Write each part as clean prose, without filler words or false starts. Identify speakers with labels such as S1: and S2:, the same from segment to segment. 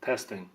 S1: Testing.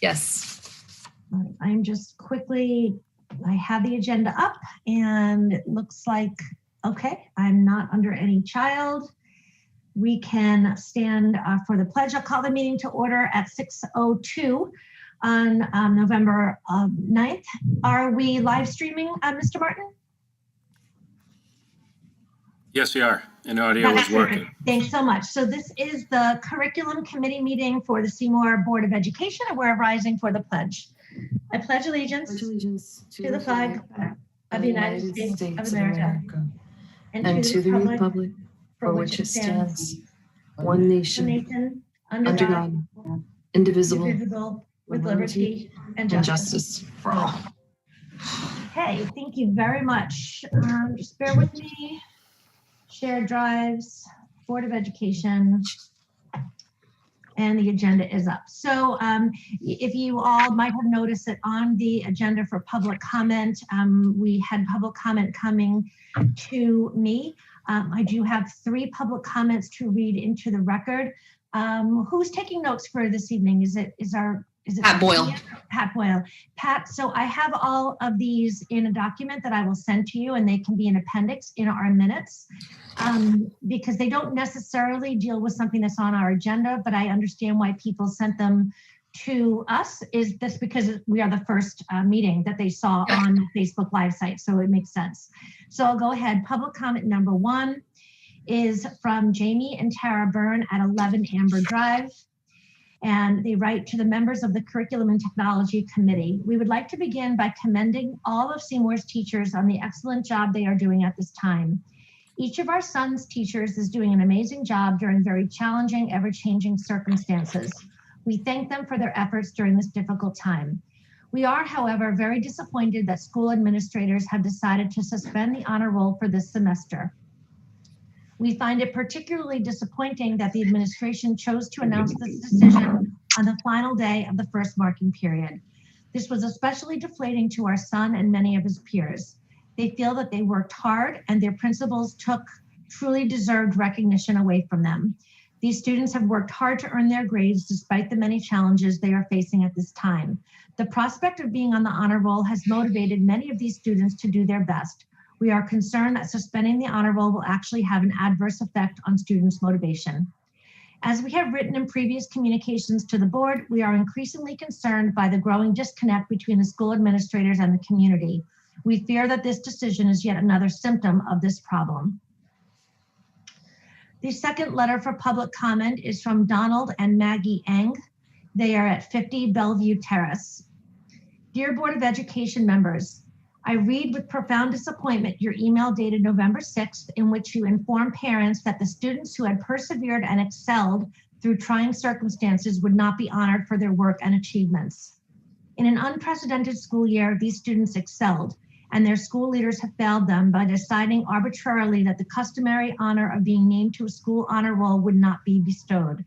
S1: Yes.
S2: I'm just quickly, I have the agenda up and it looks like, okay, I'm not under any child. We can stand for the pledge. I'll call the meeting to order at 6:02 on November 9th. Are we live streaming, Mr. Martin?
S3: Yes, we are, and audio is working.
S2: Thanks so much. So this is the curriculum committee meeting for the Seymour Board of Education, and we're rising for the pledge. I pledge allegiance to the flag of the United States of America and to the republic for which it stands, one nation, under God, indivisible, with liberty and justice for all. Okay, thank you very much. Just bear with me. Shared drives, Board of Education, and the agenda is up. So if you all might have noticed that on the agenda for public comment, we had public comment coming to me. I do have 3 public comments to read into the record. Who's taking notes for this evening? Is it
S1: Pat Boyle?
S2: Pat Boyle. Pat, so I have all of these in a document that I will send to you, and they can be an appendix in our minutes because they don't necessarily deal with something that's on our agenda, but I understand why people sent them to us. Is this because we are the first meeting that they saw on the Facebook Live site, so it makes sense. So I'll go ahead. Public comment number 1 is from Jamie and Tara Byrne at 11 Amber Drive. And they write to the members of the Curriculum and Technology Committee. We would like to begin by commending all of Seymour's teachers on the excellent job they are doing at this time. Each of our son's teachers is doing an amazing job during very challenging, ever-changing circumstances. We thank them for their efforts during this difficult time. We are, however, very disappointed that school administrators have decided to suspend the honor roll for this semester. We find it particularly disappointing that the administration chose to announce this decision on the final day of the first marking period. This was especially deflating to our son and many of his peers. They feel that they worked hard and their principals took truly deserved recognition away from them. These students have worked hard to earn their grades despite the many challenges they are facing at this time. The prospect of being on the honor roll has motivated many of these students to do their best. We are concerned that suspending the honor roll will actually have an adverse effect on students' motivation. As we have written in previous communications to the board, we are increasingly concerned by the growing disconnect between the school administrators and the community. We fear that this decision is yet another symptom of this problem. The second letter for public comment is from Donald and Maggie Eng. They are at 50 Bellevue Terrace. Dear Board of Education members, I read with profound disappointment your email dated November 6th, in which you inform parents that the students who had persevered and excelled through trying circumstances would not be honored for their work and achievements. In an unprecedented school year, these students excelled, and their school leaders have failed them by deciding arbitrarily that the customary honor of being named to a school honor roll would not be bestowed.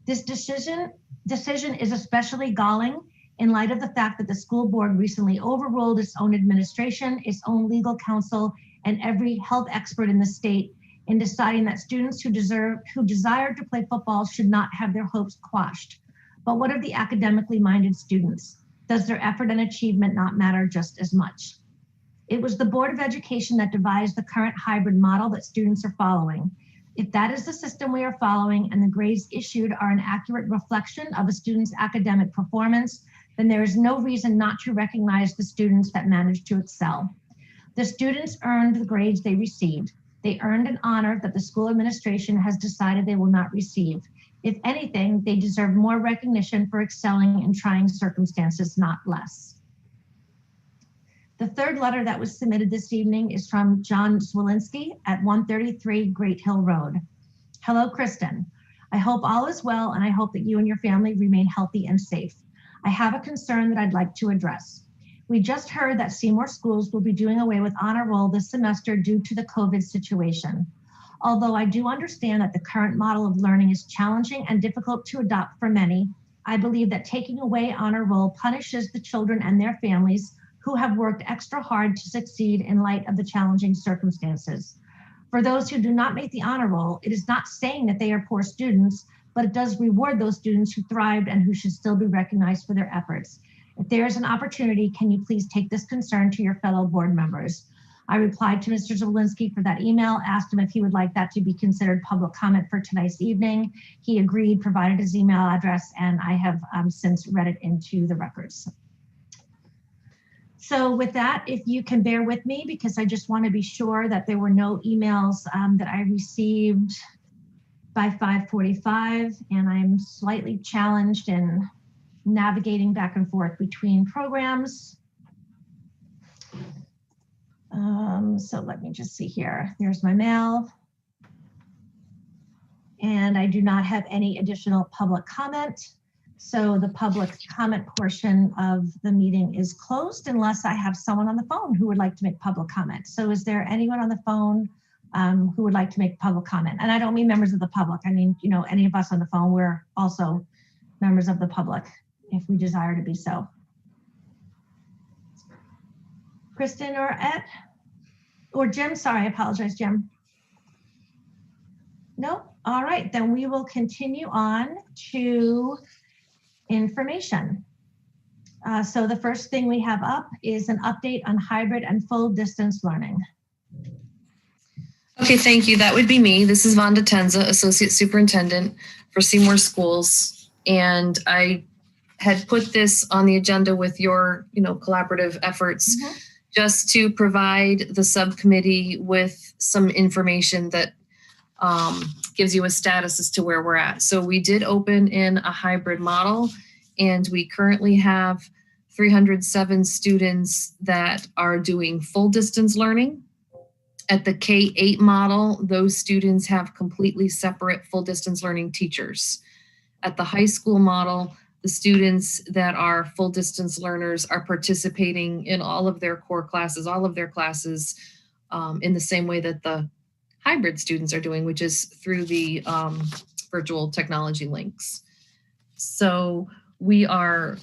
S2: This decision is especially galling in light of the fact that the school board recently overruled its own administration, its own legal counsel, and every health expert in the state in deciding that students who desire to play football should not have their hopes quashed. But what of the academically minded students? Does their effort and achievement not matter just as much? It was the Board of Education that devised the current hybrid model that students are following. If that is the system we are following and the grades issued are an accurate reflection of a student's academic performance, then there is no reason not to recognize the students that managed to excel. The students earned the grades they received. They earned an honor that the school administration has decided they will not receive. If anything, they deserve more recognition for excelling in trying circumstances, not less. The third letter that was submitted this evening is from John Zwolinski at 133 Great Hill Road. Hello, Kristen. I hope all is well, and I hope that you and your family remain healthy and safe. I have a concern that I'd like to address. We just heard that Seymour schools will be doing away with honor roll this semester due to the COVID situation. Although I do understand that the current model of learning is challenging and difficult to adopt for many, I believe that taking away honor roll punishes the children and their families who have worked extra hard to succeed in light of the challenging circumstances. For those who do not make the honor roll, it is not saying that they are poor students, but it does reward those students who thrived and who should still be recognized for their efforts. If there is an opportunity, can you please take this concern to your fellow board members? I replied to Mr. Zawolinsky for that email, asked him if he would like that to be considered public comment for tonight's evening. He agreed, provided his email address, and I have since read it into the records. So with that, if you can bear with me, because I just want to be sure that there were no emails that I received by 5:45, and I'm slightly challenged in navigating back and forth between programs. So let me just see here. Here's my mail. And I do not have any additional public comment. So the public comment portion of the meeting is closed unless I have someone on the phone who would like to make public comment. So is there anyone on the phone who would like to make public comment? And I don't mean members of the public. I mean, you know, any of us on the phone, we're also members of the public if we desire to be so. Kristen or Ed? Or Jim, sorry, I apologize, Jim. No? All right, then we will continue on to information. So the first thing we have up is an update on hybrid and full distance learning.
S1: Okay, thank you. That would be me. This is Vonda Tenza, Associate Superintendent for Seymour Schools. And I had put this on the agenda with your, collaborative efforts. Mm-hmm. Just to provide the subcommittee with some information that gives you a status as to where we're at. So we did open in a hybrid model, and we currently have 307 students that are doing full distance learning. At the K-8 model, those students have completely separate full distance learning teachers. At the high school model, the students that are full distance learners are participating in all of their core classes, in the same way that the hybrid students are doing, which is through the virtual technology links. So we are,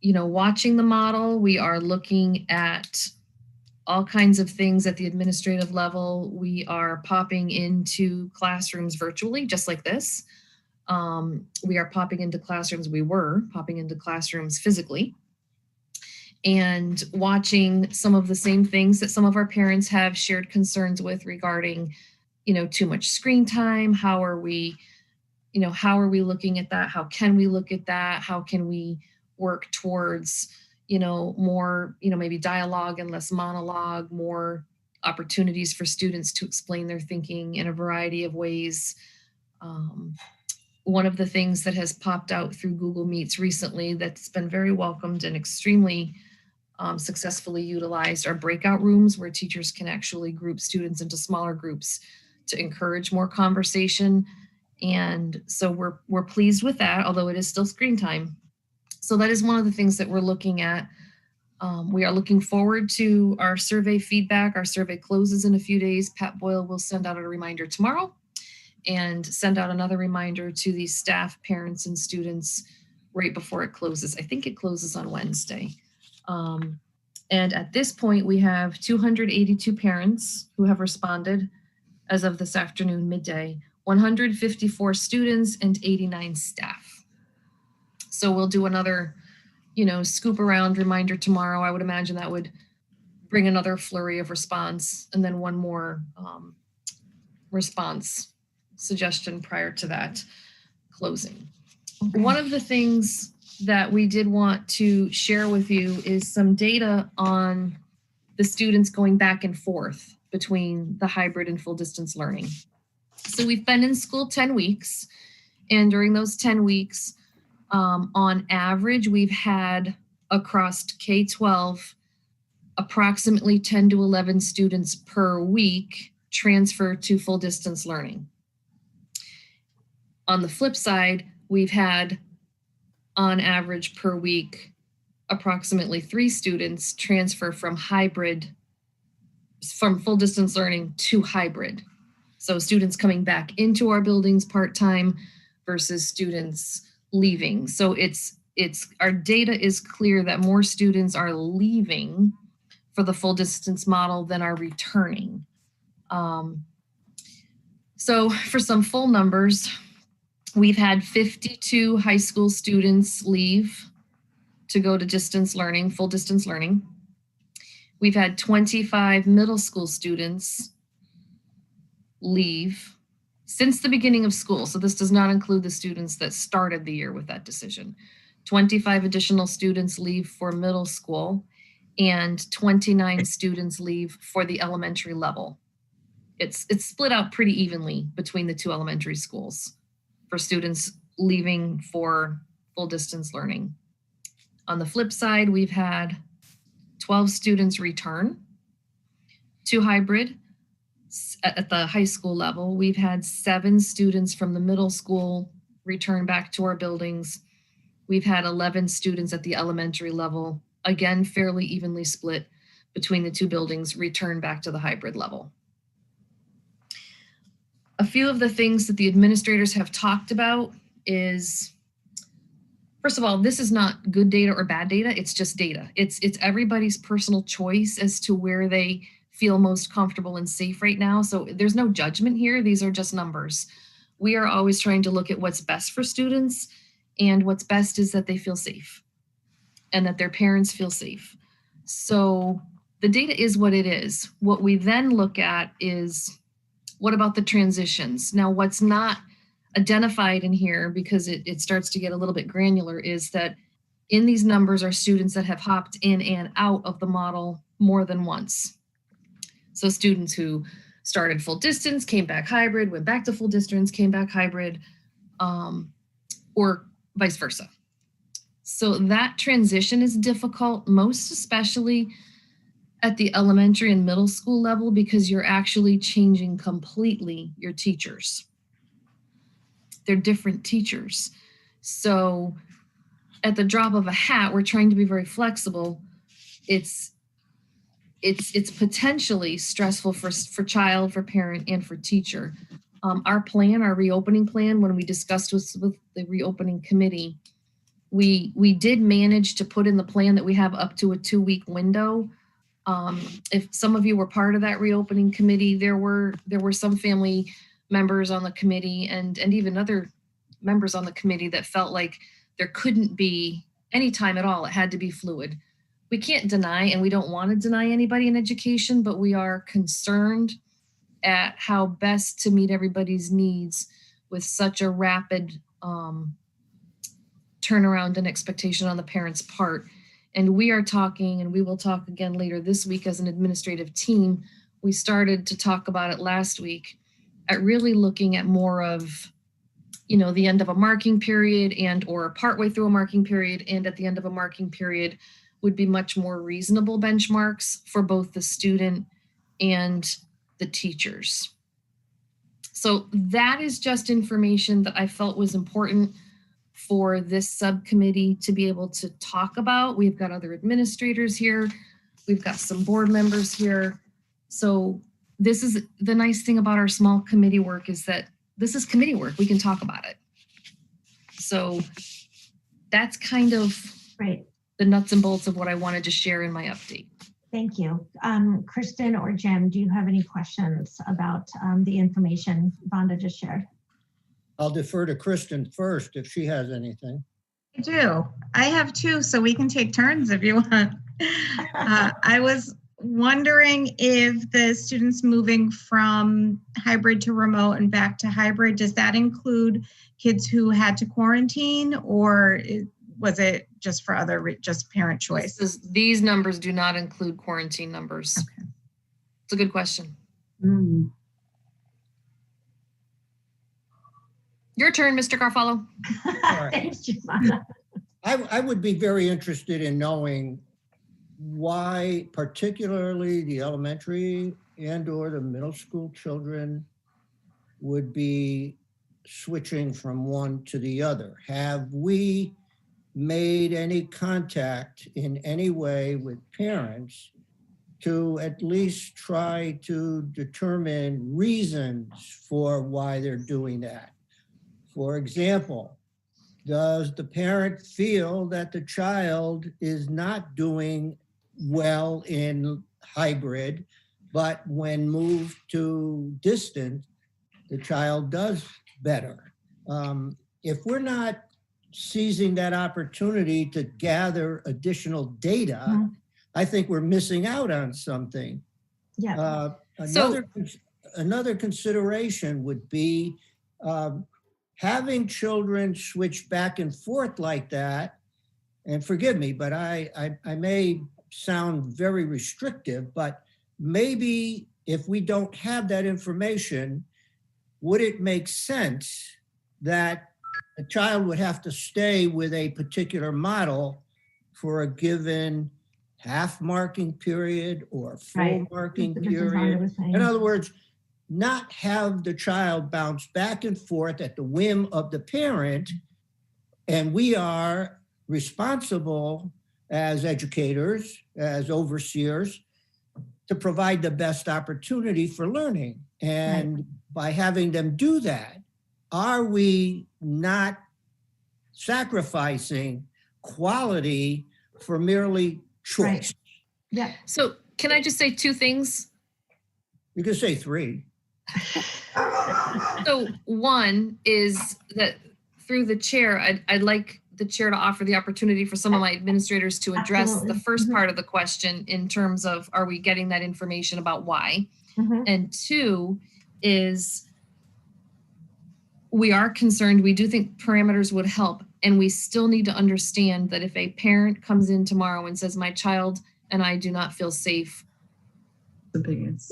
S1: watching the model. We are looking at all kinds of things at the administrative level. We are popping into classrooms virtually, just like this. We are popping into classrooms. We were popping into classrooms physically and watching some of the same things that some of our parents have shared concerns with regarding, too much screen time. How are we looking at that? How can we look at that? How can we work towards, more, maybe dialogue and less monologue, more opportunities for students to explain their thinking in a variety of ways. One of the things that has popped out through Google Meets recently that's been very welcomed and extremely successfully utilized are breakout rooms, where teachers can actually group students into smaller groups to encourage more conversation. And so we're pleased with that, although it is still screen time. So that is one of the things that we're looking at. We are looking forward to our survey feedback. Our survey closes in a few days. Pat Boyle will send out a reminder tomorrow and send out another reminder to the staff, parents, and students right before it closes. I think it closes on Wednesday. And at this point, we have 282 parents who have responded as of this afternoon, midday, 154 students, and 89 staff. So we'll do another, scoop around reminder tomorrow. I would imagine that would bring another flurry of response, and then one more response suggestion prior to that closing. Okay. One of the things that we did want to share with you is some data on the students going back and forth between the hybrid and full distance learning. So we've been in school 10 weeks, and during those 10 weeks, on average, we've had across K-12 approximately 10 to 11 students per week transfer to full distance learning. On the flip side, we've had on average per week, approximately 3 students transfer from full distance learning to hybrid. So students coming back into our buildings part-time versus students leaving. So it's our data is clear that more students are leaving for the full distance model than are returning. So for some full numbers, We've had 52 high school students leave to go to distance learning, full distance learning. We've had 25 middle school students leave since the beginning of school. So this does not include the students that started the year with that decision. 25 additional students leave for middle school and 29 students leave for the elementary level. It's split out pretty evenly between the two elementary schools for students leaving for full distance learning. On the flip side, we've had 12 students return to hybrid at the high school level. We've had 7 students from the middle school return back to our buildings. We've had 11 students at the elementary level, again, fairly evenly split between the two buildings, return back to the hybrid level. A few of the things that the administrators have talked about is, first of all, this is not good data or bad data, it's just data. It's everybody's personal choice as to where they feel most comfortable and safe right now. So there's no judgment here, these are just numbers. We are always trying to look at what's best for students, and what's best is that they feel safe and that their parents feel safe. So the data is what it is. What we then look at is, what about the transitions? Now, what's not identified in here, because it starts to get a little bit granular, is that in these numbers are students that have hopped in and out of the model more than once. So students who started full distance, came back hybrid, went back to full distance, came back hybrid, or vice versa. So that transition is difficult, most especially at the elementary and middle school level, because you're actually changing completely your teachers. They're different teachers. So at the drop of a hat, we're trying to be very flexible. It's potentially stressful for child, for parent, and for teacher. Our plan, our reopening plan, when we discussed with the reopening committee, we did manage to put in the plan that we have up to a 2-week window. If some of you were part of that reopening committee, there were some family members on the committee and even other members on the committee that felt like there couldn't be any time at all. It had to be fluid. We can't deny, and we don't want to deny anybody in education, but we are concerned at how best to meet everybody's needs with such a rapid turnaround and expectation on the parents' part. And we are talking, and we will talk again later this week as an administrative team. We started to talk about it last week at really looking at more of, the end of a marking period and or partway through a marking period, and at the end of a marking period would be much more reasonable benchmarks for both the student and the teachers. So that is just information that I felt was important for this subcommittee to be able to talk about. We've got other administrators here. We've got some board members here. So this is the nice thing about our small committee work, is that this is committee work. We can talk about it. So that's kind of
S2: Great.
S1: The nuts and bolts of what I wanted to share in my update.
S2: Thank you. Kristen or Jim, do you have any questions about the information Vonda just shared?
S4: I'll defer to Kristen first if she has anything.
S5: I do. I have 2, so we can take turns if you want. I was wondering if the students moving from hybrid to remote and back to hybrid, does that include kids who had to quarantine, or was it just for just parent choice?
S1: These numbers do not include quarantine numbers.
S5: Okay.
S1: It's a good question.
S2: Mm.
S1: Your turn, Mr. Garfalo.
S4: Right.
S2: Thanks, Giovanna.
S4: I would be very interested in knowing why particularly the elementary and or the middle school children would be switching from one to the other. Have we made any contact in any way with parents to at least try to determine reasons for why they're doing that? For example, does the parent feel that the child is not doing well in hybrid, but when moved to distant, the child does better? if we're not seizing that opportunity to gather additional data,
S2: Mhm.
S4: I think we're missing out on something.
S2: Yeah.
S4: Another consideration would be having children switch back and forth like that. And forgive me, but I may sound very restrictive, but maybe if we don't have that information, would it make sense that a child would have to stay with a particular model for a given half marking period or full
S2: Right.
S4: marking
S2: This is what I
S4: period?
S2: was saying.
S4: In other words, not have the child bounce back and forth at the whim of the parent. And we are responsible as educators, as overseers, to provide the best opportunity for learning. And by having them do that, are we not sacrificing quality for merely choice?
S2: Right. Yeah.
S1: So can I just say two things?
S4: You could say three.
S1: So one is that through the chair, I'd like the chair to offer the opportunity for some of my administrators to address
S2: Absolutely.
S1: the first
S2: Mhm.
S1: part of the question in terms of, are we getting that information about why?
S2: Mhm.
S1: And two is we are concerned, we do think parameters would help, and we still need to understand that if a parent comes in tomorrow and says, my child and I do not feel safe,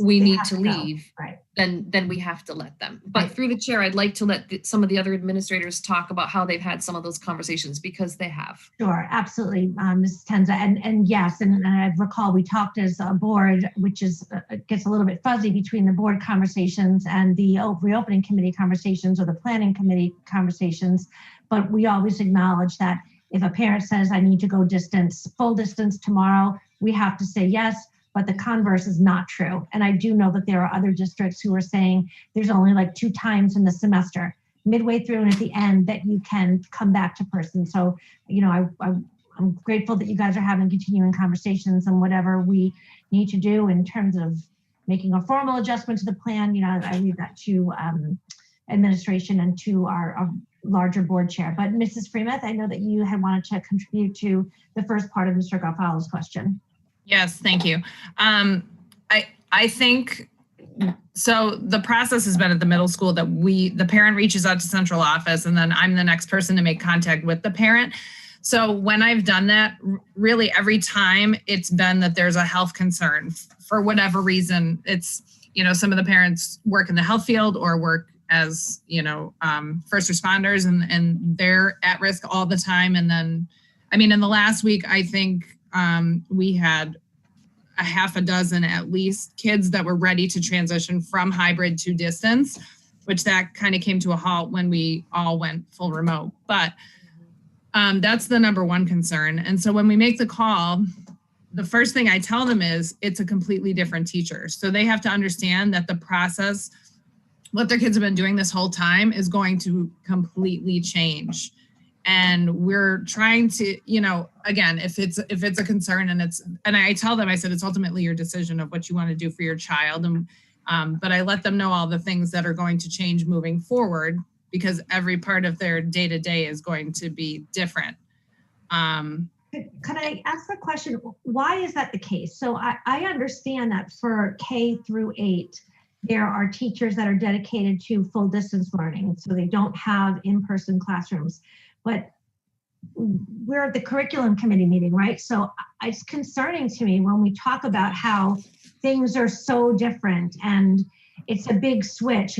S1: we
S2: They
S1: need
S2: have
S1: to
S2: go.
S1: leave,
S2: Right.
S1: then we have to let them. But
S2: Right.
S1: through the chair, I'd like to let some of the other administrators talk about how they've had some of those conversations, because they have.
S2: Sure, absolutely, Mrs. Tenza, and yes, and I recall we talked as a board, which is gets a little bit fuzzy between the board conversations and the reopening committee conversations or the planning committee conversations, but we always acknowledge that if a parent says, I need to go full distance tomorrow, we have to say yes. But the converse is not true. And I do know that there are other districts who are saying there's only like 2 times in the semester, midway through and at the end, that you can come back to person. So, I'm grateful that you guys are having continuing conversations, and whatever we need to do in terms of making a formal adjustment to the plan, I leave that to administration and to our larger board chair. But Mrs. Freemuth, I know that you had wanted to contribute to the first part of Mr. Garofalo's question.
S6: Yes, thank you. I think, so the process has been at the middle school that the parent reaches out to central office, and then I'm the next person to make contact with the parent. So when I've done that, really every time it's been that there's a health concern for whatever reason. It's, some of the parents work in the health field or work as, first responders, and they're at risk all the time. And then, in the last week, I think we had a half a dozen at least kids that were ready to transition from hybrid to distance, which that kind of came to a halt when we all went full remote. But that's the number one concern. And so when we make the call, the first thing I tell them is it's a completely different teacher. So they have to understand that the process, what their kids have been doing this whole time, is going to completely change. And we're trying to, again, if it's a concern, and I tell them, I said, it's ultimately your decision of what you want to do for your child. And, but I let them know all the things that are going to change moving forward, because every part of their day-to-day is going to be different.
S2: Could I ask the question, why is that the case? So I understand that for K through 8, there are teachers that are dedicated to full distance learning, so they don't have in-person classrooms. But we're at the curriculum committee meeting, right? So it's concerning to me when we talk about how things are so different and it's a big switch.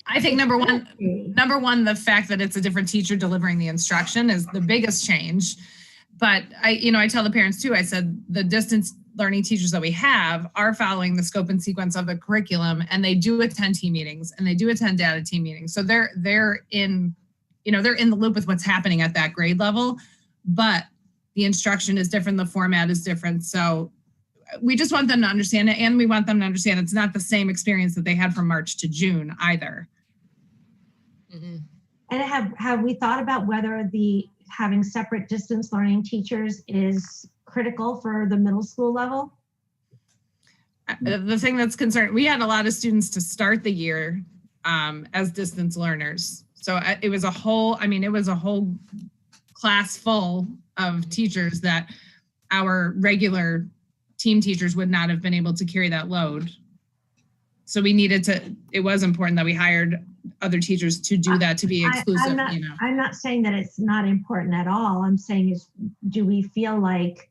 S6: I think number one, the fact that it's a different teacher delivering the instruction is the biggest change. But I tell the parents too, I said the distance learning teachers that we have are following the scope and sequence of the curriculum, and they do attend team meetings and they do attend data team meetings. So they're in the loop with what's happening at that grade level, but the instruction is different. The format is different. So we just want them to understand it. And we want them to understand it's not the same experience that they had from March to June either.
S2: Mm-hmm. And have we thought about whether having separate distance learning teachers is critical for the middle school level?
S6: The thing that's concerned, we had a lot of students to start the year as distance learners. So it was a whole class full of teachers that our regular team teachers would not have been able to carry that load. So it was important that we hired other teachers to do that, to be exclusive.
S2: I'm not saying that it's not important at all. I'm saying is, do we feel like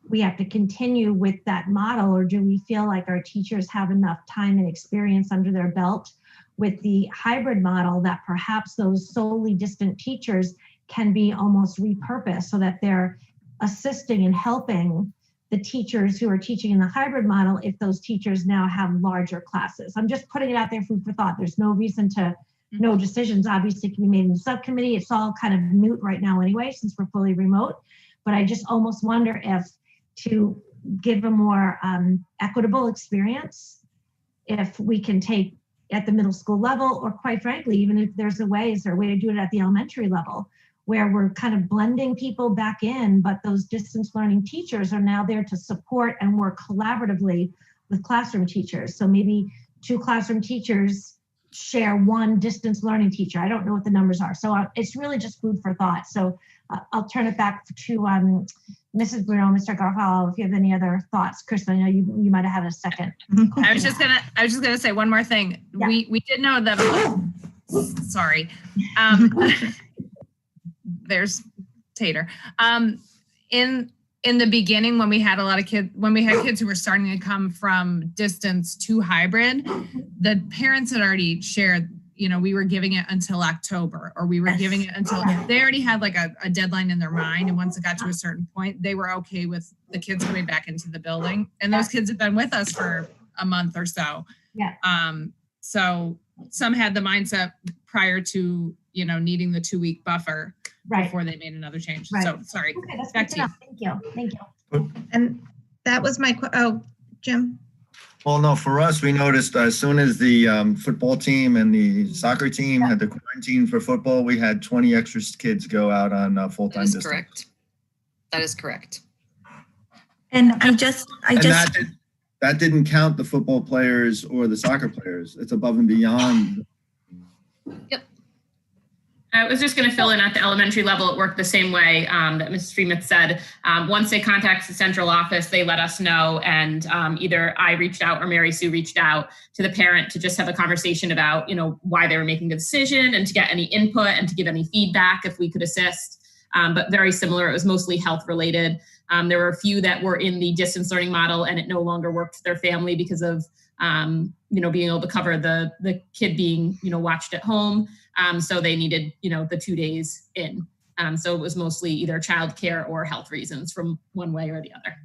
S2: we have to continue with that model, or do we feel like our teachers have enough time and experience under their belt with the hybrid model that perhaps those solely distant teachers can be almost repurposed so that they're assisting and helping the teachers who are teaching in the hybrid model if those teachers now have larger classes? I'm just putting it out there, food for thought. There's no reason to, no decisions obviously can be made in the subcommittee. It's all kind of moot right now anyway, since we're fully remote. But I just almost wonder if, to give a more equitable experience, if we can take at the middle school level, or quite frankly, even if there's a way to do it at the elementary level, where we're kind of blending people back in, but those distance learning teachers are now there to support and work collaboratively with classroom teachers. So maybe 2 classroom teachers share 1 distance learning teacher. I don't know what the numbers are. So it's really just food for thought. So I'll turn it back to Mrs. Bruno, Mr. Garofalo, if you have any other thoughts. Kristen, I know you might have had a second.
S6: I was just gonna say one more thing.
S2: Yeah.
S6: We did know that. Sorry. There's Tater. In the beginning, when we had kids who were starting to come from distance to hybrid, the parents had already shared, we were giving it until October, or we were giving it until, they already had like a deadline in their mind. And once it got to a certain point, they were okay with the kids coming back into the building. And those kids have been with us for a month or so.
S2: Yeah.
S6: So some had the mindset prior to, needing the 2-week buffer before they made another change.
S2: Right.
S6: So sorry.
S2: Okay, that's
S6: back
S2: good
S6: to you.
S2: enough. Thank you.
S5: And that was my, Jim.
S7: Well, no, for us, we noticed as soon as the football team and the soccer team had the quarantine for football, we had 20 extra kids go out on full-time distance.
S1: Correct. That is correct.
S8: And
S7: that didn't count the football players or the soccer players. It's above and beyond.
S1: Yep.
S9: I was just going to fill in at the elementary level. It worked the same way that Mrs. Freeman said. Once they contacted the central office, they let us know. And either I reached out or Mary Sue reached out to the parent to just have a conversation about, why they were making the decision and to get any input and to give any feedback if we could assist. But very similar. It was mostly health related. There were a few that were in the distance learning model and it no longer worked for their family because of, being able to cover the kid being, watched at home. So they needed, the 2 days in. So it was mostly either childcare or health reasons from one way or the other.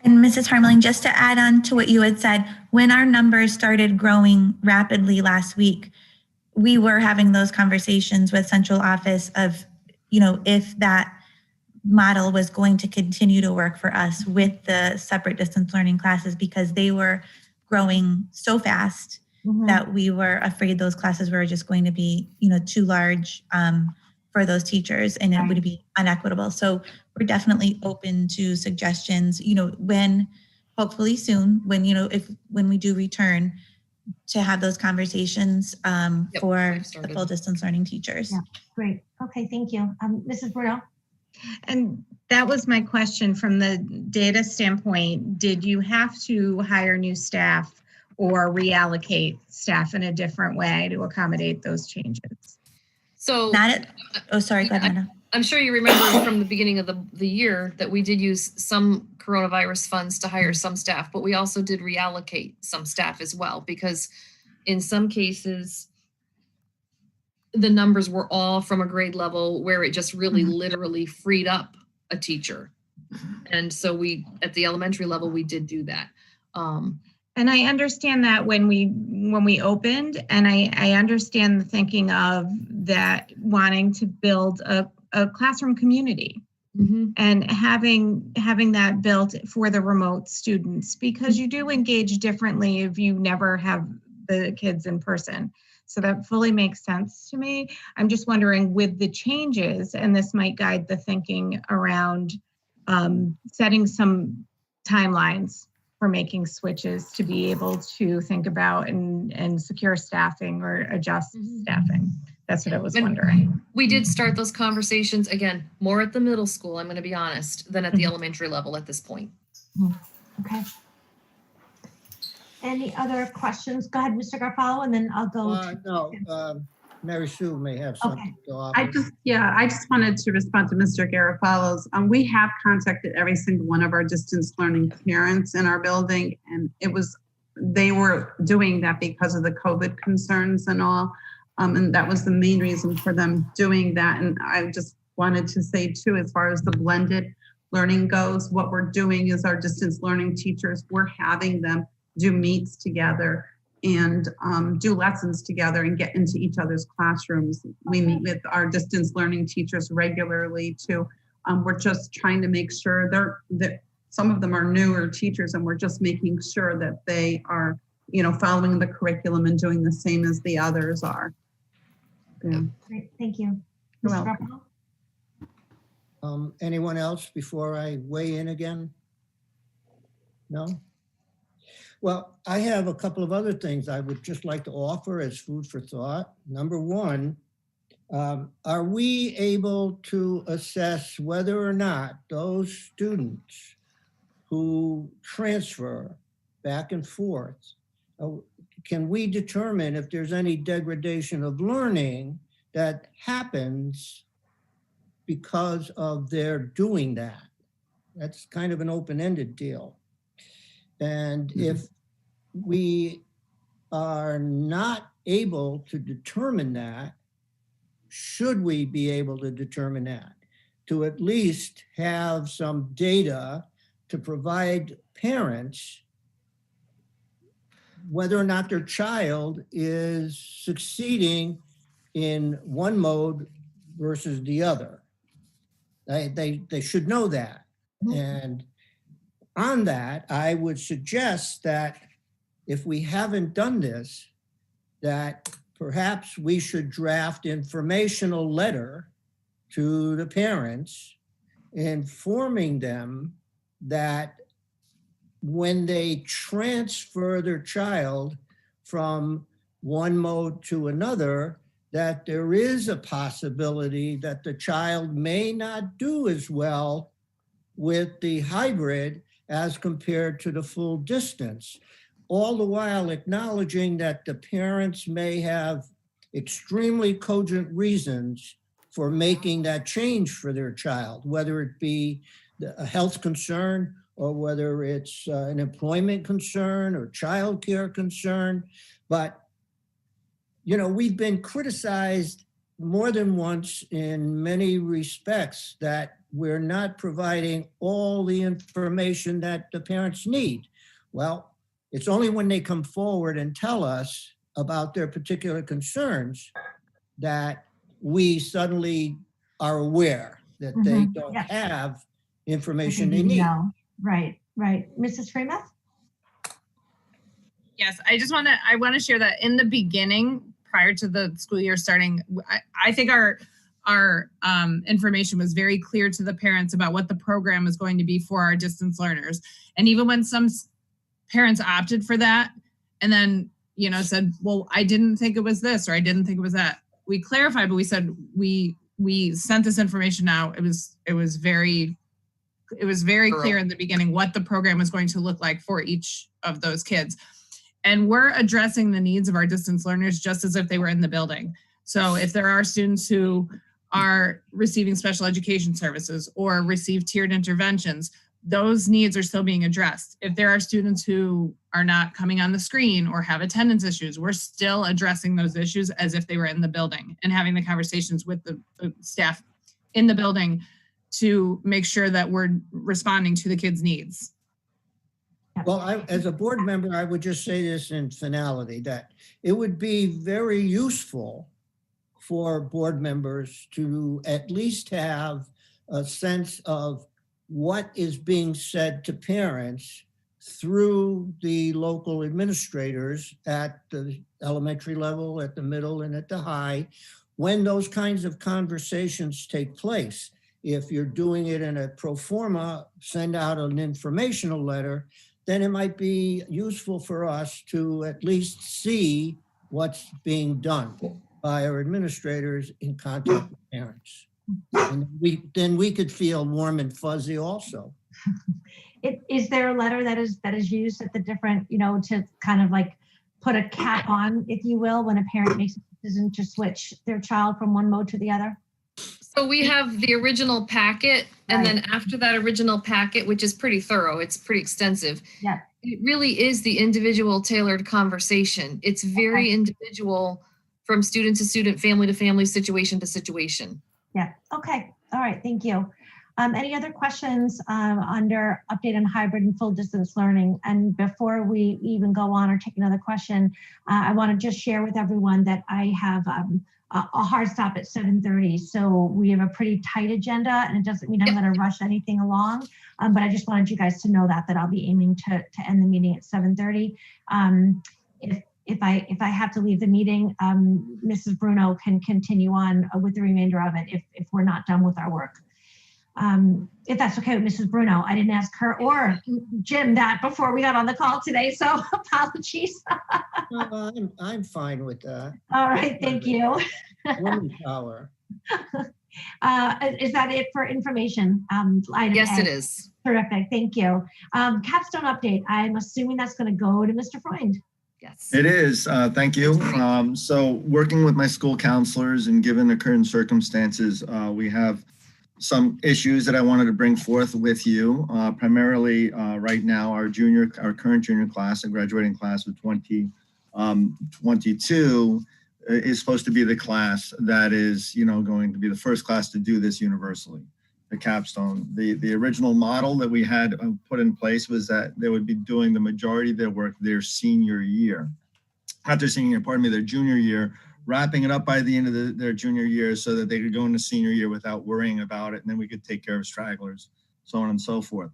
S8: And Mrs. Harmeling, just to add on to what you had said, when our numbers started growing rapidly last week, we were having those conversations with central office of, if that model was going to continue to work for us with the separate distance learning classes, because they were growing so fast that we were afraid those classes were just going to be, too large for those teachers, and it would be unequitable. So we're definitely open to suggestions, when hopefully soon, when we do return, to have those conversations for the full distance learning teachers.
S2: Yeah, great. Okay, thank you. Mrs. Bruno?
S5: And that was my question from the data standpoint. Did you have to hire new staff or reallocate staff in a different way to accommodate those changes?
S1: So
S8: go ahead, Amanda.
S1: I'm sure you remember from the beginning of the year that we did use some coronavirus funds to hire some staff, but we also did reallocate some staff as well, because in some cases, the numbers were all from a grade level where it just really literally freed up a teacher. And so at the elementary level, we did do that.
S5: And I understand that when we opened, and I understand the thinking of that, wanting to build a classroom community and having that built for the remote students, because you do engage differently if you never have the kids in person. So that fully makes sense to me. I'm just wondering, with the changes, and this might guide the thinking around setting some timelines for making switches to be able to think about and secure staffing or adjust staffing. That's what I was wondering.
S1: We did start those conversations, again, more at the middle school, I'm going to be honest, than at the elementary level at this point.
S2: Okay. Any other questions? Go ahead, Mr. Garfalo, and then I'll go.
S4: No, Mary Sue may have something to offer.
S10: I just wanted to respond to Mr. Garofalo's. We have contacted every single one of our distance learning parents in our building, and they were doing that because of the COVID concerns and all. And that was the main reason for them doing that. And I just wanted to say too, as far as the blended learning goes, what we're doing is our distance learning teachers, we're having them do meets together and do lessons together and get into each other's classrooms. We meet with our distance learning teachers regularly too. We're just trying to make sure that some of them are newer teachers, and we're just making sure that they are, following the curriculum and doing the same as the others are. Yeah.
S2: Great, thank you.
S10: You're
S2: Mr.
S10: welcome.
S2: Garofalo?
S4: Anyone else before I weigh in again? No? Well, I have a couple of other things I would just like to offer as food for thought. Number one, are we able to assess whether or not those students who transfer back and forth, can we determine if there's any degradation of learning that happens because of their doing that? That's kind of an open-ended deal. And if we are not able to determine that, should we be able to determine that? To at least have some data to provide parents whether or not their child is succeeding in one mode versus the other. They should know that. And on that, I would suggest that if we haven't done this, that perhaps we should draft informational letter to the parents informing them that when they transfer their child from one mode to another, that there is a possibility that the child may not do as well with the hybrid as compared to the full distance, all the while acknowledging that the parents may have extremely cogent reasons for making that change for their child, whether it be a health concern or whether it's an employment concern or childcare concern. But, we've been criticized more than once in many respects that we're not providing all the information that the parents need. Well, it's only when they come forward and tell us about their particular concerns that we suddenly are aware that they don't have information they need.
S2: No. Right. Mrs. Freemuth?
S6: Yes, I want to share that in the beginning, prior to the school year starting, I think our information was very clear to the parents about what the program was going to be for our distance learners. And even when some parents opted for that and then, said, well, I didn't think it was this, or I didn't think it was that, we clarified, but we said, we sent this information out. It was very clear in the beginning what the program was going to look like for each of those kids. And we're addressing the needs of our distance learners just as if they were in the building. So if there are students who are receiving special education services or receive tiered interventions, those needs are still being addressed. If there are students who are not coming on the screen or have attendance issues, we're still addressing those issues as if they were in the building and having the conversations with the staff in the building to make sure that we're responding to the kids' needs.
S4: Well, as a board member, I would just say this in finality, that it would be very useful for board members to at least have a sense of what is being said to parents through the local administrators at the elementary level, at the middle, and at the high, when those kinds of conversations take place. If you're doing it in a pro forma, send out an informational letter then it might be useful for us to at least see what's being done by our administrators in contact with parents. And then we could feel warm and fuzzy also.
S2: Is there a letter that is used at the different, to kind of like put a cap on, if you will, when a parent makes a decision to switch their child from one mode to the other?
S1: So we have the original packet, and
S2: Right.
S1: then after that original packet, which is pretty thorough, it's pretty extensive.
S2: Yeah.
S1: It really is the individual tailored conversation. It's very individual from student to student, family to family, situation to situation.
S2: Yeah. Okay. All right. Thank you. Any other questions under update on hybrid and full distance learning? And before we even go on or take another question, I want to just share with everyone that I have a hard stop at 7:30. So we have a pretty tight agenda, and it doesn't mean I'm going to rush anything along. But I just wanted you guys to know that I'll be aiming to end the meeting at 7:30. If I have to leave the meeting, Mrs. Bruno can continue on with the remainder of it if we're not done with our work. If that's okay with Mrs. Bruno. I didn't ask her or Jim that before we got on the call today, so apologies.
S4: No, I'm fine with that.
S2: All right, thank you.
S4: Woman power.
S2: Is that it for information? Item
S1: Yes,
S2: A?
S1: it is.
S2: Terrific, thank you. Capstone update. I'm assuming that's going to go to Mr. Freund.
S1: Yes.
S7: It is. Thank you. So working with my school counselors and given the current circumstances, we have some issues that I wanted to bring forth with you. Primarily right now, our current junior class, a graduating class of 2022 is supposed to be the class that is, going to be the first class to do this universally, the capstone. The original model that we had put in place was that they would be doing the majority of their work their senior year. Not their senior year, pardon me, their junior year, wrapping it up by the end of their junior year so that they could go into senior year without worrying about it, and then we could take care of stragglers, so on and so forth.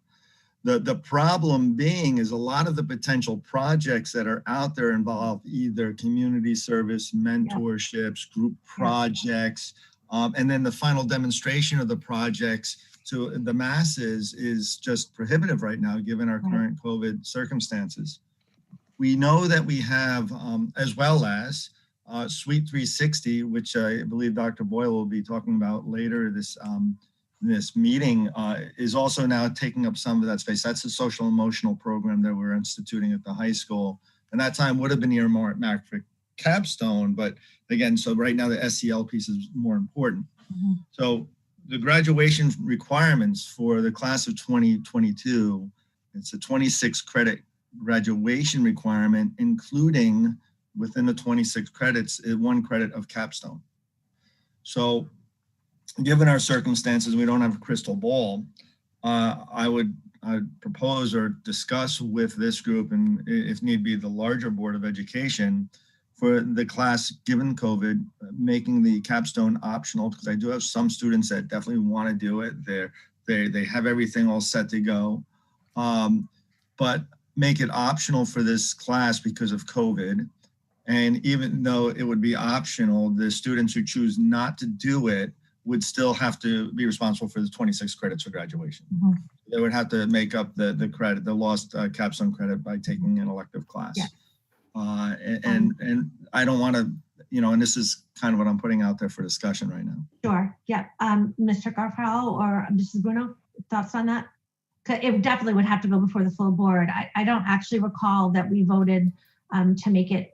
S7: The problem being is a lot of the potential projects that are out there involve either community service, mentorships, group projects, and then the final demonstration of the projects to the masses is just prohibitive right now, given our current COVID circumstances. We know that we have, as well as Suite 360, which I believe Dr. Boyle will be talking about later this meeting, is also now taking up some of that space. That's a social emotional program that we're instituting at the high school. And that time would have been earmarked for Capstone, but again, so right now the SEL piece is more important. Mm-hmm. So the graduation requirements for the class of 2022, it's a 26 credit graduation requirement, including within the 26 credits, 1 credit of Capstone. So given our circumstances, we don't have a crystal ball. I would propose or discuss with this group, and if need be, the larger Board of Education, for the class, given COVID, making the capstone optional, because I do have some students that definitely want to do it. They have everything all set to go, but make it optional for this class because of COVID. And even though it would be optional, the students who choose not to do it would still have to be responsible for the 26 credits for graduation. Mm-hmm. They would have to make up the credit, the lost capstone credit by taking an elective class. Yeah. And I don't want to, and this is kind of what I'm putting out there for discussion right now.
S2: Sure. Yeah. Mr. Garfalo or Mrs. Bruno, thoughts on that? It definitely would have to go before the full board. I don't actually recall that we voted to make it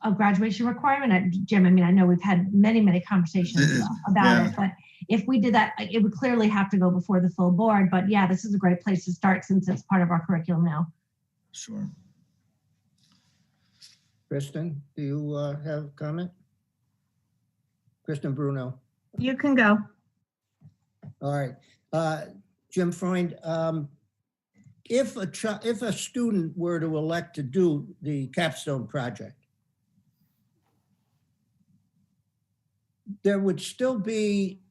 S2: a graduation requirement. Jim, I know we've had many conversations about it, but if we did that, it would clearly have to go before the full board. But yeah, this is a great place to start since it's part of our curriculum now.
S7: Sure.
S4: Kristen, do you have a comment? Kristen Bruno.
S5: You can go.
S4: All right. Jim Freund, if a student were to elect to do the capstone project, there would still be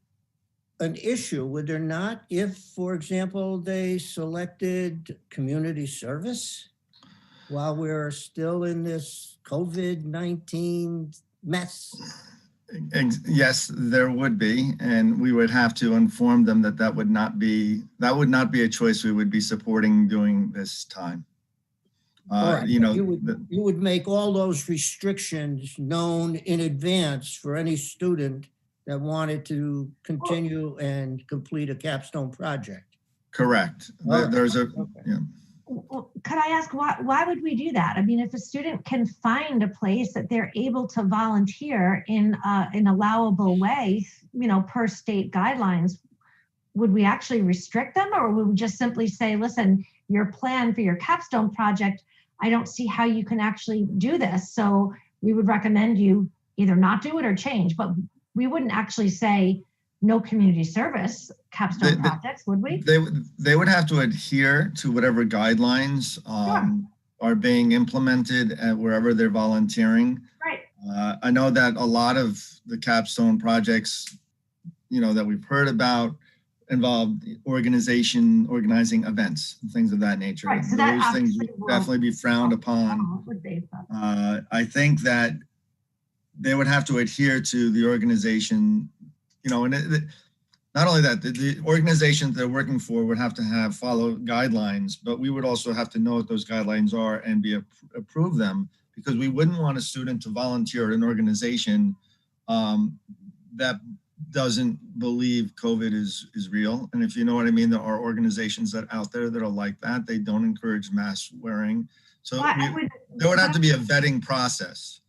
S4: an issue, would there not, if, for example, they selected community service while we're still in this COVID-19 mess?
S7: Yes, there would be, and we would have to inform them that would not be a choice we would be supporting during this time.
S4: Correct.
S7: You know,
S4: You would make all those restrictions known in advance for any student that wanted to continue and complete a capstone project.
S7: correct.
S4: All right.
S7: There's a,
S4: Okay.
S7: yeah.
S2: Well, could I ask why would we do that? I mean, if a student can find a place that they're able to volunteer in an allowable way, you know, per state guidelines, would we actually restrict them, or would we just simply say, listen, your plan for your capstone project, I don't see how you can actually do this. So we would recommend you either not do it or change, but we wouldn't actually say no community service capstone projects, would we?
S7: They would have to adhere to whatever guidelines are being implemented at wherever they're volunteering.
S2: Right.
S7: I know that a lot of the capstone projects, you know, that we've heard about involved organizing events and things of that nature.
S2: Right, so
S7: those
S2: that
S7: things would definitely be frowned upon. I think that they would have to adhere to the organization, you know, and not only that, the organizations they're working for would have to follow guidelines, but we would also have to know what those guidelines are and approve them, because we wouldn't want a student to volunteer at an organization that doesn't believe COVID is real. And if you know what I mean, there are organizations that out there that are like that. They don't encourage mask wearing. So there would have to be a vetting process.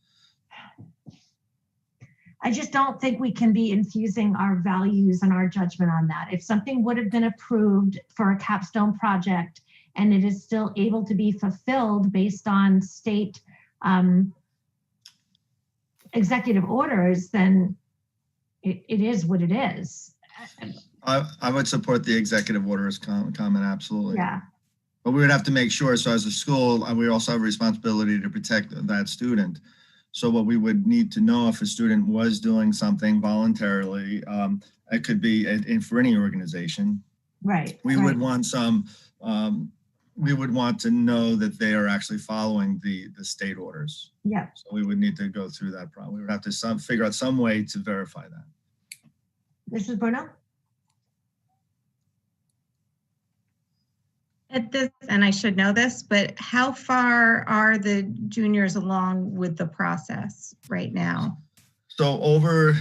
S2: I just don't think we can be infusing our values and our judgment on that. If something would have been approved for a capstone project and it is still able to be fulfilled based on state executive orders, then it is what it is.
S7: I would support the executive orders comment, absolutely.
S2: Yeah.
S7: But we would have to make sure, so as a school, we also have a responsibility to protect that student. So what we would need to know, if a student was doing something voluntarily, it could be for any organization.
S2: Right.
S7: We would want we would want to know that they are actually following the state orders.
S2: Yeah.
S7: So we would need to go through that problem. We would have to figure out some way to verify that.
S2: Mrs. Brunel?
S5: At this, and I should know this, but how far are the juniors along with the process right now?
S7: So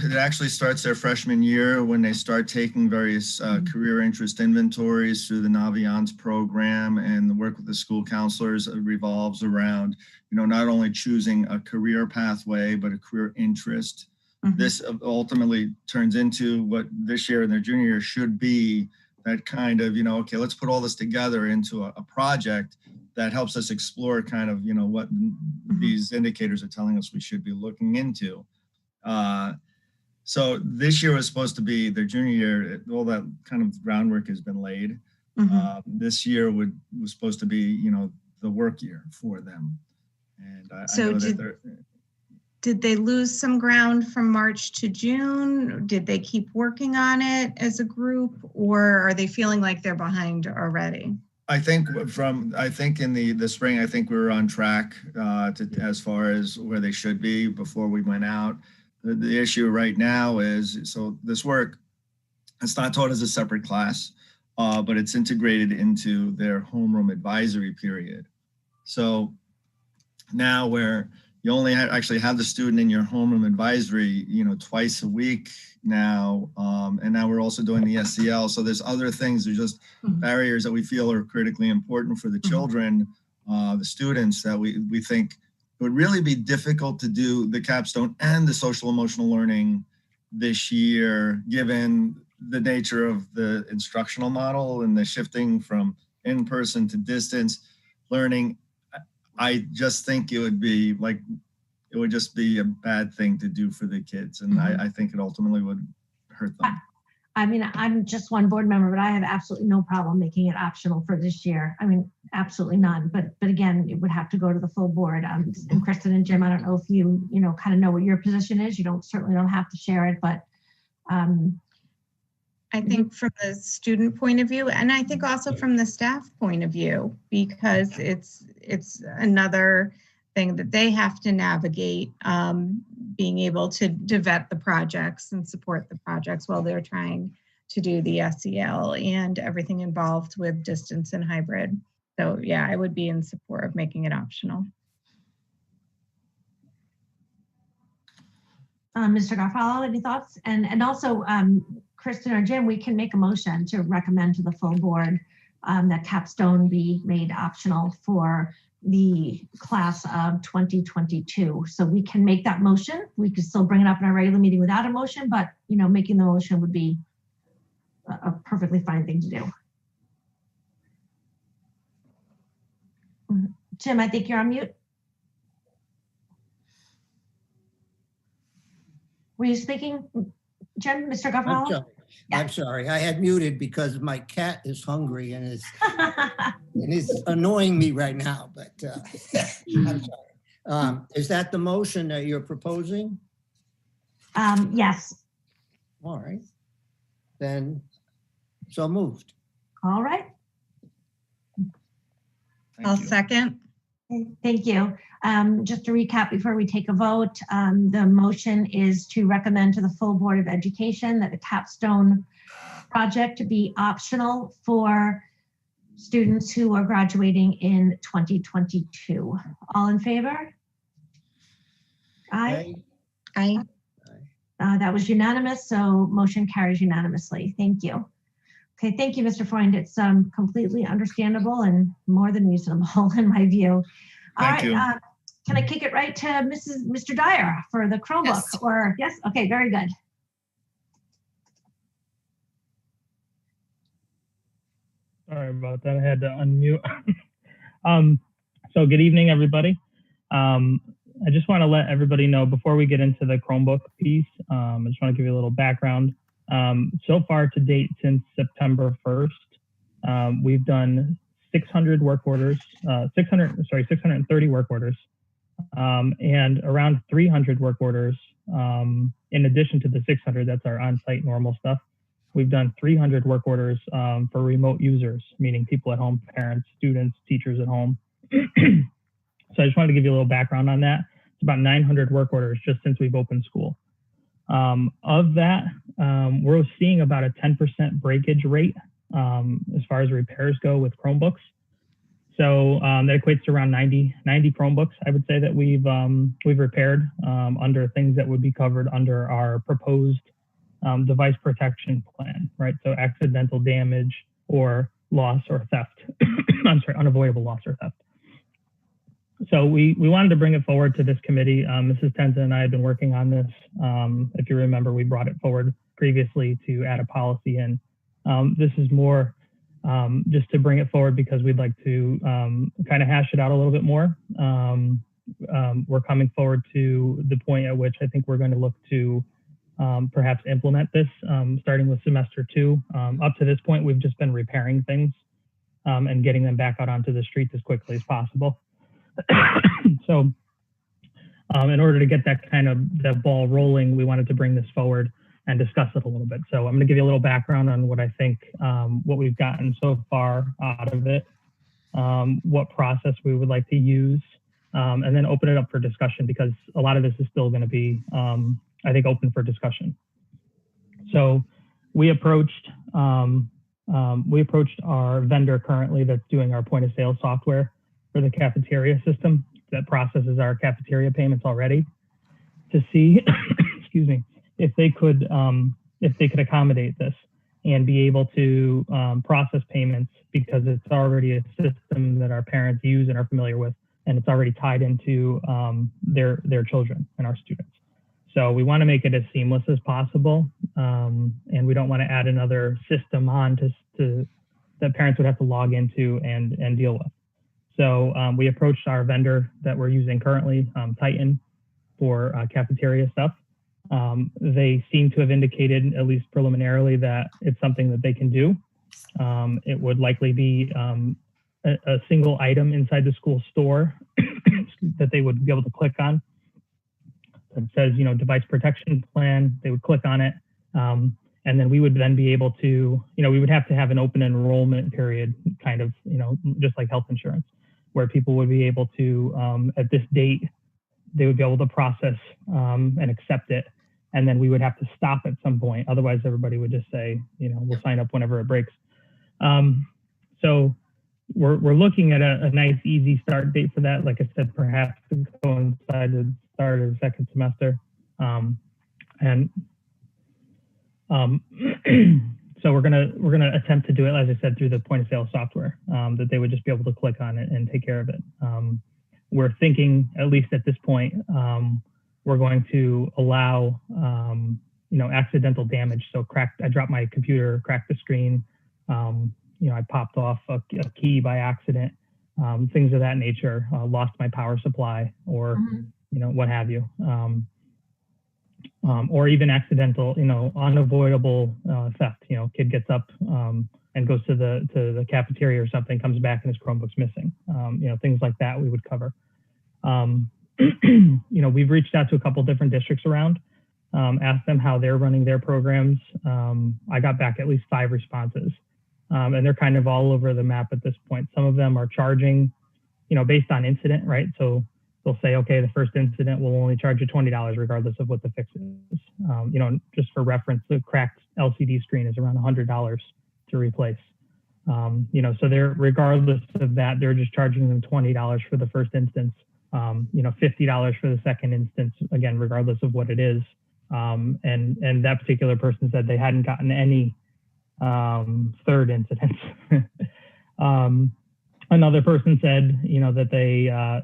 S7: it actually starts their freshman year when they start taking various career interest inventories through the Naviance program, and the work with the school counselors revolves around, you know, not only choosing a career pathway, but a career interest. Mm-hmm. This ultimately turns into what this year and their junior year should be, that kind of, you know, okay, let's put all this together into a project that helps us explore kind of, you know, what these indicators are telling us we should be looking into. So this year was supposed to be their junior year. All that kind of groundwork has been laid. This year was supposed to be, you know, the work year for them. And I know that
S5: did they lose some ground from March to June? Did they keep working on it as a group, or are they feeling like they're behind already?
S7: I think in the spring, I think we were on track as far as where they should be before we went out. The issue right now is, so this work, it's not taught as a separate class, but it's integrated into their homeroom advisory period. So now where you only actually have the student in your homeroom advisory, you know, twice a week now, and now we're also doing the SEL. So there's other things, there's just barriers that we feel are critically important for the children, the students, that we think it would really be difficult to do the capstone and the social emotional learning this year, given the nature of the instructional model and the shifting from in-person to distance learning. I just think it would just be a bad thing to do for the kids. And I think it ultimately would hurt them.
S2: I mean, I'm just one board member, but I have absolutely no problem making it optional for this year. I mean, absolutely none. But again, it would have to go to the full board. And Kristen and Jim, I don't know if you kind of know what your position is. You certainly don't have to share it, but
S5: I think from the student point of view, and I think also from the staff point of view, because it's another thing that they have to navigate, being able to vet the projects and support the projects while they're trying to do the SEL and everything involved with distance and hybrid. So yeah, I would be in support of making it optional.
S2: Mr. Garofalo, any thoughts? And also, Kristen or Jim, we can make a motion to recommend to the full board that Capstone be made optional for the class of 2022. So we can make that motion. We could still bring it up in our regular meeting without a motion, but making the motion would be a perfectly fine thing to do. Jim, I think you're on mute. Were you speaking, Jim, Mr. Garofalo?
S4: I'm sorry. I had muted because my cat is hungry and is annoying me right now, but I'm sorry. Is that the motion that you're proposing?
S2: Yes.
S4: All right. Then so moved.
S2: All right.
S5: I'll second.
S2: Thank you. Just to recap before we take a vote, the motion is to recommend to the full Board of Education that the Capstone project be optional for students who are graduating in 2022. All in favor? Aye.
S5: Aye.
S2: That was unanimous, so motion carries unanimously. Thank you. Okay, thank you, Mr. Freund. It's completely understandable and more than reasonable in my view.
S7: Thank you.
S2: Can I kick it right to Mr. Dyer for the Chromebook?
S1: Yes.
S2: Or yes? Okay, very good.
S11: Sorry about that. I had to unmute. So good evening, everybody. I just want to let everybody know before we get into the Chromebook piece, I just want to give you a little background. So far to date, since September 1st, we've done 600 work orders, 630 work orders, and around 300 work orders. In addition to the 600, that's our on-site normal stuff. We've done 300 work orders for remote users, meaning people at home, parents, students, teachers at home. So I just wanted to give you a little background on that. It's about 900 work orders just since we've opened school. Of that, we're seeing about a 10% breakage rate as far as repairs go with Chromebooks. So that equates to around 90 Chromebooks, I would say, that we've repaired under things that would be covered under our proposed device protection plan, right? So accidental damage or loss or theft. I'm sorry, unavoidable loss or theft. So we wanted to bring it forward to this committee. Mrs. Tenza and I have been working on this. If you remember, we brought it forward previously to add a policy in. This is more just to bring it forward because we'd like to kind of hash it out a little bit more. We're coming forward to the point at which I think we're going to look to perhaps implement this starting with semester 2. Up to this point, we've just been repairing things and getting them back out onto the streets as quickly as possible. So in order to get that ball rolling, we wanted to bring this forward and discuss it a little bit. So I'm going to give you a little background on what I think, what we've gotten so far out of it, what process we would like to use, and then open it up for discussion because a lot of this is still going to be, I think, open for discussion. So we approached our vendor currently that's doing our point of sale software for the cafeteria system that processes our cafeteria payments already to see, excuse me, if they could accommodate this and be able to process payments because it's already a system that our parents use and are familiar with, and it's already tied into their children and our students. So we want to make it as seamless as possible, and we don't want to add another system on to that parents would have to log into and deal with. So we approached our vendor that we're using currently, Titan, for cafeteria stuff. They seem to have indicated, at least preliminarily, that it's something that they can do. It would likely be a single item inside the school store that they would be able to click on. It says, device protection plan. They would click on it. And then we would then be able to, we would have to have an open enrollment period, kind of, just like health insurance, where people would be able to, at this date, they would be able to process and accept it. And then we would have to stop at some point. Otherwise, everybody would just say, we'll sign up whenever it breaks. So, we're looking at a nice, easy start date for that. Like I said, perhaps to coincide with the start of the second semester. So we're gonna attempt to do it, as I said, through the point of sale software, that they would just be able to click on it and take care of it. We're thinking, at least at this point, we're going to allow accidental damage. So I dropped my computer, cracked the screen. I popped off a key by accident, things of that nature. Lost my power supply, or what have you. Or even accidental, unavoidable theft. Kid gets up and goes to the cafeteria or something, comes back and his Chromebook's missing. Things like that we would cover. We've reached out to a couple different districts around, asked them how they're running their programs. I got back at least 5 responses, and they're kind of all over the map at this point. Some of them are charging, based on incident, right? So they'll say, okay, the first incident will only charge you $20 regardless of what the fix is. Just for reference, the cracked LCD screen is around $100 to replace. So they're, regardless of that, they're just charging them $20 for the first instance, $50 for the second instance, again, regardless of what it is. And that particular person said they hadn't gotten any third incidents. Another person said, that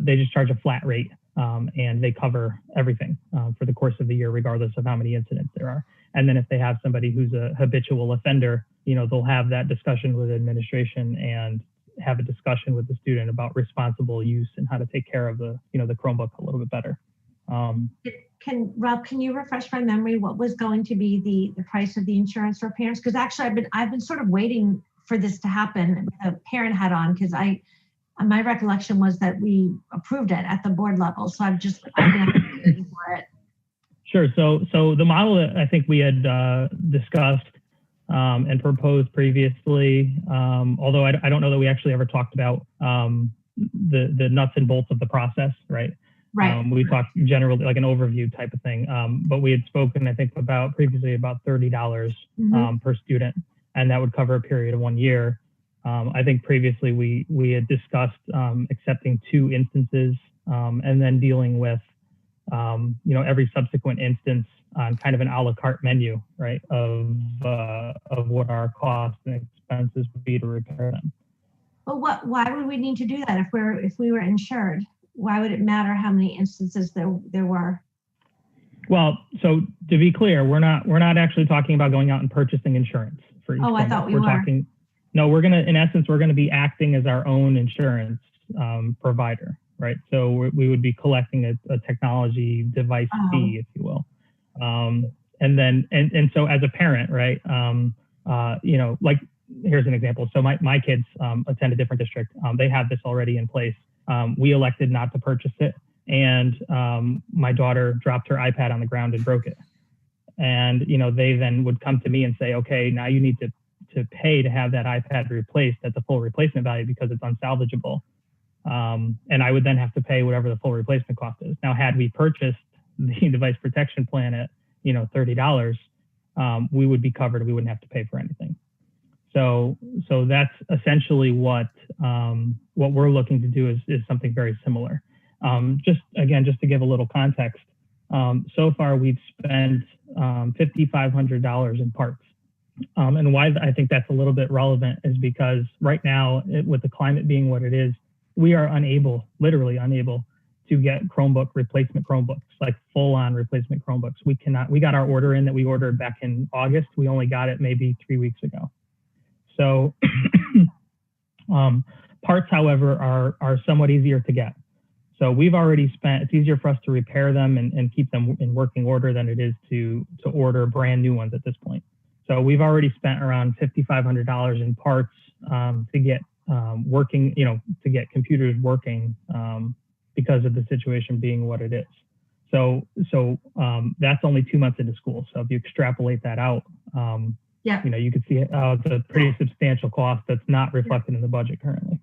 S11: they just charge a flat rate, and they cover everything for the course of the year, regardless of how many incidents there are. And then if they have somebody who's a habitual offender, they'll have that discussion with administration and have a discussion with the student about responsible use and how to take care of the Chromebook a little bit better.
S2: Rob, can you refresh my memory? What was going to be the price of the insurance for parents? Because actually I've been sort of waiting for this to happen with a parent hat on, because my recollection was that we approved it at the board level. So I've been waiting for it.
S11: Sure. So the model that I think we had discussed and proposed previously, although I don't know that we actually ever talked about the nuts and bolts of the process, right?
S2: Right.
S11: We talked generally like an overview type of thing, but we had spoken, I think, previously about $30 per student, and that would cover a period of 1 year. I think previously we had discussed accepting 2 instances and then dealing with every subsequent instance on kind of an a la carte menu, right, of what our costs and expenses would be to repair them.
S2: Well, why would we need to do that if we were insured? Why would it matter how many instances there were?
S11: Well, so to be clear, we're not actually talking about going out and purchasing insurance for each.
S2: I thought we were.
S11: No, we're gonna be acting as our own insurance provider, right? So we would be collecting a technology device fee, if you will. And so as a parent, right? Like here's an example. So my kids attend a different district. They have this already in place. We elected not to purchase it, and my daughter dropped her iPad on the ground and broke it. And they then would come to me and say, okay, now you need to pay to have that iPad replaced at the full replacement value because it's unsalvageable. And I would then have to pay whatever the full replacement cost is. Now, had we purchased the device protection plan at $30, we would be covered. We wouldn't have to pay for anything. So that's essentially what we're looking to do is something very similar. Just to give a little context, so far we've spent $5,500 in parts. And why I think that's a little bit relevant is because right now, with the climate being what it is, we are literally unable to get replacement Chromebooks, like full-on replacement Chromebooks. We got our order in that we ordered back in August. We only got it maybe 3 weeks ago. So parts, however, are somewhat easier to get. So we've already it's easier for us to repair them and keep them in working order than it is to order brand new ones at this point. So we've already spent around $5,500 in parts to get working, to get computers working because of the situation being what it is. So that's only 2 months into school. So if you extrapolate that out, you can see it's a pretty substantial cost that's not reflected in the budget currently.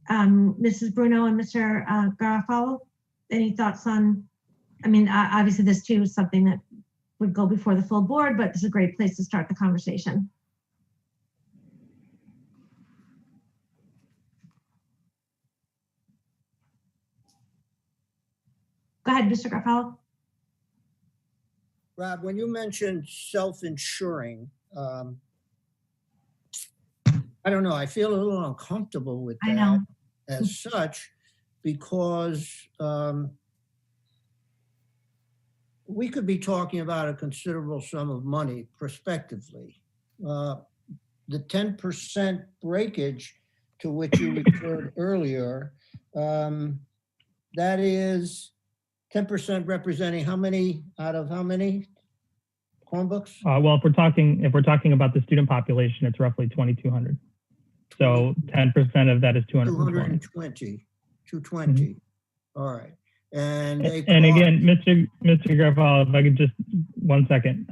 S2: Mrs. Bruno and Mr. Garofalo, any thoughts on? Obviously this too is something that would go before the full board, but this is a great place to start the conversation. Go ahead, Mr. Garofalo.
S4: Rob, when you mentioned self-insuring, I don't know, I feel a little uncomfortable with
S2: I know.
S4: that as such, because we could be talking about a considerable sum of money prospectively. The 10% breakage to which you referred earlier, that is 10% representing how many out of how many Chromebooks?
S11: Well, if we're talking about the student population, it's roughly 2,200. So 10% of that is 220.
S4: 220. All right. And
S11: again, Mr. Garofalo, if I could just 1 second.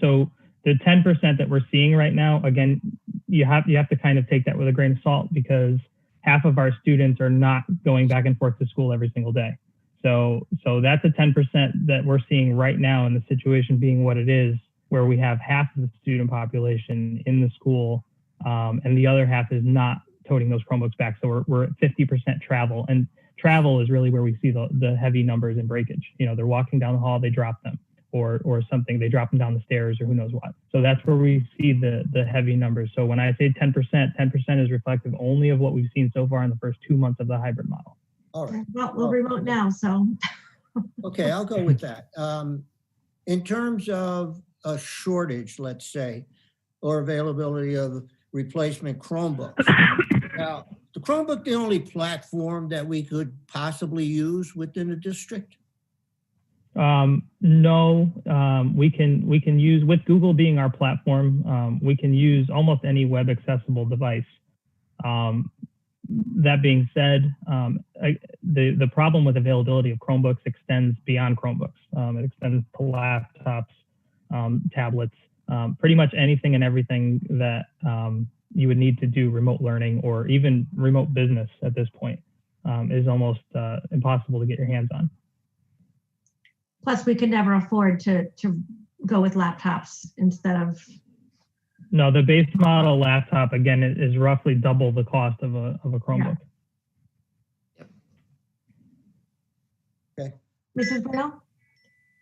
S11: So the 10% that we're seeing right now, again, you have to kind of take that with a grain of salt, because half of our students are not going back and forth to school every single day. So that's a 10% that we're seeing right now, in the situation being what it is, where we have half of the student population in the school, and the other half is not toting those Chromebooks back. So we're at 50% travel, and travel is really where we see the heavy numbers in breakage. You know, they're walking down the hall, they drop them, or something, they drop them down the stairs, or who knows what. So that's where we see the heavy numbers. So when I say 10%, 10% is reflective only of what we've seen so far in the first 2 months of the hybrid model.
S4: all right.
S2: Well, we're remote now, so.
S4: Okay, I'll go with that. In terms of a shortage, let's say, or availability of replacement Chromebooks. Now, the Chromebook the only platform that we could possibly use within the district?
S11: No, we can use, with Google being our platform, we can use almost any web accessible device. That being said, the problem with availability of Chromebooks extends beyond Chromebooks. It extends to laptops, tablets, pretty much anything and everything that you would need to do remote learning or even remote business at this point is almost impossible to get your hands on.
S2: Plus, we could never afford to go with laptops instead of.
S11: No, the base model laptop, again, is roughly double the cost of a Chromebook.
S2: Yeah. Okay. Mrs. Bruno?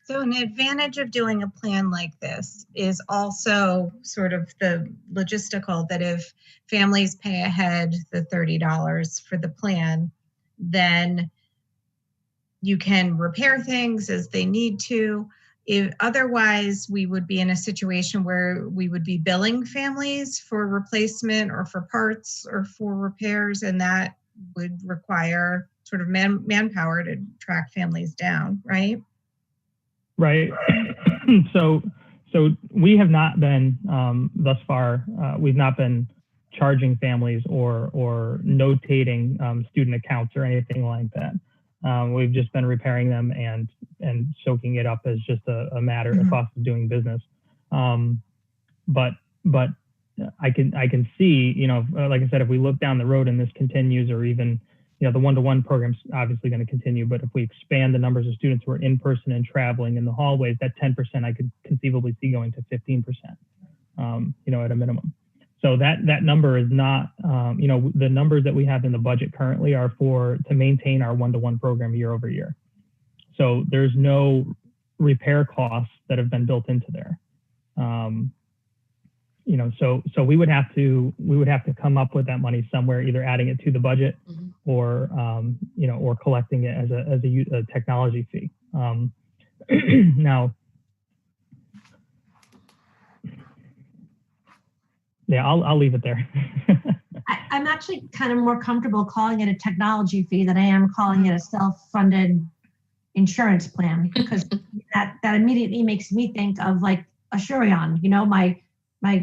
S5: So an advantage of doing a plan like this is also sort of the logistical, that if families pay ahead the $30 for the plan, then you can repair things as they need to. If otherwise, we would be in a situation where we would be billing families for replacement or for parts or for repairs, and that would require sort of manpower to track families down, right?
S11: Right. So we have not been thus far. We've not been charging families or notating student accounts or anything like that. We've just been repairing them and soaking it up as just a matter of cost of doing business. But I can see, you know, like I said, if we look down the road and this continues, or even, you know, the one-to-one program's obviously going to continue, but if we expand the numbers of students who are in person and traveling in the hallways, that 10% I could conceivably see going to 15%, you know, at a minimum. So that number is not, you know, the numbers that we have in the budget currently are to maintain our one-to-one program year over year. So there's no repair costs that have been built into there. You know, so we would have to come up with that money somewhere, either adding it to the budget or, you know, or collecting it as a technology fee. Now, yeah, I'll leave it there.
S2: I'm actually kind of more comfortable calling it a technology fee than I am calling it a self-funded insurance plan, because that immediately makes me think of like Assurion, you know, my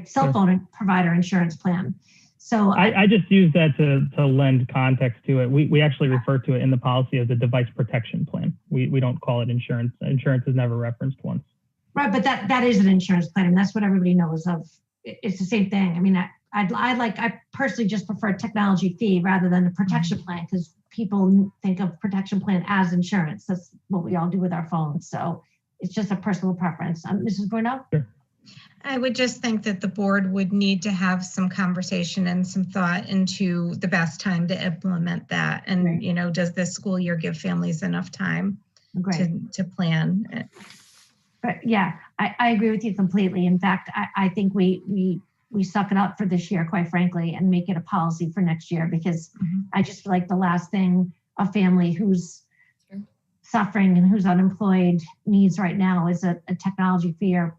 S2: cell phone provider insurance plan. So
S11: I just use that to lend context to it. We actually refer to it in the policy as a device protection plan. We don't call it insurance. Insurance is never referenced once.
S2: Right, but that is an insurance plan, and that's what everybody knows of. It's the same thing. I mean, I personally just prefer technology fee rather than a protection plan, because people think of protection plan as insurance. That's what we all do with our phones. So it's just a personal preference. Mrs. Bruno?
S11: Sure.
S5: I would just think that the board would need to have some conversation and some thought into the best time to implement that. And, you know, does this school year give families enough time
S2: Great.
S5: to plan.
S2: But yeah, I agree with you completely. In fact, I think we suck it up for this year, quite frankly, and make it a policy for next year, because I just feel like the last thing a family who's suffering and who's unemployed needs right now is a technology-free or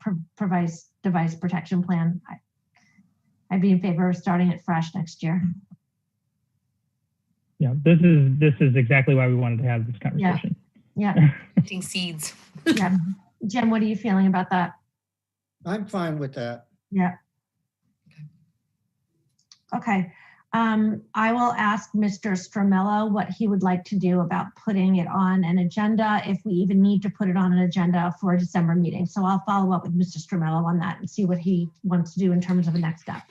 S2: device protection plan. I'd be in favor of starting it fresh next year.
S11: Yeah, this is exactly why we wanted to have this conversation.
S2: Yeah.
S1: Planting seeds.
S2: Yeah. Jen, what are you feeling about that?
S4: I'm fine with that.
S2: Yeah. Okay. I will ask Mr. Stramello what he would like to do about putting it on an agenda, if we even need to put it on an agenda for a December meeting. So I'll follow up with Mr. Stramello on that and see what he wants to do in terms of a next step.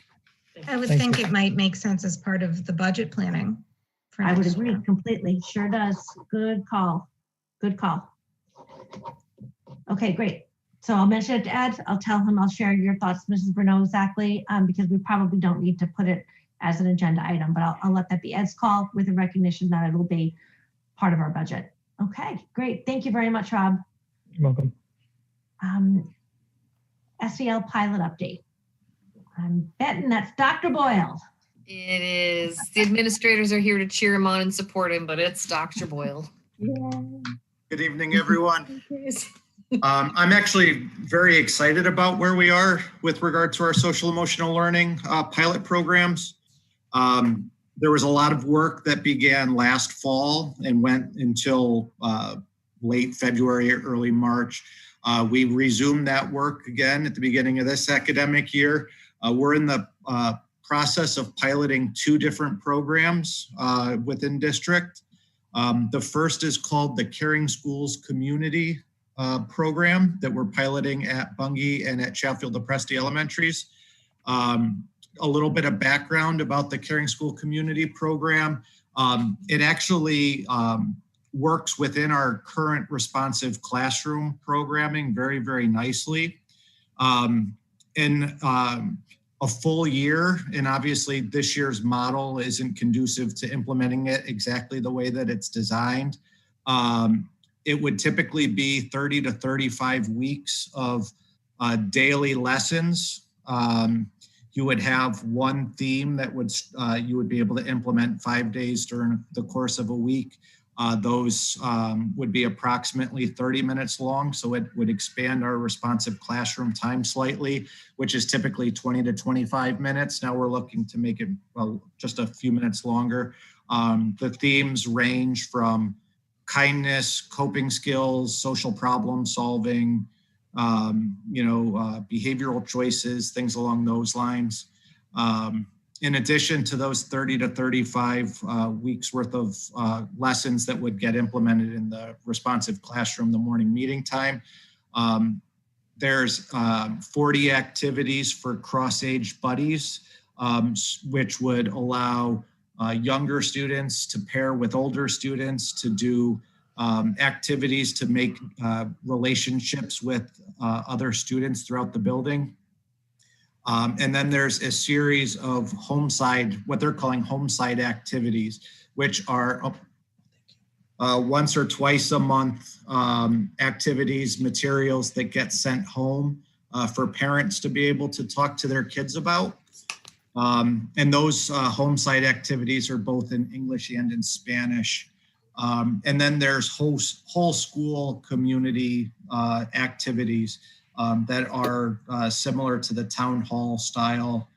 S5: I would
S11: Thank
S5: think
S11: you.
S5: it might make sense as part of the budget planning. For
S2: I would
S5: next
S2: agree
S5: year.
S2: completely. Sure does. Good call. Good call. Okay, great. So I'll mention it to Ed. I'll tell him, I'll share your thoughts, Mrs. Bruneau, exactly, because we probably don't need to put it as an agenda item, but I'll let that be Ed's call with a recognition that it'll be part of our budget. Okay, great. Thank you very much, Rob.
S11: You're welcome.
S2: SEL pilot update. I'm betting that's Dr. Boyle.
S1: It is. The administrators are here to cheer him on and support him, but it's Dr. Boyle.
S12: Good evening, everyone. I'm actually very excited about where we are with regard to our social emotional learning pilot programs. There was a lot of work that began last fall and went until late February, early March. We resumed that work again at the beginning of this academic year. We're in the process of piloting 2 different programs within district. The first is called the Caring Schools Community program that we're piloting at Bungay and at Chatfield-DePresti Elementaries. A little bit of background about the Caring School Community program. It actually works within our current responsive classroom programming very, very nicely. In a full year, and obviously this year's model isn't conducive to implementing it exactly the way that it's designed. It would typically be 30 to 35 weeks of daily lessons. You would have one theme that would you would be able to implement 5 days during the course of a week. Those would be approximately 30 minutes long, so it would expand our responsive classroom time slightly, which is typically 20 to 25 minutes. Now we're looking to make it just a few minutes longer. The themes range from kindness, coping skills, social problem solving, behavioral choices, things along those lines. In addition to those 30 to 35 weeks worth of lessons that would get implemented in the responsive classroom, the morning meeting time, there's 40 activities for cross-age buddies, which would allow younger students to pair with older students to do activities to make relationships with other students throughout the building. And then there's a series of what they're calling homeside activities, which are once or twice a month activities, materials that get sent home for parents to be able to talk to their kids about. And those homeside activities are both in English and in Spanish. And then there's whole school community activities that are similar to the town hall style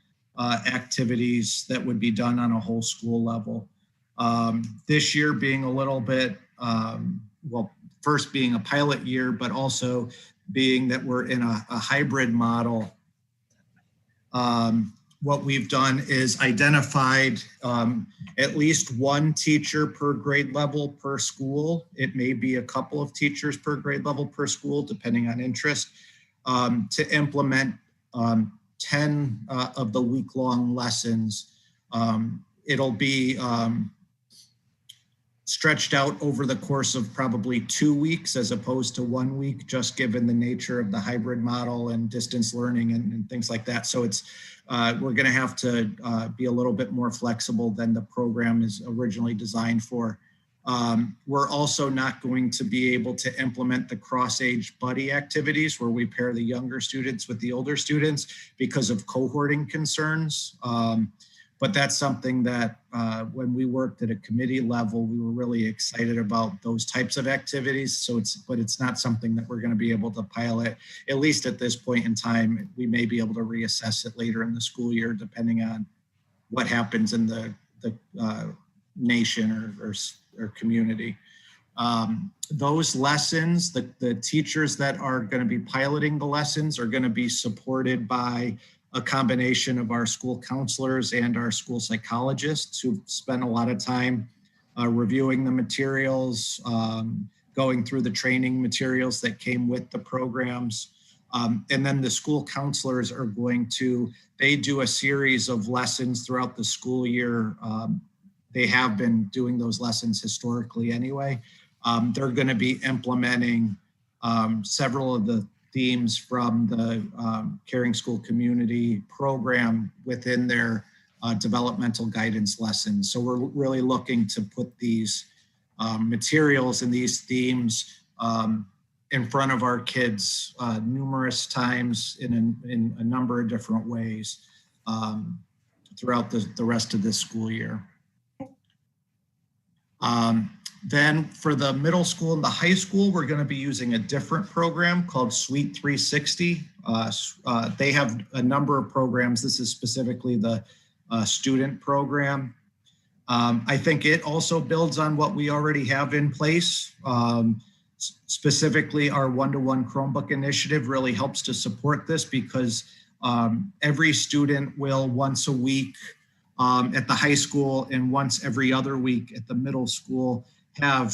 S12: activities that would be done on a whole school level. This year being a little bit, first being a pilot year, but also being that we're in a hybrid model. What we've done is identified at least one teacher per grade level per school. It may be a couple of teachers per grade level per school, depending on interest, to implement 10 of the week-long lessons. It'll be stretched out over the course of probably 2 weeks as opposed to 1 week, just given the nature of the hybrid model and distance learning and things like that. So it's we're going to have to be a little bit more flexible than the program is originally designed for. We're also not going to be able to implement the cross-age buddy activities where we pair the younger students with the older students because of cohorting concerns. But that's something that when we worked at a committee level, we were really excited about those types of activities. But it's not something that we're going to be able to pilot, at least at this point in time. We may be able to reassess it later in the school year, depending on what happens in the nation or community. Those lessons, the teachers that are going to be piloting the lessons are going to be supported by a combination of our school counselors and our school psychologists who've spent a lot of time reviewing the materials, going through the training materials that came with the programs. And then the school counselors are they do a series of lessons throughout the school year. They have been doing those lessons historically anyway. They're going to be implementing several of the themes from the Caring School Community program within their developmental guidance lessons. So we're really looking to put these materials and these themes in front of our kids numerous times in a number of different ways throughout the rest of this school year. Then for the middle school and the high school, we're going to be using a different program called Suite 360. They have a number of programs. This is specifically the student program. I think it also builds on what we already have in place. Specifically, our one-to-one Chromebook initiative really helps to support this because every student will once a week at the high school and once every other week at the middle school have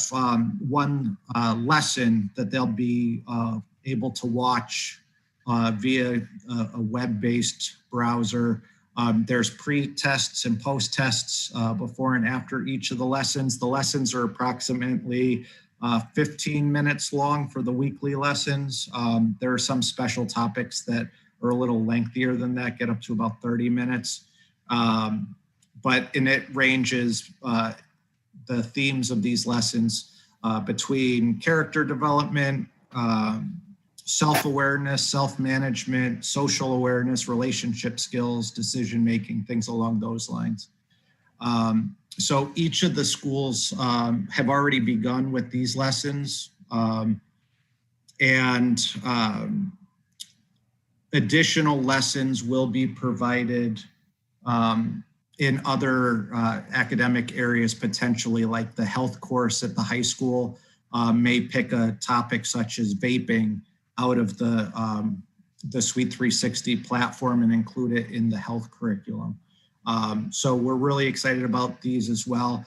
S12: one lesson that they'll be able to watch via a web-based browser. There's pre-tests and post-tests before and after each of the lessons. The lessons are approximately 15 minutes long for the weekly lessons. There are some special topics that are a little lengthier than that, get up to about 30 minutes. But it ranges the themes of these lessons between character development, self-awareness, self-management, social awareness, relationship skills, decision-making, things along those lines. So each of the schools have already begun with these lessons, and additional lessons will be provided in other academic areas, potentially, like the health course at the high school may pick a topic such as vaping out of the Suite 360 platform and include it in the health curriculum. So we're really excited about these as well.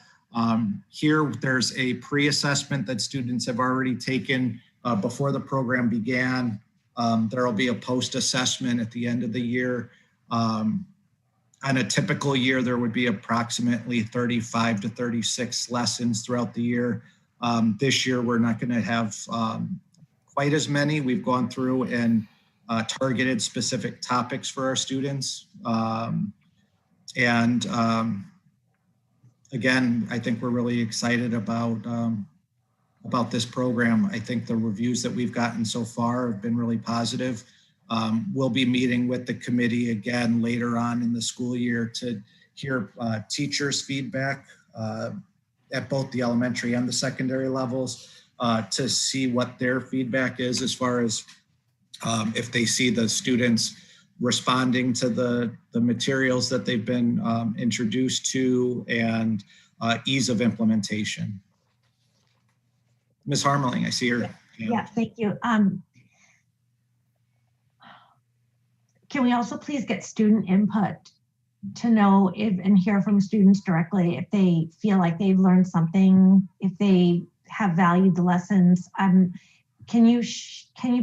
S12: Here, there's a pre-assessment that students have already taken before the program began. There will be a post-assessment at the end of the year. On a typical year, there would be approximately 35 to 36 lessons throughout the year. This year, we're not going to have quite as many. We've gone through and targeted specific topics for our students. Again, I think we're really excited about this program. I think the reviews that we've gotten so far have been really positive. We'll be meeting with the committee again later on in the school year to hear teachers' feedback at both the elementary and the secondary levels to see what their feedback is as far as if they see the students responding to the materials that they've been introduced to and ease of implementation. Ms. Harmeling, I see her.
S2: Yeah, thank you. Can we also please get student input to know if and hear from students directly if they feel like they've learned something, if they have valued the lessons? Can you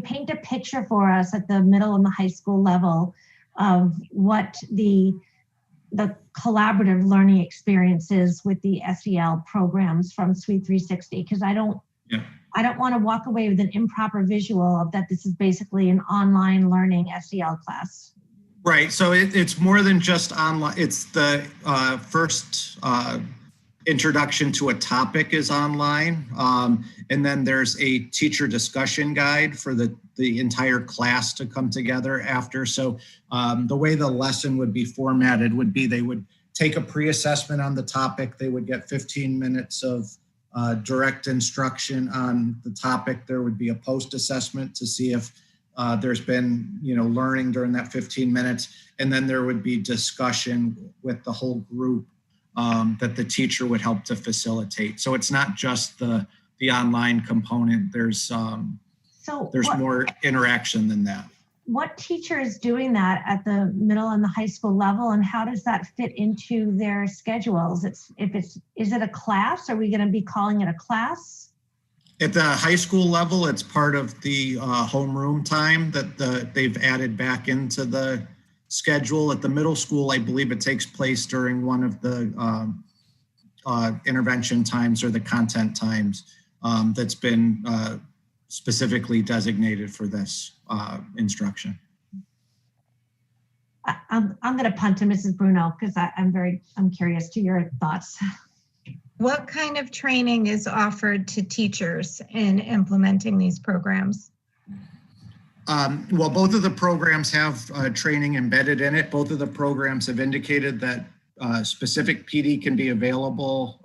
S2: paint a picture for us at the middle and the high school level of what the collaborative learning experience is with the SEL programs from Suite 360? Because I don't want to walk away with an improper visual of that this is basically an online learning SEL class.
S12: Right, so it's more than just online. It's the first introduction to a topic is online. And then there's a teacher discussion guide for the entire class to come together after. So the way the lesson would be formatted would be they would take a pre-assessment on the topic. They would get 15 minutes of direct instruction on the topic. There would be a post-assessment to see if there's been, learning during that 15 minutes. And then there would be discussion with the whole group that the teacher would help to facilitate. So it's not just the online component. There's more interaction than that.
S2: What teacher is doing that at the middle and the high school level, and how does that fit into their schedules? Is it a class? Are we going to be calling it a class?
S12: At the high school level, it's part of the homeroom time that they've added back into the schedule. At the middle school, I believe it takes place during one of the intervention times or the content times that's been specifically designated for this instruction.
S2: I'm going to punt to Mrs. Bruno because I'm curious to your thoughts.
S5: What kind of training is offered to teachers in implementing these programs?
S12: Well, both of the programs have training embedded in it. Both of the programs have indicated that specific PD can be available,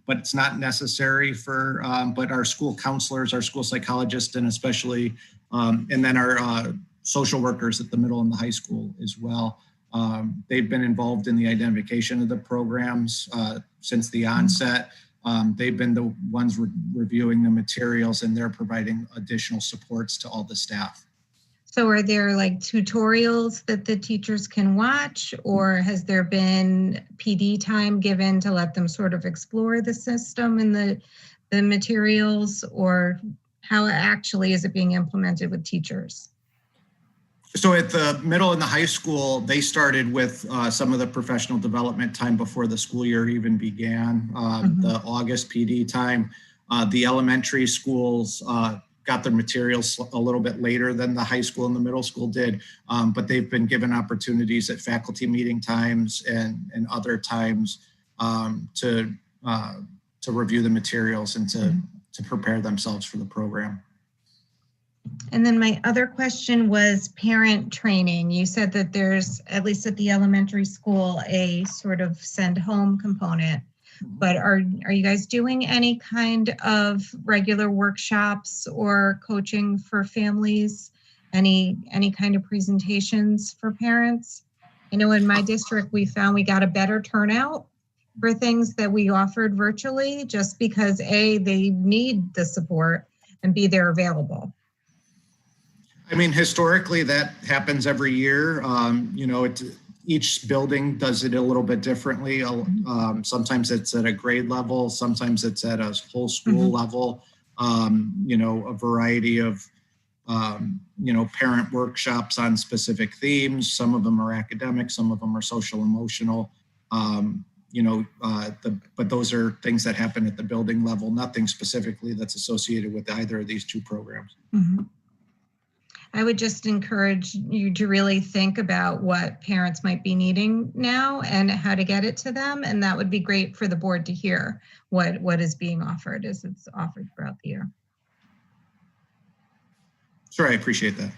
S12: but it's not necessary for, but our school counselors, our school psychologists, and especially, and then our social workers at the middle and the high school as well. They've been involved in the identification of the programs since the onset. They've been the ones reviewing the materials, and they're providing additional supports to all the staff.
S5: So are there like tutorials that the teachers can watch, or has there been PD time given to let them sort of explore the system and the materials, or how actually is it being implemented with teachers?
S12: So at the middle and the high school, they started with some of the professional development time before the school year even began, the August PD time. The elementary schools got their materials a little bit later than the high school and the middle school did, but they've been given opportunities at faculty meeting times and other times to review the materials and to prepare themselves for the program.
S5: And then my other question was parent training. You said that there's, at least at the elementary school, a sort of send home component, but are you guys doing any kind of regular workshops or coaching for families? Any kind of presentations for parents? I know in my district, we found we got a better turnout for things that we offered virtually, just because A, they need the support, and B, they're available.
S12: I mean, historically, that happens every year. Each building does it a little bit differently. Sometimes it's at a grade level, sometimes it's at a whole school level. A variety of, parent workshops on specific themes. Some of them are academic, some of them are social emotional. But those are things that happen at the building level, nothing specifically that's associated with either of these two programs.
S5: I would just encourage you to really think about what parents might be needing now and how to get it to them. And that would be great for the board to hear what is being offered as it's offered throughout the year.
S12: Sure, I appreciate that.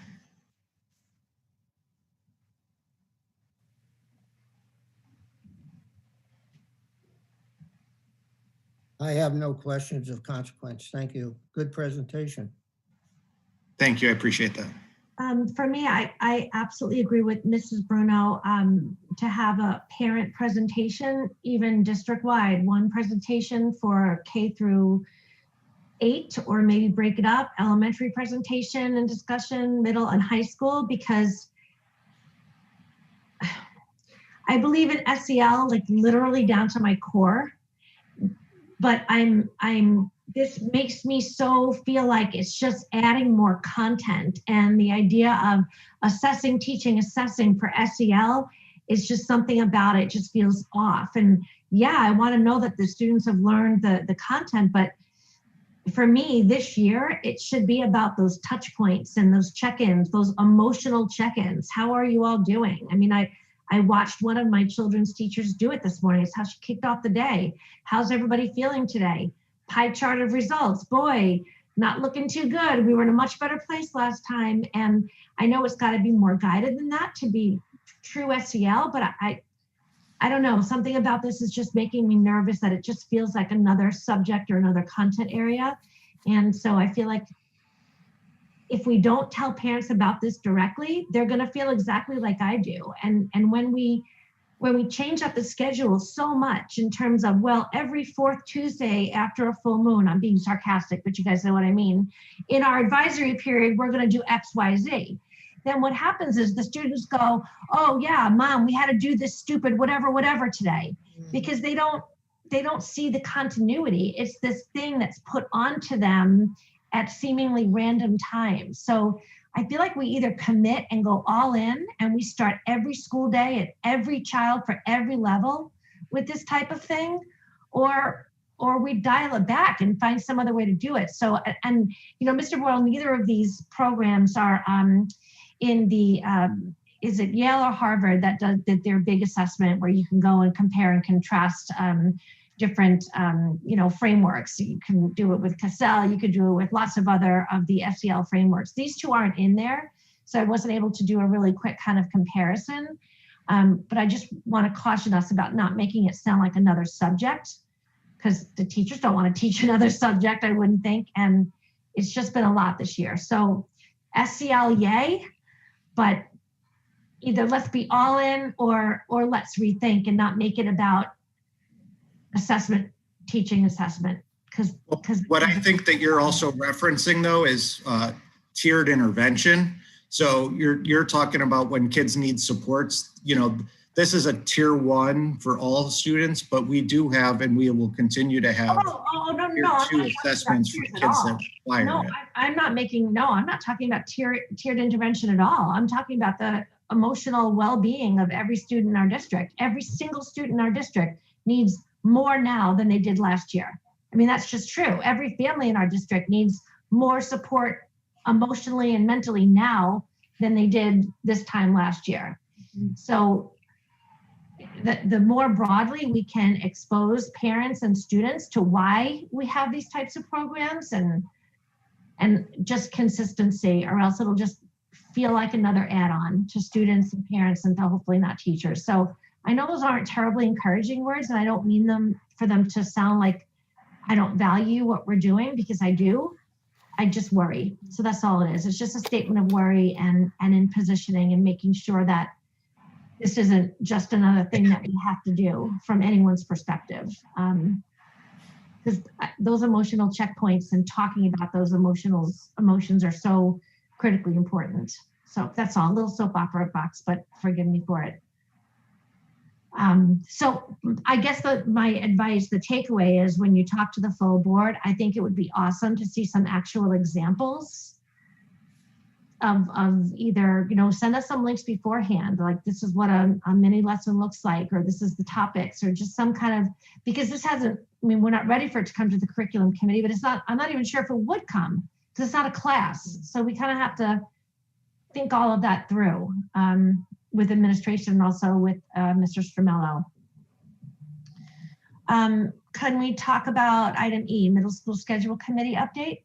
S4: I have no questions of consequence. Thank you. Good presentation.
S12: Thank you. I appreciate that.
S2: For me, I absolutely agree with Mrs. Bruno to have a parent presentation, even district-wide, one presentation for K through 8, or maybe break it up, elementary presentation and discussion, middle and high school, because I believe in SEL, like literally down to my core, but this makes me so feel like it's just adding more content, and the idea of assessing, teaching, assessing for SEL is just something about it just feels off. And yeah, I want to know that the students have learned the content, but for me this year, it should be about those touch points and those check-ins, those emotional check-ins. How are you all doing? I mean, I watched one of my children's teachers do it this morning. It's how she kicked off the day. How's everybody feeling today? Pie chart of results. Boy, not looking too good. We were in a much better place last time. And I know it's got to be more guided than that to be true SEL, but I don't know. Something about this is just making me nervous that it just feels like another subject or another content area. And so I feel like if we don't tell parents about this directly, they're going to feel exactly like I do. And when we change up the schedule so much in terms of, well, every fourth Tuesday after a full moon, I'm being sarcastic, but you guys know what I mean. In our advisory period, we're going to do X, Y, Z. Then what happens is the students go, oh yeah, mom, we had to do this stupid whatever today, because they don't see the continuity. It's this thing that's put onto them at seemingly random times. So I feel like we either commit and go all in and we start every school day at every child for every level with this type of thing, or we dial it back and find some other way to do it. So, and Mr. Boyle, neither of these programs are in the, is it Yale or Harvard that did their big assessment where you can go and compare and contrast different, frameworks. You can do it with Cassell, you could do it with lots of other of the SEL frameworks. These two aren't in there, so I wasn't able to do a really quick kind of comparison. But I just want to caution us about not making it sound like another subject, because the teachers don't want to teach another subject, I wouldn't think. And it's just been a lot this year. So SEL, yay, but either let's be all in or let's rethink and not make it about assessment, teaching assessment. Because
S12: what I think that you're also referencing though is tiered intervention. So you're talking about when kids need supports, this is a tier 1 for all students, but we do have, and we will continue to have tier 2 assessments for kids that require it.
S2: I'm not talking about tiered intervention at all. I'm talking about the emotional well-being of every student in our district. Every single student in our district needs more now than they did last year. I mean, that's just true. Every family in our district needs more support emotionally and mentally now than they did this time last year. So the more broadly we can expose parents and students to why we have these types of programs and just consistency, or else it'll just feel like another add-on to students and parents and hopefully not teachers. So I know those aren't terribly encouraging words, and I don't mean them for them to sound like I don't value what we're doing, because I do. I just worry. So that's all it is. It's just a statement of worry and in positioning and making sure that this isn't just another thing that we have to do from anyone's perspective. Because those emotional checkpoints and talking about those emotions are so critically important. So that's all, a little soap opera box, but forgive me for it. So I guess my advice, the takeaway is when you talk to the full board, I think it would be awesome to see some actual examples of either, send us some links beforehand, like this is what a mini lesson looks like, or this is the topics, or just some kind of, because this hasn't, we're not ready for it to come to the curriculum committee, but I'm not even sure if it would come, because it's not a class. So we kind of have to think all of that through. With administration and also with Mr. Stramello. Can we talk about item E, middle school schedule committee update?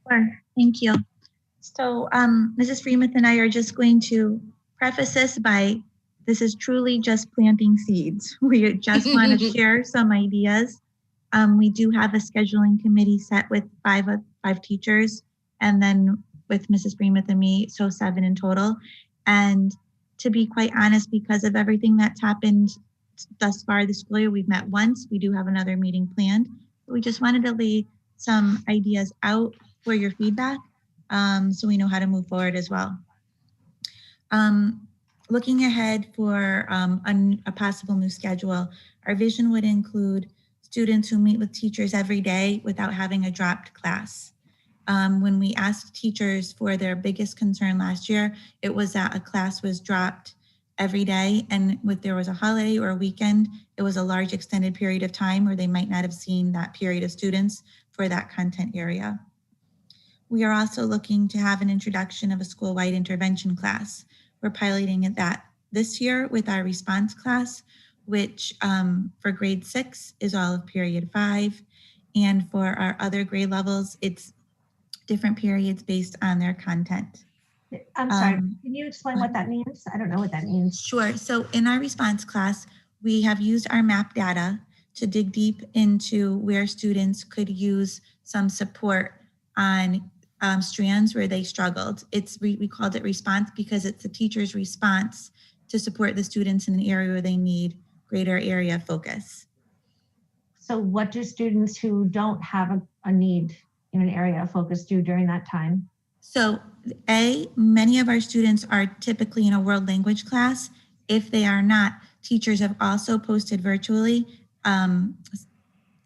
S8: Sure, thank you. So Mrs. Freemuth and I are just going to preface this by, this is truly just planting seeds. We just want to share some ideas. We do have a scheduling committee set with five teachers, and then with Mrs. Freemuth and me, so 7 in total. And to be quite honest, because of everything that's happened thus far this school year, we've met once. We do have another meeting planned. We just wanted to lay some ideas out for your feedback, so we know how to move forward as well. Looking ahead for a possible new schedule, our vision would include students who meet with teachers every day without having a dropped class. When we asked teachers for their biggest concern last year, it was that a class was dropped every day, and if there was a holiday or a weekend, it was a large extended period of time where they might not have seen that period of students for that content area. We are also looking to have an introduction of a school-wide intervention class. We're piloting that this year with our response class, which for grade 6 is all of period 5. And for our other grade levels, it's different periods based on their content.
S2: I'm sorry, can you explain what that means? I don't know what that means.
S8: Sure. So in our response class, we have used our map data to dig deep into where students could use some support on strands where they struggled. We called it response because it's the teacher's response to support the students in an area where they need greater area of focus.
S2: So what do students who don't have a need in an area of focus do during that time?
S8: So many of our students are typically in a world language class. If they are not, teachers have also posted virtually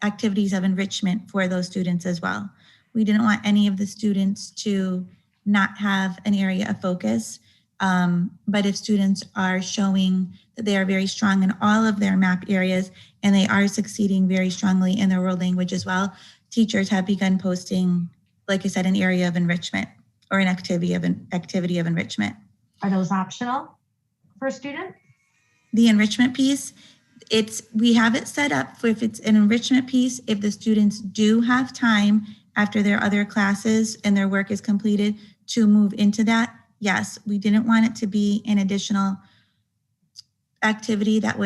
S8: activities of enrichment for those students as well. We didn't want any of the students to not have an area of focus, but if students are showing that they are very strong in all of their map areas and they are succeeding very strongly in their world language as well, teachers have begun posting, like I said, an area of enrichment or an activity of enrichment.
S2: Are those optional for a student?
S8: The enrichment piece, we have it set up for if it's an enrichment piece, if the students do have time after their other classes and their work is completed to move into that. Yes, we didn't want it to be an additional activity that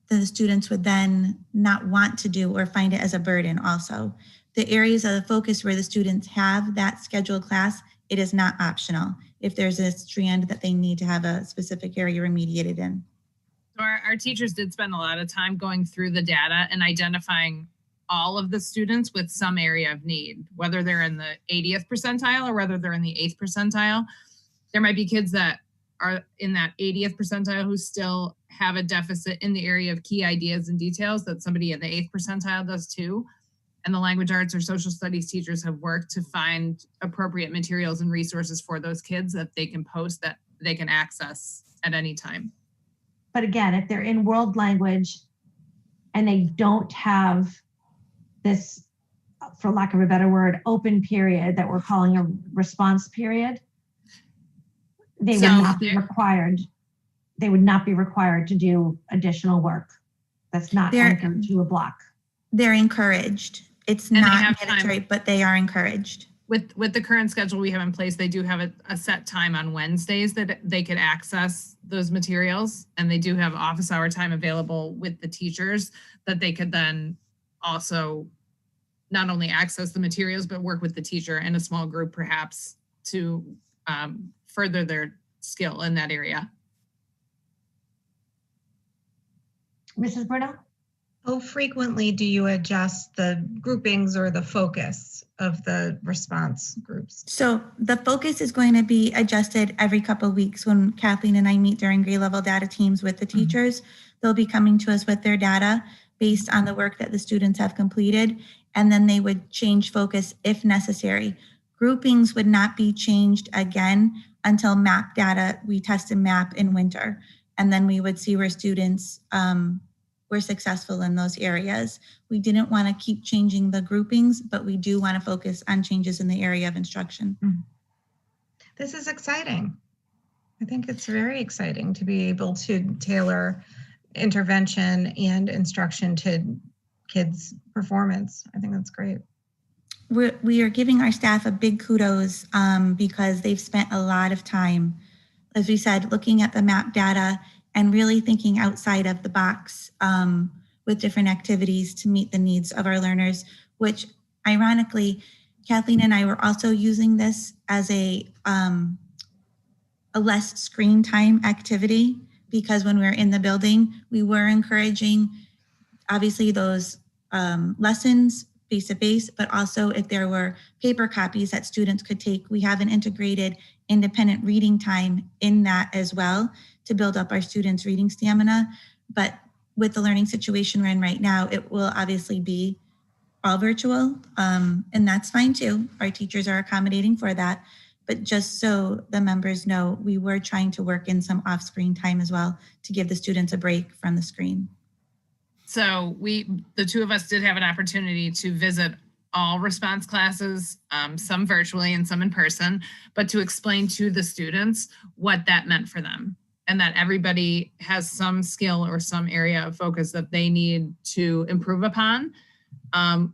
S8: the students would then not want to do or find it as a burden also. The areas of the focus where the students have that scheduled class, it is not optional if there's a strand that they need to have a specific area remediated in.
S6: So our teachers did spend a lot of time going through the data and identifying all of the students with some area of need, whether they're in the 80th percentile or whether they're in the 8th percentile. There might be kids that are in that 80th percentile who still have a deficit in the area of key ideas and details that somebody in the 8th percentile does too. And the language arts or social studies teachers have worked to find appropriate materials and resources for those kids that they can post, that they can access at any time.
S2: But again, if they're in world language and they don't have this, for lack of a better word, open period that we're calling a response period, they would not be required. They would not be required to do additional work. That's not anchored to a block.
S8: They're encouraged. It's not mandatory, but they are encouraged.
S6: With the current schedule we have in place, they do have a set time on Wednesdays that they could access those materials, and they do have office hour time available with the teachers that they could then also not only access the materials, but work with the teacher in a small group perhaps to further their skill in that area.
S2: Mrs. Brunel?
S5: How frequently do you adjust the groupings or the focus of the response groups?
S8: So the focus is going to be adjusted every couple of weeks when Kathleen and I meet during grade level data teams with the teachers. They'll be coming to us with their data based on the work that the students have completed, and then they would change focus if necessary. Groupings would not be changed again until map data, we tested map in winter, and then we would see where students were successful in those areas. We didn't want to keep changing the groupings, but we do want to focus on changes in the area of instruction.
S5: This is exciting. I think it's very exciting to be able to tailor intervention and instruction to kids' performance. I think that's great.
S8: We are giving our staff a big kudos because they've spent a lot of time, as we said, looking at the map data and really thinking outside of the box with different activities to meet the needs of our learners, which ironically, Kathleen and I were also using this as a less screen time activity, because when we were in the building, we were encouraging obviously those lessons face-to-face, but also if there were paper copies that students could take, we have an integrated independent reading time in that as well to build up our students' reading stamina. But with the learning situation we're in right now, it will obviously be all virtual, and that's fine too. Our teachers are accommodating for that. But just so the members know, we were trying to work in some off-screen time as well to give the students a break from the screen.
S6: So the two of us did have an opportunity to visit all response classes, some virtually and some in person, but to explain to the students what that meant for them, and that everybody has some skill or some area of focus that they need to improve upon,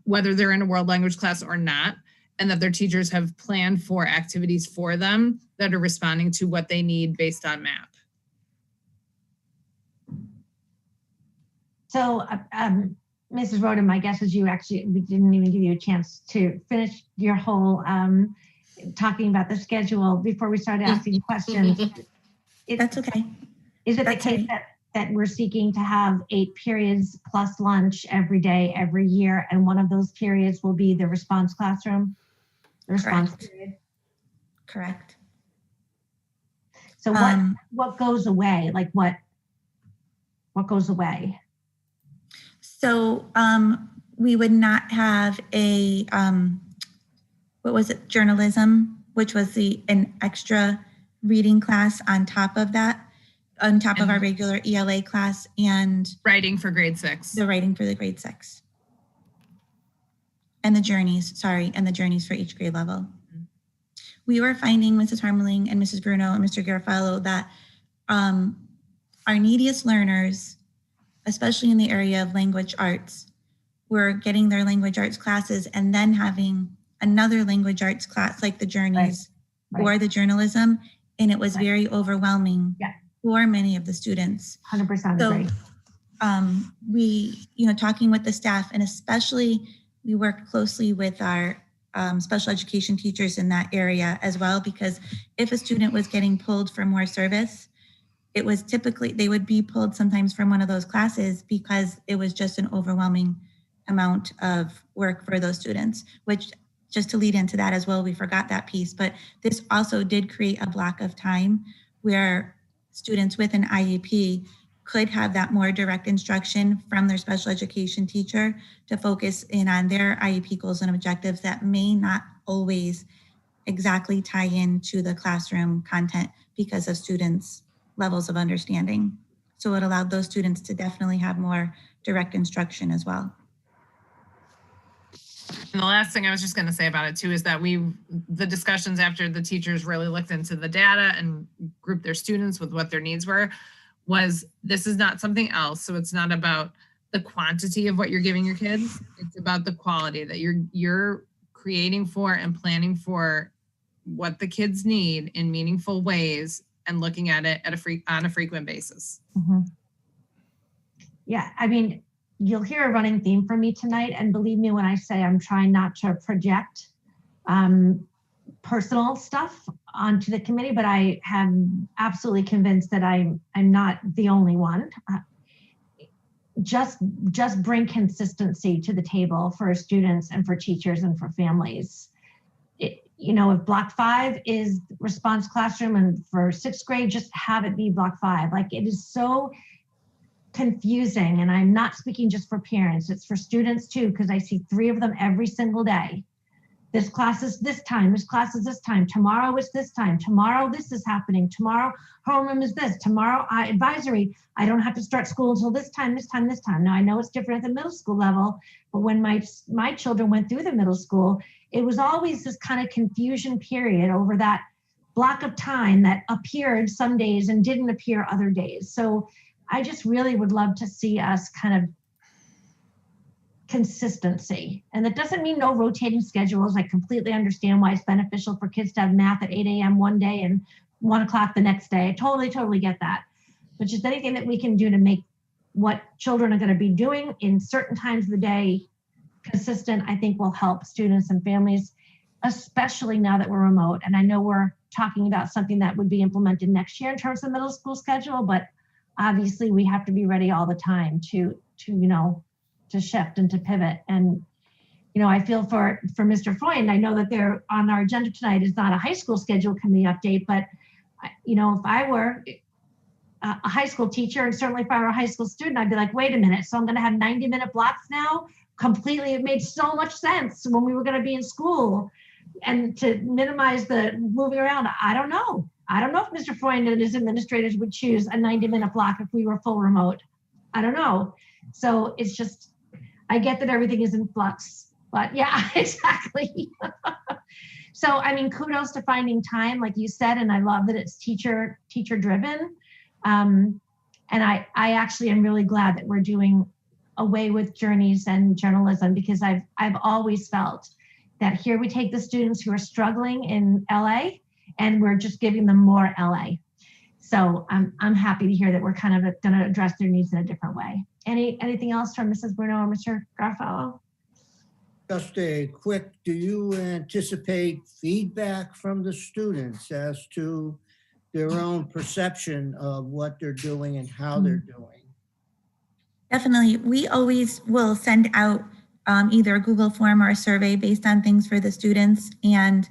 S6: whether they're in a world language class or not, and that their teachers have planned for activities for them that are responding to what they need based on MAP.
S2: So, Mrs. Rodham, my guess is we didn't even give you a chance to finish your whole talking about the schedule before we started asking questions.
S8: That's okay.
S2: Is it the case that we're seeking to have 8 periods plus lunch every day, every year, and one of those periods will be the response classroom? The response period?
S8: Correct.
S2: So what goes away? Like what goes away?
S8: So we would not have a, journalism, which was an extra reading class on top of that, on top of our regular ELA class, and
S6: writing for grade 6.
S8: The writing for the grade 6. And the journeys for each grade level. We were finding, Mrs. Harmeling and Mrs. Bruno and Mr. Garofalo, that our neediest learners, especially in the area of language arts, were getting their language arts classes and then having another language arts class like the journeys or the journalism. And it was very overwhelming for many of the students.
S2: 100% agree.
S8: So we, talking with the staff, and especially we work closely with our special education teachers in that area as well, because if a student was getting pulled for more service, it was typically, they would be pulled sometimes from one of those classes because it was just an overwhelming amount of work for those students, which, just to lead into that as well, we forgot that piece, but this also did create a block of time where students with an IEP could have that more direct instruction from their special education teacher to focus in on their IEP goals and objectives that may not always exactly tie into the classroom content because of students' levels of understanding. So it allowed those students to definitely have more direct instruction as well.
S6: And the last thing I was just going to say about it too is that the discussions after the teachers really looked into the data and grouped their students with what their needs were, was this is not something else. So it's not about the quantity of what you're giving your kids. It's about the quality that you're creating for and planning for what the kids need in meaningful ways and looking at it on a frequent basis.
S2: Mm-hmm. Yeah, I mean, you'll hear a running theme from me tonight, and believe me when I say I'm trying not to project personal stuff onto the committee, but I am absolutely convinced that I'm not the only one. Just bring consistency to the table for students and for teachers and for families. If block 5 is response classroom and for 6th grade, just have it be block 5. Like, it is so confusing, and I'm not speaking just for parents, it's for students too, because I see 3 of them every single day. This class is this time, this class is this time, tomorrow is this time, tomorrow this is happening, tomorrow homeroom is this, tomorrow advisory, I don't have to start school until this time, this time, this time. Now I know it's different at the middle school level, but when my children went through the middle school, it was always this kind of confusion period over that block of time that appeared some days and didn't appear other days. So I just really would love to see us kind of consistency. And that doesn't mean no rotating schedules. I completely understand why it's beneficial for kids to have math at 8 a.m. one day and 1 o'clock the next day. I totally get that. But just anything that we can do to make what children are going to be doing in certain times of the day consistent, I think will help students and families, especially now that we're remote. And I know we're talking about something that would be implemented next year in terms of middle school schedule, but obviously we have to be ready all the time to shift and to pivot. And, I feel for Mr. Freund, I know that they're on our agenda tonight is not a high school schedule committee update, but, if I were a high school teacher, and certainly if I were a high school student, I'd be like, wait a minute, so I'm going to have 90-minute blocks now? Completely, it made so much sense when we were going to be in school, and to minimize the moving around. I don't know if Mr. Freund and his administrators would choose a 90-minute block if we were full remote. I don't know. So it's just, I get that everything is in flux, But yeah, exactly. So, I mean, kudos to finding time, like you said, and I love that it's teacher driven. And I actually am really glad that we're doing away with journeys and journalism, because I've always felt that here we take the students who are struggling in LA and we're just giving them more LA. So I'm happy to hear that we're kind of going to address their needs in a different way. Anything else from Mrs. Bruno or Mr. Garofalo?
S4: Just a quick, do you anticipate feedback from the students as to their own perception of what they're doing and how they're doing?
S8: Definitely. We always will send out either a Google form or a survey based on things for the students. And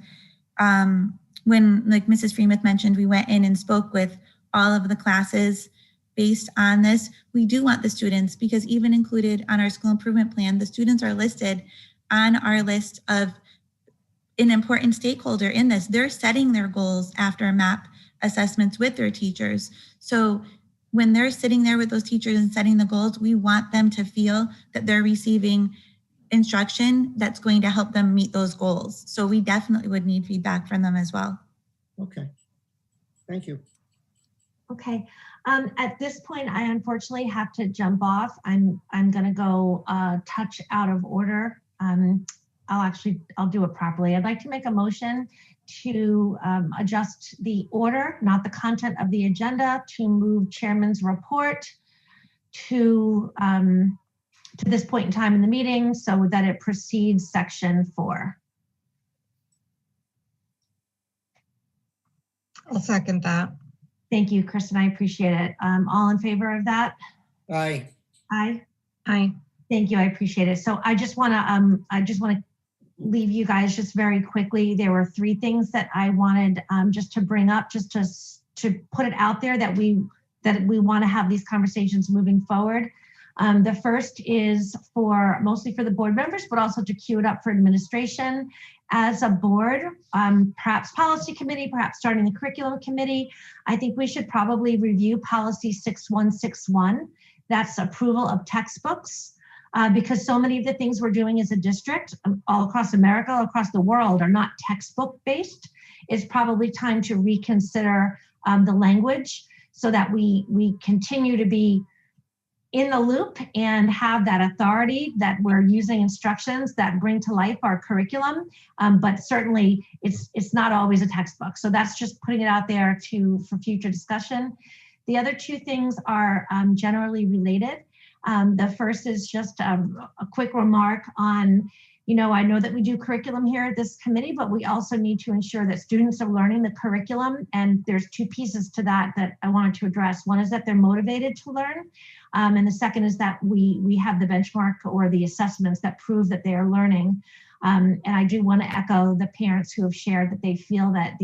S8: when, like Mrs. Freemuth mentioned, we went in and spoke with all of the classes based on this. We do want the students, because even included on our school improvement plan, the students are listed on our list of an important stakeholder in this. They're setting their goals after MAP assessments with their teachers. So when they're sitting there with those teachers and setting the goals, we want them to feel that they're receiving instruction that's going to help them meet those goals. So we definitely would need feedback from them as well.
S4: Okay, thank you.
S2: Okay, at this point, I unfortunately have to jump off. I'm gonna go touch out of order. I'll do it properly. I'd like to make a motion to adjust the order, not the content of the agenda, to move chairman's report to this point in time in the meeting so that it precedes section 4.
S5: I'll second that.
S2: Thank you, Kristen. I appreciate it. All in favor of that?
S4: Aye.
S2: Aye.
S5: Aye.
S2: Thank you. I appreciate it. So I just want to leave you guys just very quickly. There were 3 things that I wanted just to bring up, just to put it out there that we want to have these conversations moving forward. The first is mostly for the board members, but also to queue it up for administration. As a board, perhaps policy committee, perhaps starting the curriculum committee, I think we should probably review policy 6161. That's approval of textbooks. Because so many of the things we're doing as a district all across America, all across the world, are not textbook based. It's probably time to reconsider the language so that we continue to be in the loop and have that authority that we're using instructions that bring to life our curriculum. But certainly it's not always a textbook. So that's just putting it out there for future discussion. The other 2 things are generally related. The first is just a quick remark on, I know that we do curriculum here at this committee, but we also need to ensure that students are learning the curriculum. And there's 2 pieces to that I wanted to address. One is that they're motivated to learn. And the second is that we have the benchmark or the assessments that prove that they are learning. And I do want to echo the parents who have shared that they feel that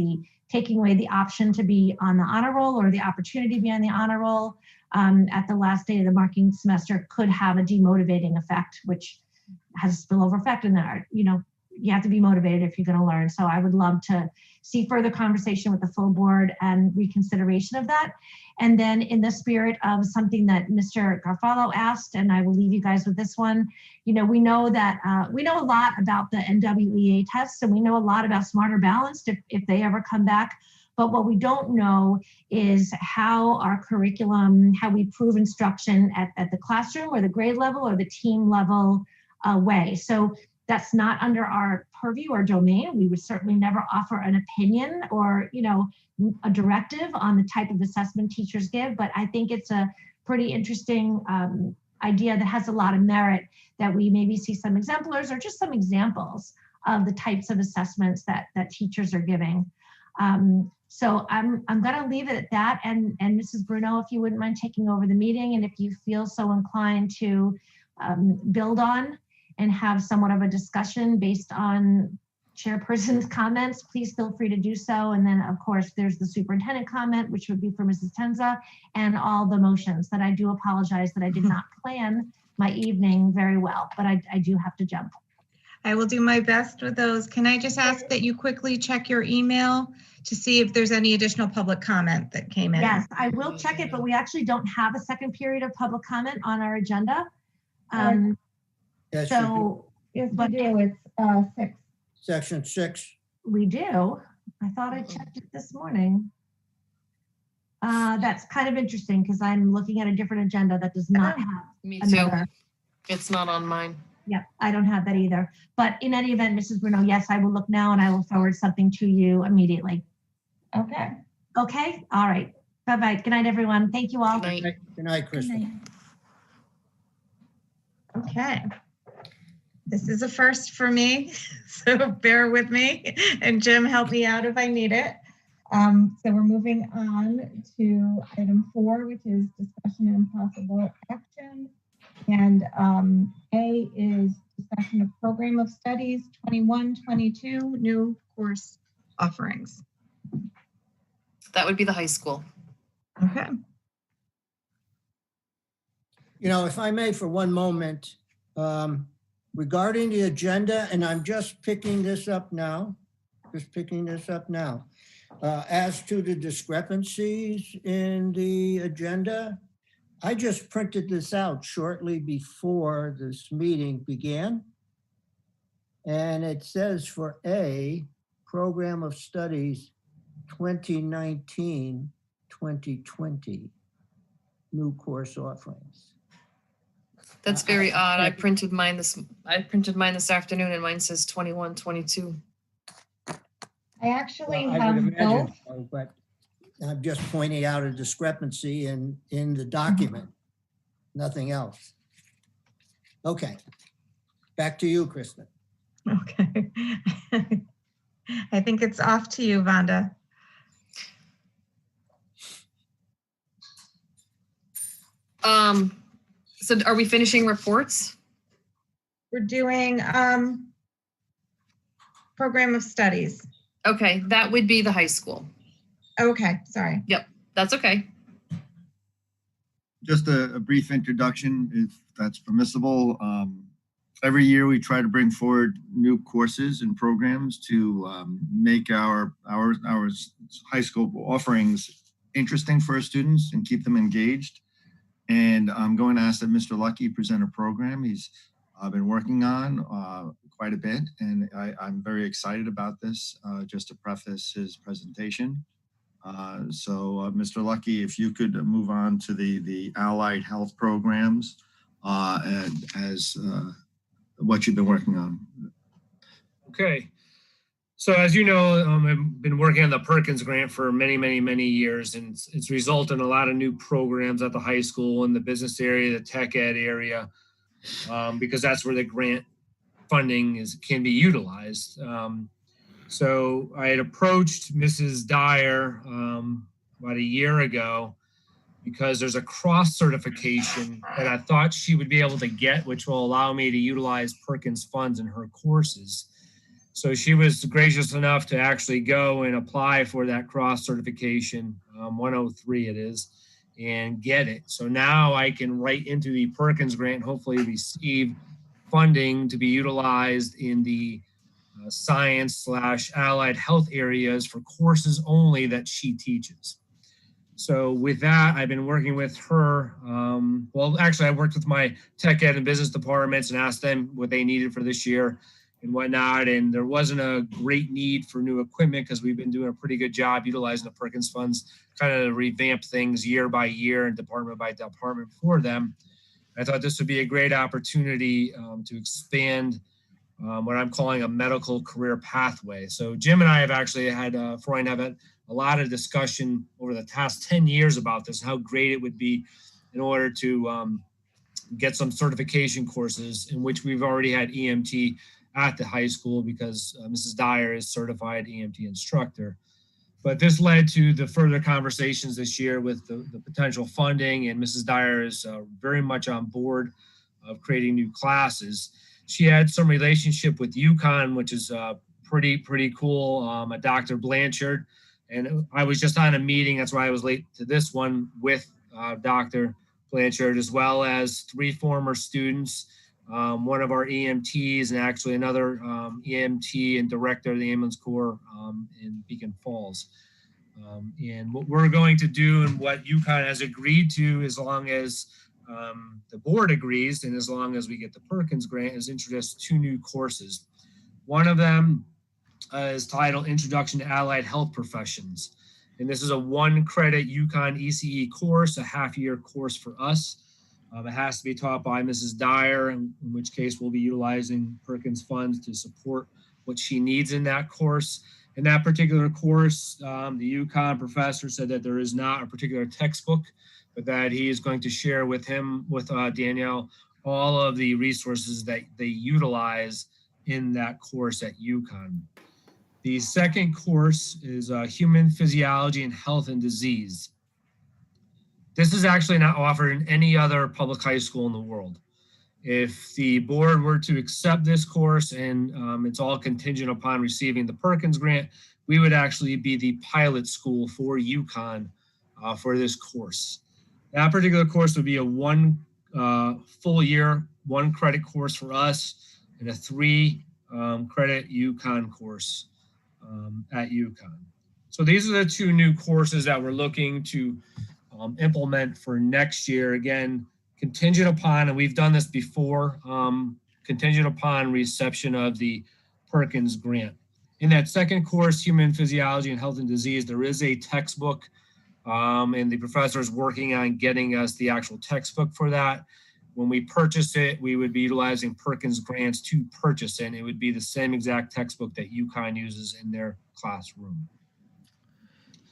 S2: taking away the option to be on the honor roll or the opportunity to be on the honor roll at the last day of the marking semester could have a demotivating effect, which has a spillover effect in that, you have to be motivated if you're going to learn. So I would love to see further conversation with the full board and reconsideration of that. And then in the spirit of something that Mr. Garofalo asked, and I will leave you guys with this one, we know that we know a lot about the NWEA tests, and we know a lot about Smarter Balanced if they ever come back. But what we don't know is how our curriculum, how we prove instruction at the classroom or the grade level or the team level way. So that's not under our purview or domain. We would certainly never offer an opinion or, a directive on the type of assessment teachers give. But I think it's a pretty interesting idea that has a lot of merit, that we maybe see some exemplars or just some examples of the types of assessments that teachers are giving. So I'm going to leave it at that. And Mrs. Bruno, if you wouldn't mind taking over the meeting, and if you feel so inclined to build on and have somewhat of a discussion based on chairperson's comments, please feel free to do so. And then of course, there's the superintendent comment, which would be for Mrs. Tenza, and all the motions that I do apologize that I did not plan my evening very well, but I do have to jump.
S5: I will do my best with those. Can I just ask that you quickly check your email to see if there's any additional public comment that came in?
S2: Yes, I will check it, but we actually don't have a second period of public comment on our agenda.
S4: Yes,
S2: So Yes, we
S1: But-
S2: do. It's 6.
S4: Section 6.
S2: We do. I thought I checked it this morning. That's kind of interesting because I'm looking at a different agenda that does not have
S1: Me too.
S2: another.
S1: It's not on mine.
S2: Yeah, I don't have that either. But in any event, Mrs. Bruno, yes, I will look now and I will forward something to you immediately.
S5: Okay.
S2: Okay? All right. Bye-bye. Good night, everyone. Thank you all.
S1: Good night.
S4: Good night,
S8: Good
S4: Kristen.
S8: night.
S5: Okay. This is a first for me, so bear with me. And Jim, help me out if I need it. So we're moving on to item 4, which is discussion and possible action. And A is discussion of program of studies 21-22 new course offerings.
S1: That would be the high school.
S5: Okay.
S4: You know, if I may, for one moment, regarding the agenda, and I'm just picking this up now, as to the discrepancies in the agenda, I just printed this out shortly before this meeting began. And it says for A, Program of Studies 2019-2020, new course offerings.
S1: That's very odd. I printed mine this afternoon and mine says 21-22.
S5: I actually
S4: Well, I
S5: have
S4: would imagine
S5: both.
S4: so, but I'm just pointing out a discrepancy in the document, nothing else. Okay, back to you, Kristen.
S5: Okay. I think it's off to you, Vonda.
S1: So are we finishing reports?
S5: We're doing program of studies.
S1: Okay, that would be the high school.
S5: Okay, sorry.
S1: That's okay.
S7: Just a brief introduction, if that's permissible. Every year we try to bring forward new courses and programs to make our high school offerings interesting for our students and keep them engaged. And I'm going to ask that Mr. Lucky present a program he's been working on quite a bit. And I'm very excited about this, just to preface his presentation. So Mr. Lucky, if you could move on to the allied health programs and as what you've been working on.
S13: Okay. So as you know, I've been working on the Perkins Grant for many years, and it's resulted in a lot of new programs at the high school in the business area, the tech ed area, because that's where the grant funding can be utilized. So I had approached Mrs. Dyer about a year ago because there's a cross certification that I thought she would be able to get, which will allow me to utilize Perkins funds in her courses. So she was gracious enough to actually go and apply for that cross certification, 103 it is, and get it. So now I can write into the Perkins Grant, hopefully receive funding to be utilized in the science/allied health areas for courses only that she teaches. So with that, I've been working with her. Well, actually, I worked with my tech ed and business departments and asked them what they needed for this year and whatnot. And there wasn't a great need for new equipment because we've been doing a pretty good job utilizing the Perkins funds, kind of revamp things year by year and department by department for them. I thought this would be a great opportunity to expand what I'm calling a medical career pathway. So Jim and I have actually had, Freund, have had a lot of discussion over the past 10 years about this, how great it would be in order to get some certification courses in which we've already had EMT at the high school because Mrs. Dyer is certified EMT instructor. But this led to the further conversations this year with the potential funding, and Mrs. Dyer is very much on board of creating new classes. She had some relationship with UConn, which is pretty cool, Dr. Blanchard. And I was just on a meeting, that's why I was late to this one, with Dr. Blanchard, as well as 3 former students, one of our EMTs, and actually another EMT and director of the Ambulance Corps in Beacon Falls. And what we're going to do and what UConn has agreed to, as long as the board agrees, and as long as we get the Perkins Grant, is introduced 2 new courses. One of them is titled Introduction to Allied Health Professions. And this is a 1-credit UConn ECE course, a half-year course for us. It has to be taught by Mrs. Dyer, in which case we'll be utilizing Perkins funds to support what she needs in that course. In that particular course, the UConn professor said that there is not a particular textbook, but that he is going to share with Danielle, all of the resources that they utilize in that course at UConn. The second course is Human Physiology and Health and Disease. This is actually not offered in any other public high school in the world. If the board were to accept this course, and it's all contingent upon receiving the Perkins Grant, we would actually be the pilot school for UConn for this course. That particular course would be a 1 full year, 1-credit course for us, and a 3-credit UConn course at UConn. So these are the 2 new courses that we're looking to implement for next year. Again, contingent upon, and we've done this before, contingent upon reception of the Perkins Grant. In that second course, Human Physiology and Health and Disease, there is a textbook, and the professor is working on getting us the actual textbook for that. When we purchase it, we would be utilizing Perkins Grants to purchase it, and it would be the same exact textbook that UConn uses in their classroom.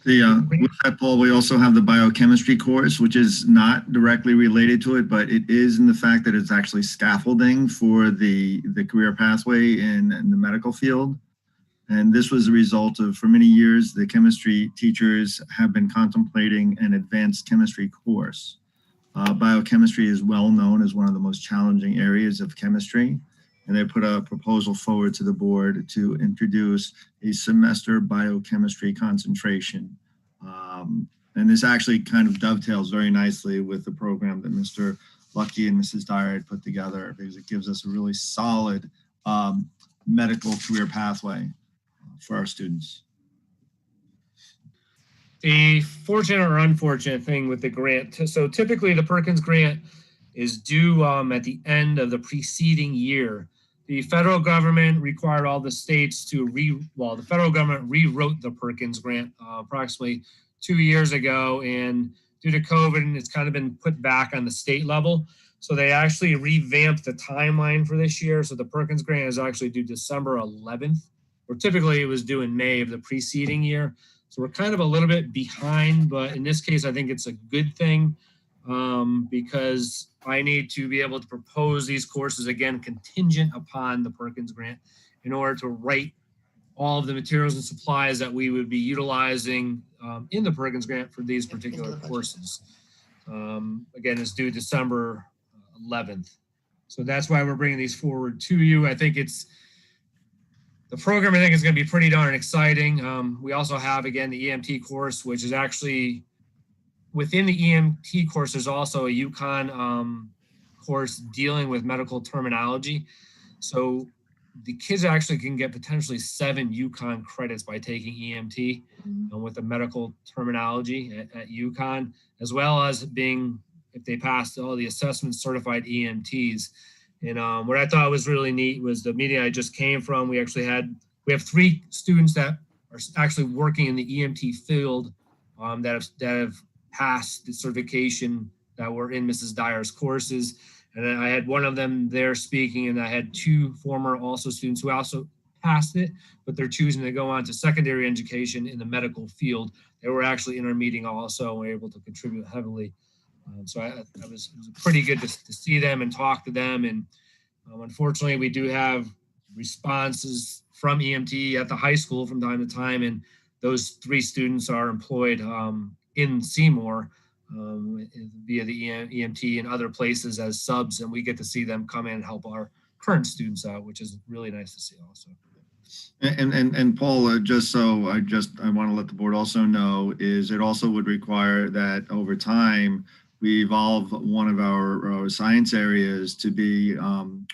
S7: With that, Paul, we also have the biochemistry course, which is not directly related to it, but it is in the fact that it's actually scaffolding for the career pathway in the medical field. And this was a result of, for many years, the chemistry teachers have been contemplating an advanced chemistry course. Biochemistry is well known as one of the most challenging areas of chemistry. And they put a proposal forward to the board to introduce a semester biochemistry concentration. And this actually kind of dovetails very nicely with the program that Mr. Lucky and Mrs. Dyer had put together, because it gives us a really solid medical career pathway for our students.
S13: The fortunate or unfortunate thing with the grant, so typically the Perkins Grant is due at the end of the preceding year. The federal government required all the states to the federal government rewrote the Perkins Grant approximately 2 years ago, and due to COVID, it's kind of been put back on the state level. So they actually revamped the timeline for this year. So the Perkins Grant is actually due December 11th, where typically it was due in May of the preceding year. So we're kind of a little bit behind, but in this case, I think it's a good thing because I need to be able to propose these courses, again, contingent upon the Perkins Grant, in order to write all of the materials and supplies that we would be utilizing in the Perkins Grant for these particular courses. Again, it's due December 11th. So that's why we're bringing these forward to you. I think the program, I think, is going to be pretty darn exciting. We also have, again, the EMT course, which is actually within the EMT course. There's also a UConn course dealing with medical terminology. So the kids actually can get potentially 7 UConn credits by taking EMT with the medical terminology at UConn, as well as being, if they passed all the assessments, certified EMTs. And what I thought was really neat was the meeting I just came from. We have 3 students that are actually working in the EMT field that have passed the certification that were in Mrs. Dyer's courses. And then I had one of them there speaking, and I had 2 former also students who also passed it, but they're choosing to go on to secondary education in the medical field. They were actually in our meeting also and were able to contribute heavily. So it was pretty good to see them and talk to them. And unfortunately, we do have responses from EMT at the high school from time to time, and those 3 students are employed in Seymour via the EMT and other places as subs, and we get to see them come in and help our current students out, which is really nice to see also.
S7: And Paul, I want to let the board also know is it also would require that over time we evolve one of our science areas to be,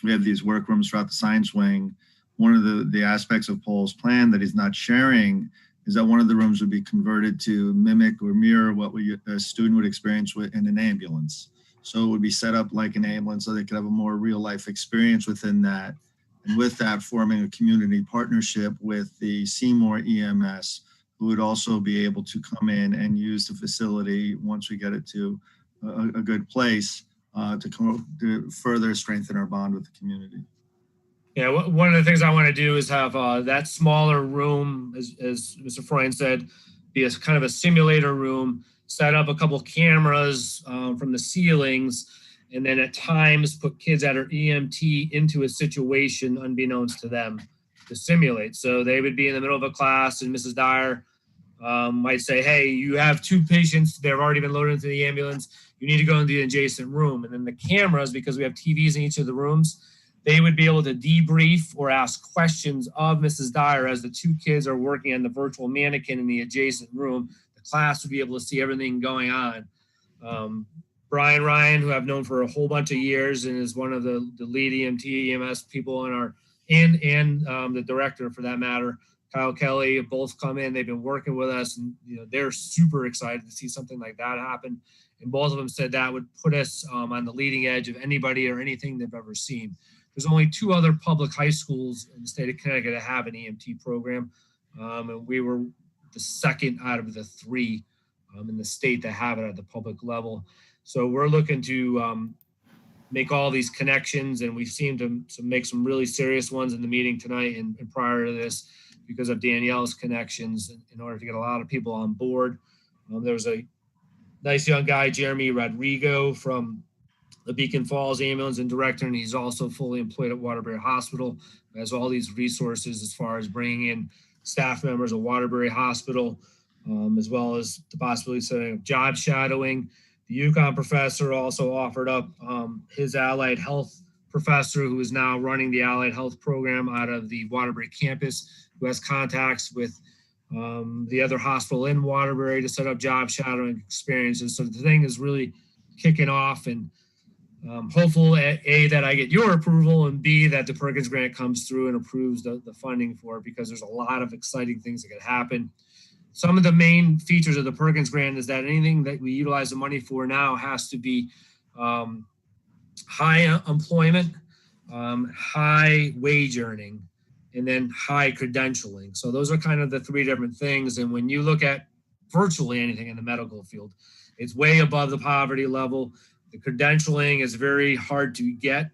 S7: we have these workrooms throughout the science wing. One of the aspects of Paul's plan that he's not sharing is that one of the rooms would be converted to mimic or mirror what a student would experience in an ambulance. So it would be set up like an ambulance so they could have a more real life experience within that. And with that, forming a community partnership with the Seymour EMS, who would also be able to come in and use the facility once we get it to a good place to further strengthen our bond with the community.
S13: Yeah, one of the things I want to do is have that smaller room, as Mr. Freund said, be a kind of a simulator room, set up a couple cameras from the ceilings, and then at times put kids that are EMT into a situation unbeknownst to them to simulate. So they would be in the middle of a class and Mrs. Dyer might say, hey, you have 2 patients, they've already been loaded into the ambulance, you need to go into the adjacent room. And then the cameras, because we have TVs in each of the rooms, they would be able to debrief or ask questions of Mrs. Dyer as the 2 kids are working on the virtual mannequin in the adjacent room. The class would be able to see everything going on. Brian Ryan, who I've known for a whole bunch of years and is one of the lead EMT, EMS people in our, and the director for that matter, Kyle Kelly, have both come in. They've been working with us, and they're super excited to see something like that happen. And both of them said that would put us on the leading edge of anybody or anything they've ever seen. There's only 2 other public high schools in the state of Connecticut that have an EMT program, and we were the second out of the 3 in the state that have it at the public level. So we're looking to make all these connections, and we seem to make some really serious ones in the meeting tonight and prior to this because of Danielle's connections in order to get a lot of people on board. There was a nice young guy, Jeremy Rodrigo from the Beacon Falls ambulance and director, and he's also fully employed at Waterbury Hospital. Has all these resources as far as bringing in staff members of Waterbury Hospital, as well as the possibility of setting up job shadowing. The UConn professor also offered up his allied health professor, who is now running the allied health program out of the Waterbury campus, who has contacts with the other hospital in Waterbury to set up job shadowing experiences. So the thing is really kicking off, and hopeful A, that I get your approval, and B, that the Perkins Grant comes through and approves the funding for it, because there's a lot of exciting things that could happen. Some of the main features of the Perkins Grant is that anything that we utilize the money for now has to be high employment, high wage earning, and then high credentialing. So those are kind of the 3 different things. And when you look at virtually anything in the medical field, it's way above the poverty level. The credentialing is very hard to get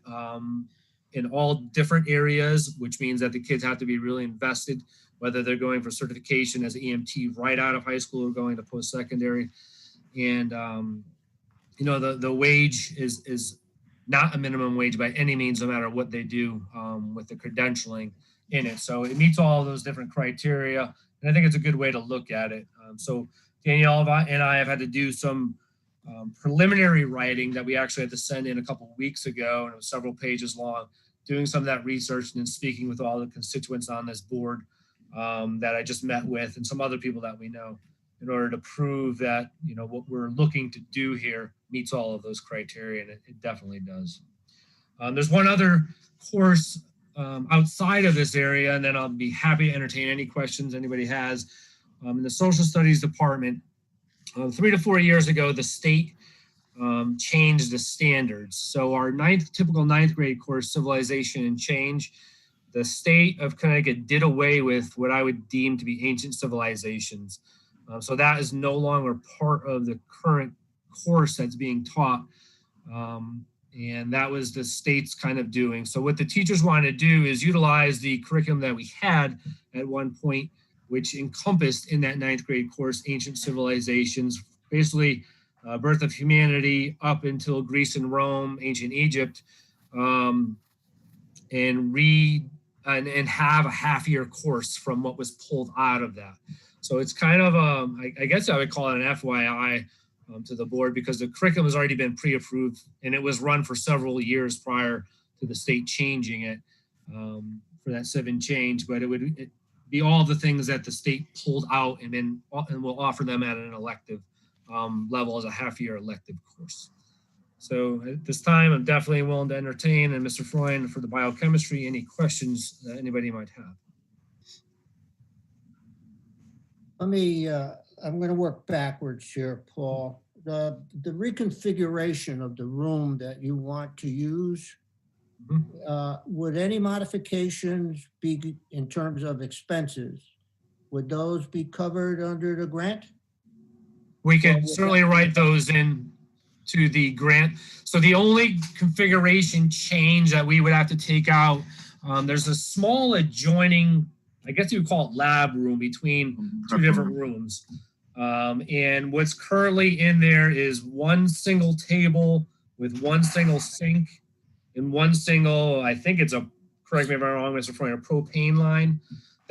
S13: in all different areas, which means that the kids have to be really invested, whether they're going for certification as an EMT right out of high school or going to post-secondary. And, the wage is not a minimum wage by any means, no matter what they do with the credentialing in it. So it meets all of those different criteria. And I think it's a good way to look at it. So Danielle and I have had to do some preliminary writing that we actually had to send in a couple of weeks ago, and it was several pages long, doing some of that research and then speaking with all the constituents on this board that I just met with, and some other people that we know, in order to prove that what we're looking to do here meets all of those criteria, and it definitely does. There's one other course outside of this area, and then I'll be happy to entertain any questions anybody has. In the social studies department, 3 to 4 years ago, the state changed the standards. So our typical ninth grade course, Civilization and Change, the state of Connecticut did away with what I would deem to be ancient civilizations. So that is no longer part of the current course that's being taught. And that was the state's kind of doing. So what the teachers wanted to do is utilize the curriculum that we had at one point, which encompassed in that ninth grade course ancient civilizations, basically birth of humanity up until Greece and Rome, ancient Egypt, and have a half-year course from what was pulled out of that. So it's kind of I guess I would call it an FYI to the board, because the curriculum has already been pre-approved and it was run for several years prior to the state changing it for that Civ and Change, but it would be all the things that the state pulled out and will offer them at an elective level as a half-year elective course. So at this time, I'm definitely willing to entertain, and Mr. Freund, for the biochemistry, any questions that anybody might have.
S4: I'm going to work backwards here, Paul. the reconfiguration of the room that you want to use, would any modifications be in terms of expenses? Would those be covered under the grant?
S13: We can certainly write those in to the grant. So the only configuration change that we would have to take out, there's a small adjoining, I guess you would call it lab room between two different rooms. And what's currently in there is one single table with one single sink and one single, I think it's a, correct me if I'm wrong, Mr. Freund, a propane line.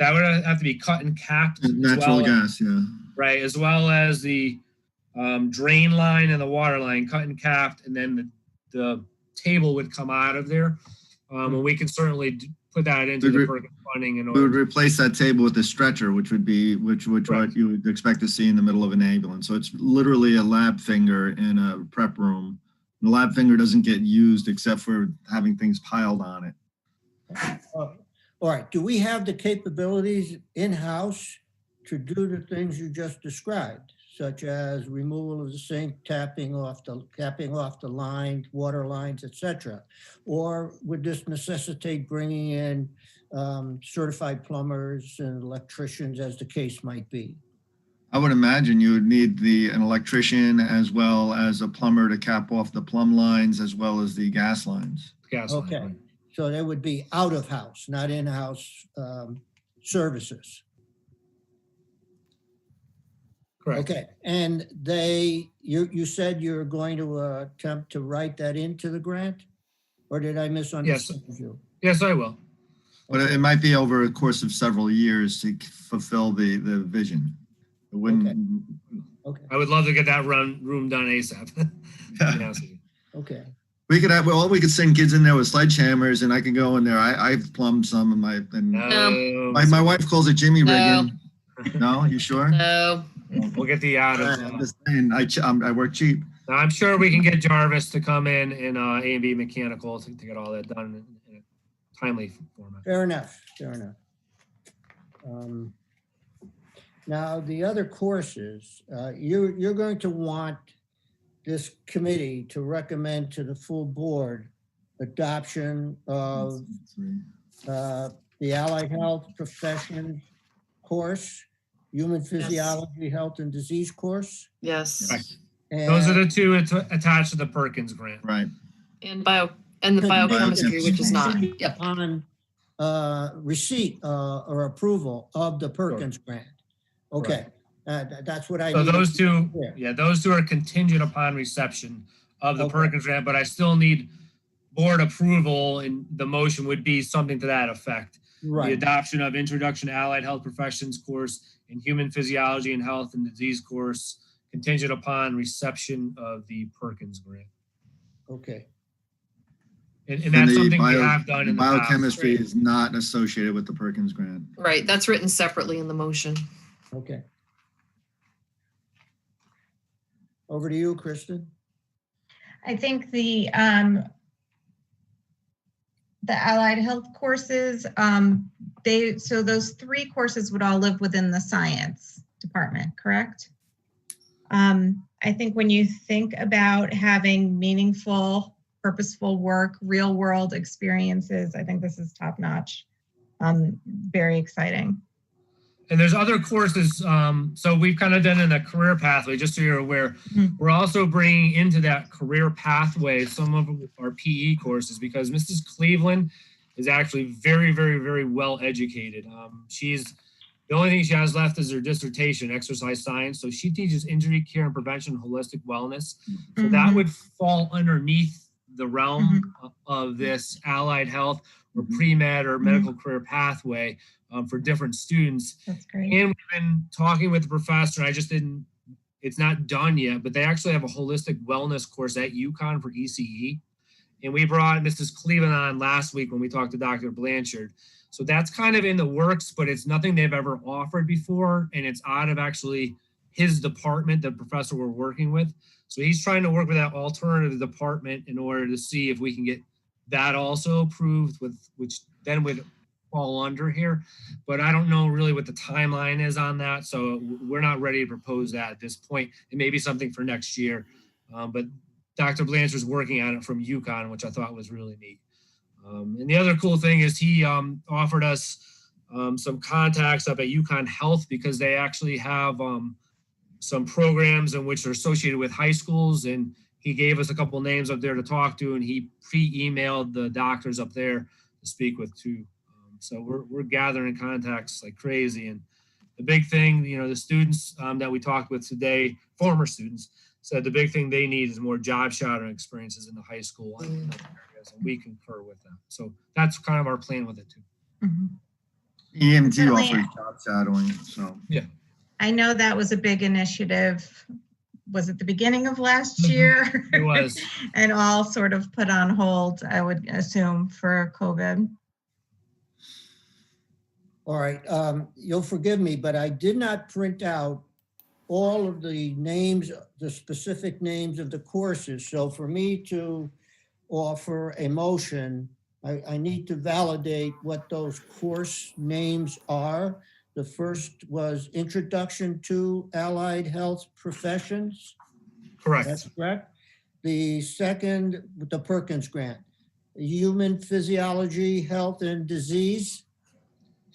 S13: That would have to be cut and capped.
S7: Natural gas, yeah.
S13: Right, as well as the drain line and the water line cut and capped, and then the table would come out of there. And we can certainly put that into the Perkins funding.
S7: We would replace that table with a stretcher, which would be what you would expect to see in the middle of an ambulance. So it's literally a lab finger in a prep room. The lab finger doesn't get used except for having things piled on it.
S4: All right, do we have the capabilities in-house to do the things you just described, such as removal of the sink, capping off the line, water lines, etc.? Or would this necessitate bringing in certified plumbers and electricians, as the case might be?
S7: I would imagine you would need an electrician as well as a plumber to cap off the plumb lines as well as the gas lines.
S4: Okay, line. So they would be out of house, not in-house services.
S13: Correct.
S4: Okay, and you said you're going to attempt to write that into the grant, or did I misunderstand you?
S13: Yes, I will.
S7: But it might be over a course of several years to fulfill the vision. It wouldn't.
S4: Okay.
S13: I would love to get that room done ASAP.
S4: Okay.
S7: We could send kids in there with sledgehammers, and I can go in there. I've plumbed some of my wife calls it Jimmy rigging. No, you sure?
S1: No.
S13: We'll get the out of.
S7: I'm just saying, I work cheap.
S13: Now, I'm sure we can get Jarvis to come in A&B Mechanical to get all that done in a timely format.
S4: Fair enough. Now, the other courses, you're going to want this committee to recommend to the full board adoption of the Allied Health Professions course, Human Physiology, Health and Disease course.
S1: Yes.
S13: Right. Those are the two attached to the Perkins grant.
S7: Right.
S1: And the biochemistry, which is not. Yep.
S4: On receipt or approval of the Perkins grant. Okay.
S13: Right.
S4: That's what I
S13: So
S4: need.
S13: those two, those two are contingent upon reception of the Perkins grant, but I still need board approval, and the motion would be something to that effect.
S4: Right.
S13: The adoption of Introduction to Allied Health Professions course and Human Physiology and Health and Disease course, contingent upon reception of the Perkins grant.
S4: Okay.
S13: And that's something we have done in the past.
S7: Biochemistry is not associated with the Perkins grant.
S1: Right, that's written separately in the motion.
S4: Okay. Over to you, Kristen.
S5: I think the allied health courses, so those three courses would all live within the science department, correct? I think when you think about having meaningful, purposeful work, real world experiences, I think this is top notch. Very exciting.
S13: And there's other courses. So we've kind of done in a career pathway, just so you're aware. We're also bringing into that career pathway some of our PE courses, because Mrs. Cleveland is actually very, very, very well educated. The only thing she has left is her dissertation, exercise science. So she teaches injury care and prevention, holistic wellness. So that would fall underneath the realm of this allied health or pre-med or medical career pathway for different students.
S5: That's great.
S13: And we've been talking with the professor, and it's not done yet, but they actually have a holistic wellness course at UConn for ECE. And we brought Mrs. Cleveland on last week when we talked to Dr. Blanchard. So that's kind of in the works, but it's nothing they've ever offered before. And it's out of actually his department, the professor we're working with. So he's trying to work with that alternative department in order to see if we can get that also approved, which then would fall under here, but I don't know really what the timeline is on that. So we're not ready to propose that at this point. It may be something for next year, but Dr. Blanchard's working on it from UConn, which I thought was really neat. And the other cool thing is he offered us some contacts up at UConn Health, because they actually have some programs in which they're associated with high schools, and he gave us a couple names up there to talk to, and he pre-emailed the doctors up there to speak with too. So we're gathering contacts like crazy. And the big thing, the students that we talked with today, former students, said the big thing they need is more job shadowing experiences in the high school and other areas, and we concur with that. So that's kind of our plan with it too.
S5: Mhm.
S7: EMT
S5: Certainly.
S7: offers job shadowing, so.
S13: Yeah.
S5: I know that was a big initiative. Was it the beginning of last year?
S13: It was.
S5: And all sort of put on hold, I would assume, for COVID.
S4: All right, you'll forgive me, but I did not print out all of the names, the specific names of the courses. So for me to offer a motion, I need to validate what those course names are. The first was Introduction to Allied Health Professions.
S13: Correct.
S4: That's correct. The second, the Perkins Grant, Human Physiology, Health and Disease.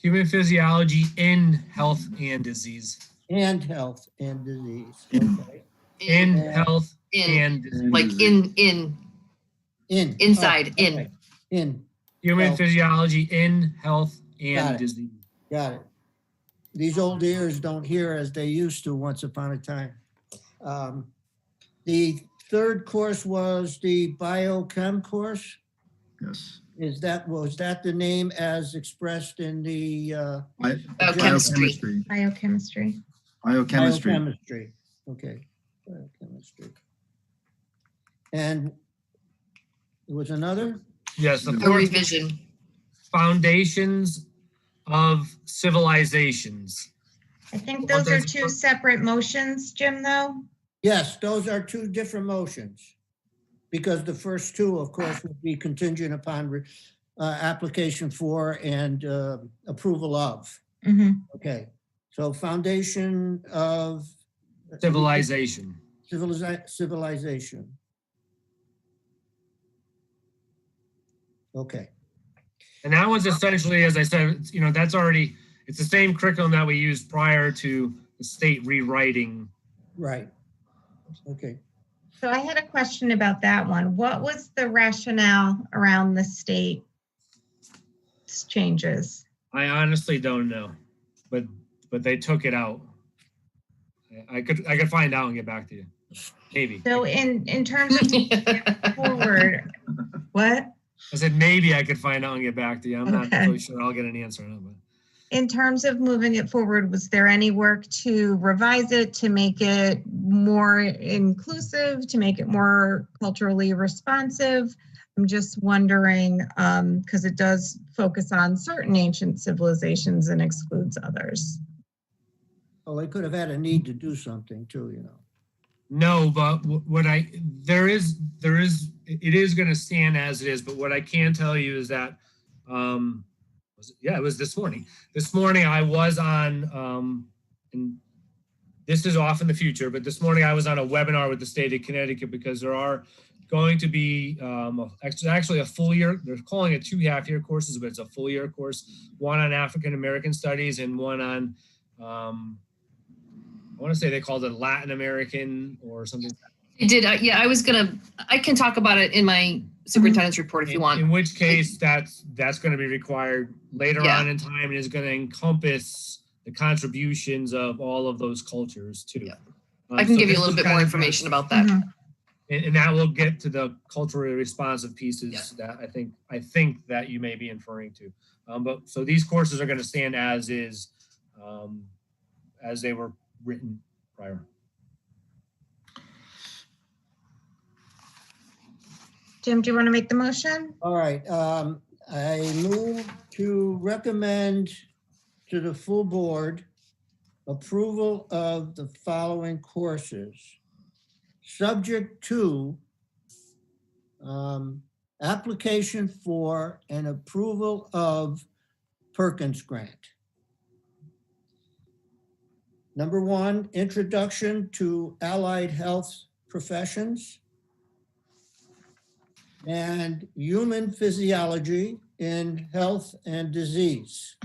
S13: Human physiology in health and disease.
S4: And health and disease. Okay.
S13: In
S4: And-
S13: health
S1: In,
S13: and disease.
S1: like in, inside,
S4: Oh,
S1: in.
S4: okay. In.
S13: Human
S4: health.
S13: physiology in health
S4: Got
S13: and
S4: it.
S13: disease.
S4: Got it. These old ears don't hear as they used to once upon a time. The third course was the biochem course.
S7: Yes.
S4: Was that the name as expressed in the
S1: Biochemistry.
S5: Biochemistry.
S7: Biochemistry.
S4: Biochemistry. Okay. Biochemistry. And there was another?
S13: Yes, the
S1: A
S13: fourth,
S1: revision.
S13: foundations of civilizations.
S5: I think
S13: Well,
S5: those are
S13: there's-
S5: two separate motions, Jim, though.
S4: Yes, those are two different motions. Because the first two, of course, would be contingent upon application for and approval of.
S5: Mhm.
S4: Okay, so foundation of
S13: Civilization.
S4: civilization. Okay,
S13: And that was essentially, as I said, that's already, it's the same curriculum that we used prior to the state rewriting.
S4: right. Okay.
S5: So I had a question about that one. What was the rationale around the state changes?
S13: I honestly don't know, but they took it out. I could find out and get back to you. Maybe.
S5: So in terms of forward, what?
S13: I said maybe I could find out and get back to you. I'm not
S5: Okay.
S13: really sure I'll get an answer on it, but
S5: In terms of moving it forward, was there any work to revise it, to make it more inclusive, to make it more culturally responsive? I'm just wondering, because it does focus on certain ancient civilizations and excludes others.
S4: Well, they could have had a need to do something too,
S13: no, but it is going to stand as it is. But what I can tell you is that, it was this morning. This morning I was on, and this is off in the future, but this morning I was on a webinar with the state of Connecticut because there are going to be actually a full year, they're calling it 2 half-year courses, but it's a full year course, one on African American studies and one on, I want to say they called it Latin American or something.
S1: It did. Yeah, I can talk about it in my superintendent's report if you want.
S13: In which case that's going to be required later
S1: Yeah.
S13: on in time and is going to encompass the contributions of all of those cultures too.
S1: Yeah. I can
S13: So
S1: give you
S13: this
S1: a little
S13: is
S1: bit
S13: kind
S1: more
S13: of-
S1: information about that.
S5: Mhm.
S13: And that will get to the culturally responsive pieces that I think that you may be inferring to. But so these courses are going to stand as is, as they were written prior.
S5: Jim, do you want to make the motion?
S4: All right, I move to recommend to the full board approval of the following courses, subject to application for and approval of Perkins Grant. Number 1, Introduction to Allied Health Professions and Human Physiology in Health and Disease.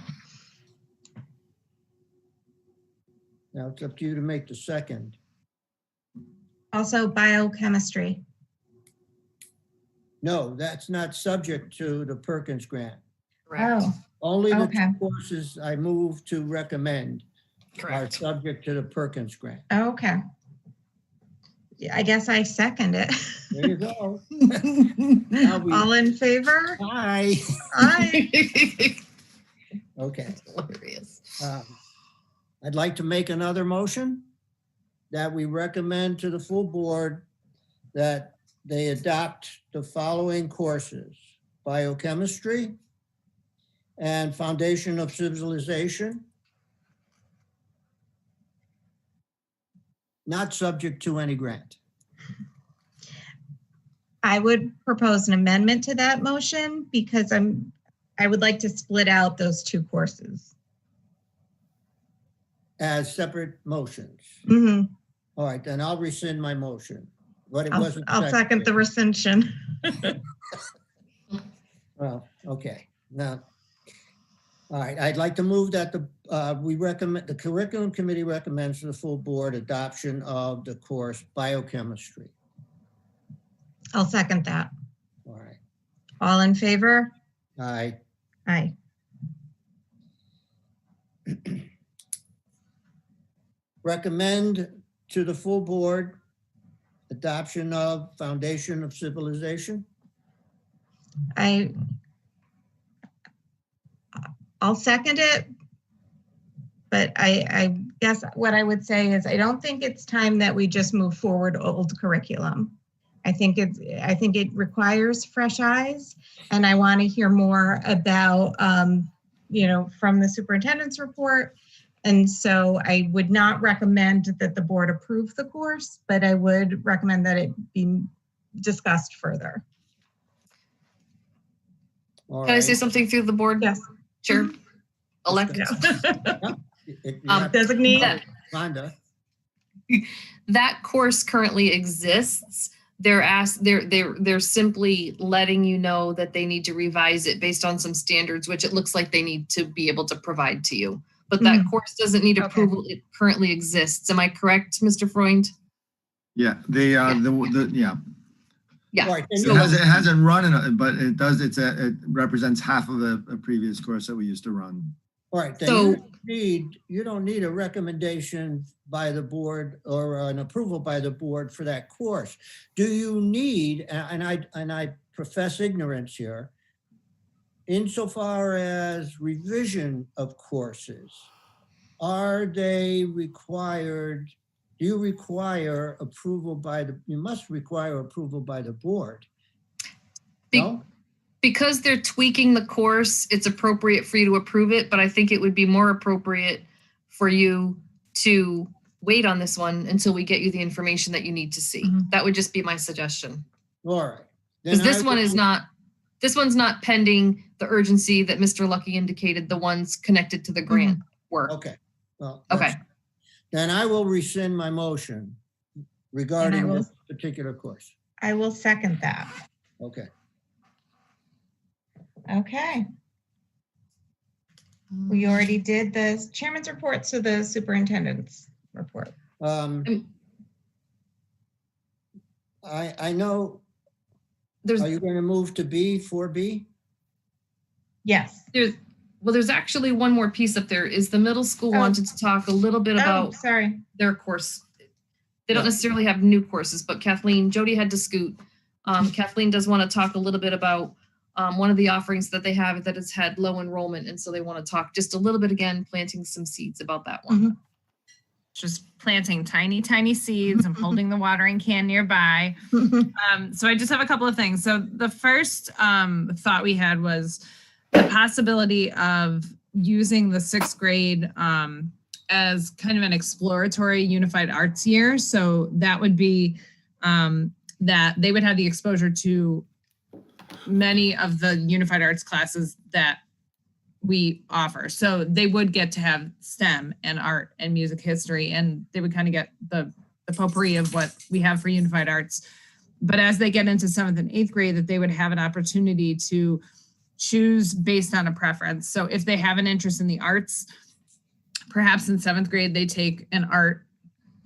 S4: Now it's up to you to make the second.
S5: Also biochemistry.
S4: No, that's not subject to the Perkins Grant.
S1: Correct.
S5: Oh,
S4: Only the
S5: Okay.
S4: 2 courses I move to recommend are
S1: Correct.
S4: subject to the Perkins Grant.
S5: okay. Yeah, I guess I second it.
S4: There you go. Now we-
S5: All in favor?
S4: Aye.
S5: Aye.
S4: Okay.
S1: Hilarious.
S4: I'd like to make another motion that we recommend to the full board that they adopt the following courses: biochemistry and foundation of civilization, not subject to any grant.
S5: I would propose an amendment to that motion because I would like to split out those 2 courses.
S4: As separate motions.
S5: Mhm.
S4: All right, then I'll rescind my motion. But it
S5: I'll
S4: wasn't.
S5: I'll second the rescission.
S4: Well, okay, now, all right, I'd like to move that the curriculum committee recommends to the full board adoption of the course biochemistry.
S5: I'll second that.
S4: All right,
S5: All in favor?
S4: aye.
S5: Aye.
S4: Recommend to the full board adoption of foundation of civilization.
S5: I'll second it. But I guess what I would say is I don't think it's time that we just move forward old curriculum. I think it requires fresh eyes, and I want to hear more about from the superintendent's report. And so I would not recommend that the board approve the course, but I would recommend that it be discussed further.
S4: All
S1: Can I say
S4: right.
S1: something through the board?
S5: Yes.
S1: Chair? Elect.
S5: Designate.
S4: Rhonda.
S1: That course currently exists. They're simply letting you know that they need to revise it based on some standards, which it looks like they need to be able to provide to you. But that course doesn't need approval. It currently exists. Am I correct, Mr. Freund?
S7: Yeah,
S1: Yeah.
S4: All right, then
S7: It hasn't run, but it does. It represents half of a previous course that we used to run.
S4: All right, then
S1: So-
S4: you don't need a recommendation by the board or an approval by the board for that course. Do you need, and I profess ignorance here, insofar as revision of courses, are they required, do you require approval you must require approval by the board? No?
S1: Because they're tweaking the course, it's appropriate for you to approve it, but I think it would be more appropriate for you to wait on this one until we get you the information that you need to see. That would just be my suggestion.
S4: All right.
S1: Because this one's not pending the urgency that Mr. Lucky indicated, the ones connected to the grant work.
S4: Okay. Well,
S1: Okay.
S4: Then I will rescind my motion regarding this particular course.
S5: I will second that.
S4: Okay.
S5: Okay. We already did the chairman's report, so the superintendent's report.
S4: I know,
S1: There's
S4: are you going to move to B, 4B?
S5: Yes.
S1: there's actually one more piece up there. Is the middle school wanted to talk a little bit about
S5: sorry.
S1: their course. They don't necessarily have new courses, but Jody had to scoot. Kathleen does want to talk a little bit about one of the offerings that they have that has had low enrollment. And so they want to talk just a little bit again, planting some seeds about that one.
S6: Just planting tiny, tiny seeds. I'm holding the watering can nearby. So I just have a couple of things. So the first thought we had was the possibility of using the 6th grade as kind of an exploratory unified arts year. So that would be that they would have the exposure to many of the unified arts classes that we offer. So they would get to have STEM and art and music history, and they would kind of get the potpourri of what we have for unified arts. But as they get into 7th and 8th grade, that they would have an opportunity to choose based on a preference. So if they have an interest in the arts, perhaps in 7th grade, they take an art,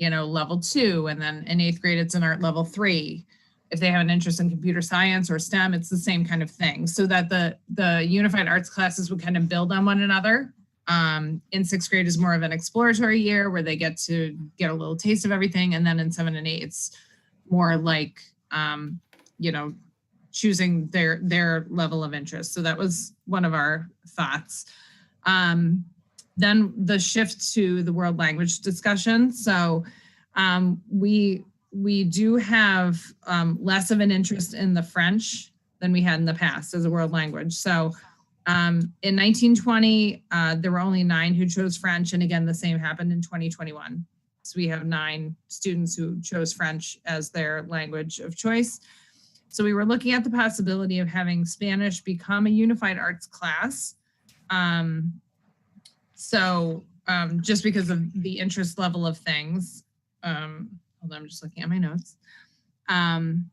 S6: level 2, and then in 8th grade, it's an art level 3. If they have an interest in computer science or STEM, it's the same kind of thing, so that the unified arts classes would kind of build on one another. In 6th grade is more of an exploratory year where they get to get a little taste of everything. And then in 7 and 8, it's more like, choosing their level of interest. So that was one of our thoughts. Then the shift to the world language discussion. So we do have less of an interest in the French than we had in the past as a world language. So in 1920, there were only 9 who chose French. And again, the same happened in 2021. So we have 9 students who chose French as their language of choice. So we were looking at the possibility of having Spanish become a unified arts class. Just because of the interest level of things. Hold on, I'm just looking at my notes. And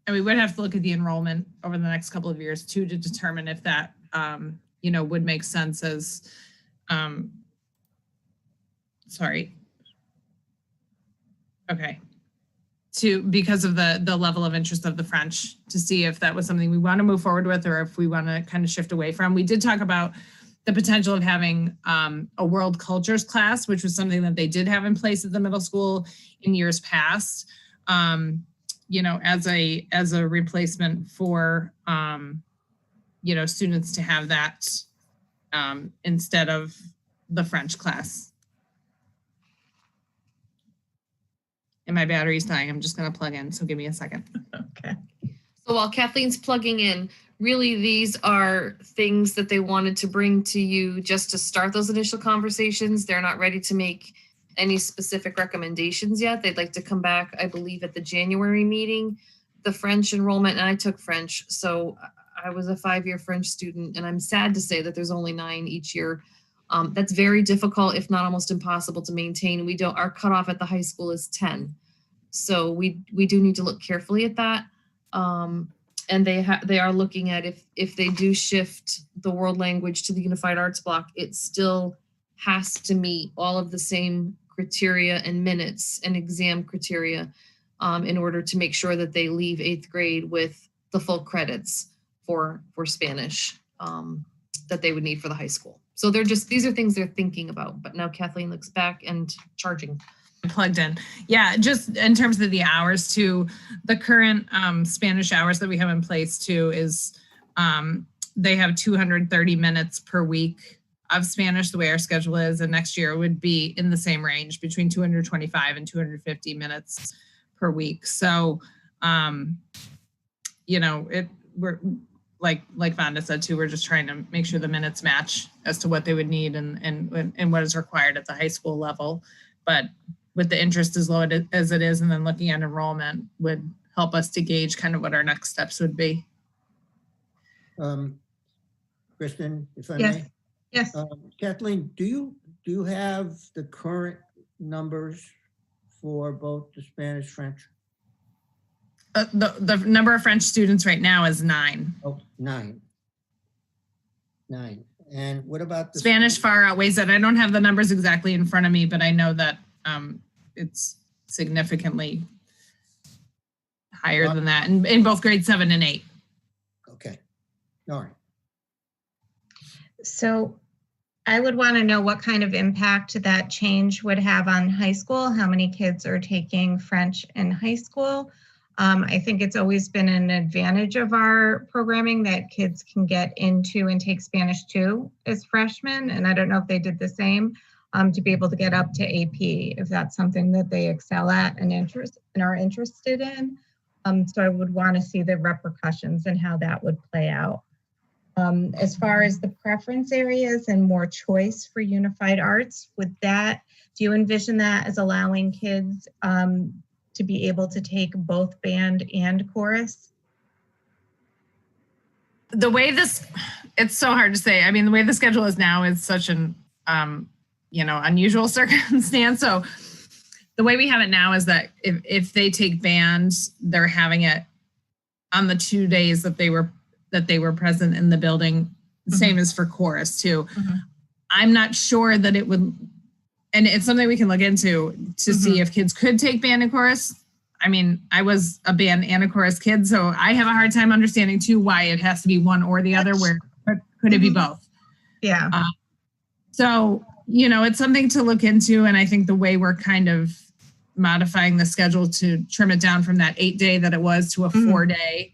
S6: we would have to look at the enrollment over the next couple of years too, to determine if that, would make sense as, because of the level of interest of the French, to see if that was something we want to move forward with, or if we want to kind of shift away from. We did talk about the potential of having a world cultures class, which was something that they did have in place at the middle school in years past, as a replacement for, students to have that instead of the French class. And my battery's dying. I'm just going to plug in. So give me a second.
S1: Okay. So while Kathleen's plugging in, really these are things that they wanted to bring to you just to start those initial conversations. They're not ready to make any specific recommendations yet. They'd like to come back, I believe, at the January meeting. The French enrollment, and I took French, so I was a 5-year French student, and I'm sad to say that there's only 9 each year. That's very difficult, if not almost impossible to maintain. Our cutoff at the high school is 10. So we do need to look carefully at that. And they are looking at if they do shift the world language to the unified arts block, it still has to meet all of the same criteria and minutes and exam criteria in order to make sure that they leave 8th grade with the full credits for Spanish that they would need for the high school. So these are things they're thinking about. But now Kathleen looks back and charging.
S6: Plugged in. Yeah, just in terms of the hours too, the current Spanish hours that we have in place too is they have 230 minutes per week of Spanish, the way our schedule is, and next year would be in the same range between 225 and 250 minutes per week. So, we're like Vonda said too, we're just trying to make sure the minutes match as to what they would need and what is required at the high school level. But with the interest as low as it is, and then looking at enrollment would help us to gauge kind of what our next steps would be.
S4: Kristen, if I
S5: Yes.
S4: may.
S5: Yes.
S4: Kathleen, do you have the current numbers for both the Spanish, French?
S6: The number of French students right now is 9.
S4: Oh, 9. 9. And what about the
S6: Spanish far outweighs it. I don't have the numbers exactly in front of me, but I know that it's significantly higher than that in both grade 7 and 8.
S4: Okay. All right.
S5: So I would want to know what kind of impact that change would have on high school. How many kids are taking French in high school? I think it's always been an advantage of our programming that kids can get into and take Spanish too as freshmen. And I don't know if they did the same to be able to get up to AP, if that's something that they excel at and are interested in. So I would want to see the repercussions and how that would play out. As far as the preference areas and more choice for unified arts, do you envision that as allowing kids to be able to take both band and chorus?
S6: the way this, it's so hard to say. I mean, the way the schedule is now is such an, unusual circumstance. So the way we have it now is that if they take band, they're having it on the 2 days that they were present in the building. Same as for chorus too. I'm not sure that it would, and it's something we can look into to see if kids could take band and chorus. I mean, I was a band and a chorus kid, so I have a hard time understanding too why it has to be one or the other. Where could it be both?
S5: Yeah.
S6: So, it's something to look into. And I think the way we're kind of modifying the schedule to trim it down from that 8-day that it was to a 4-day,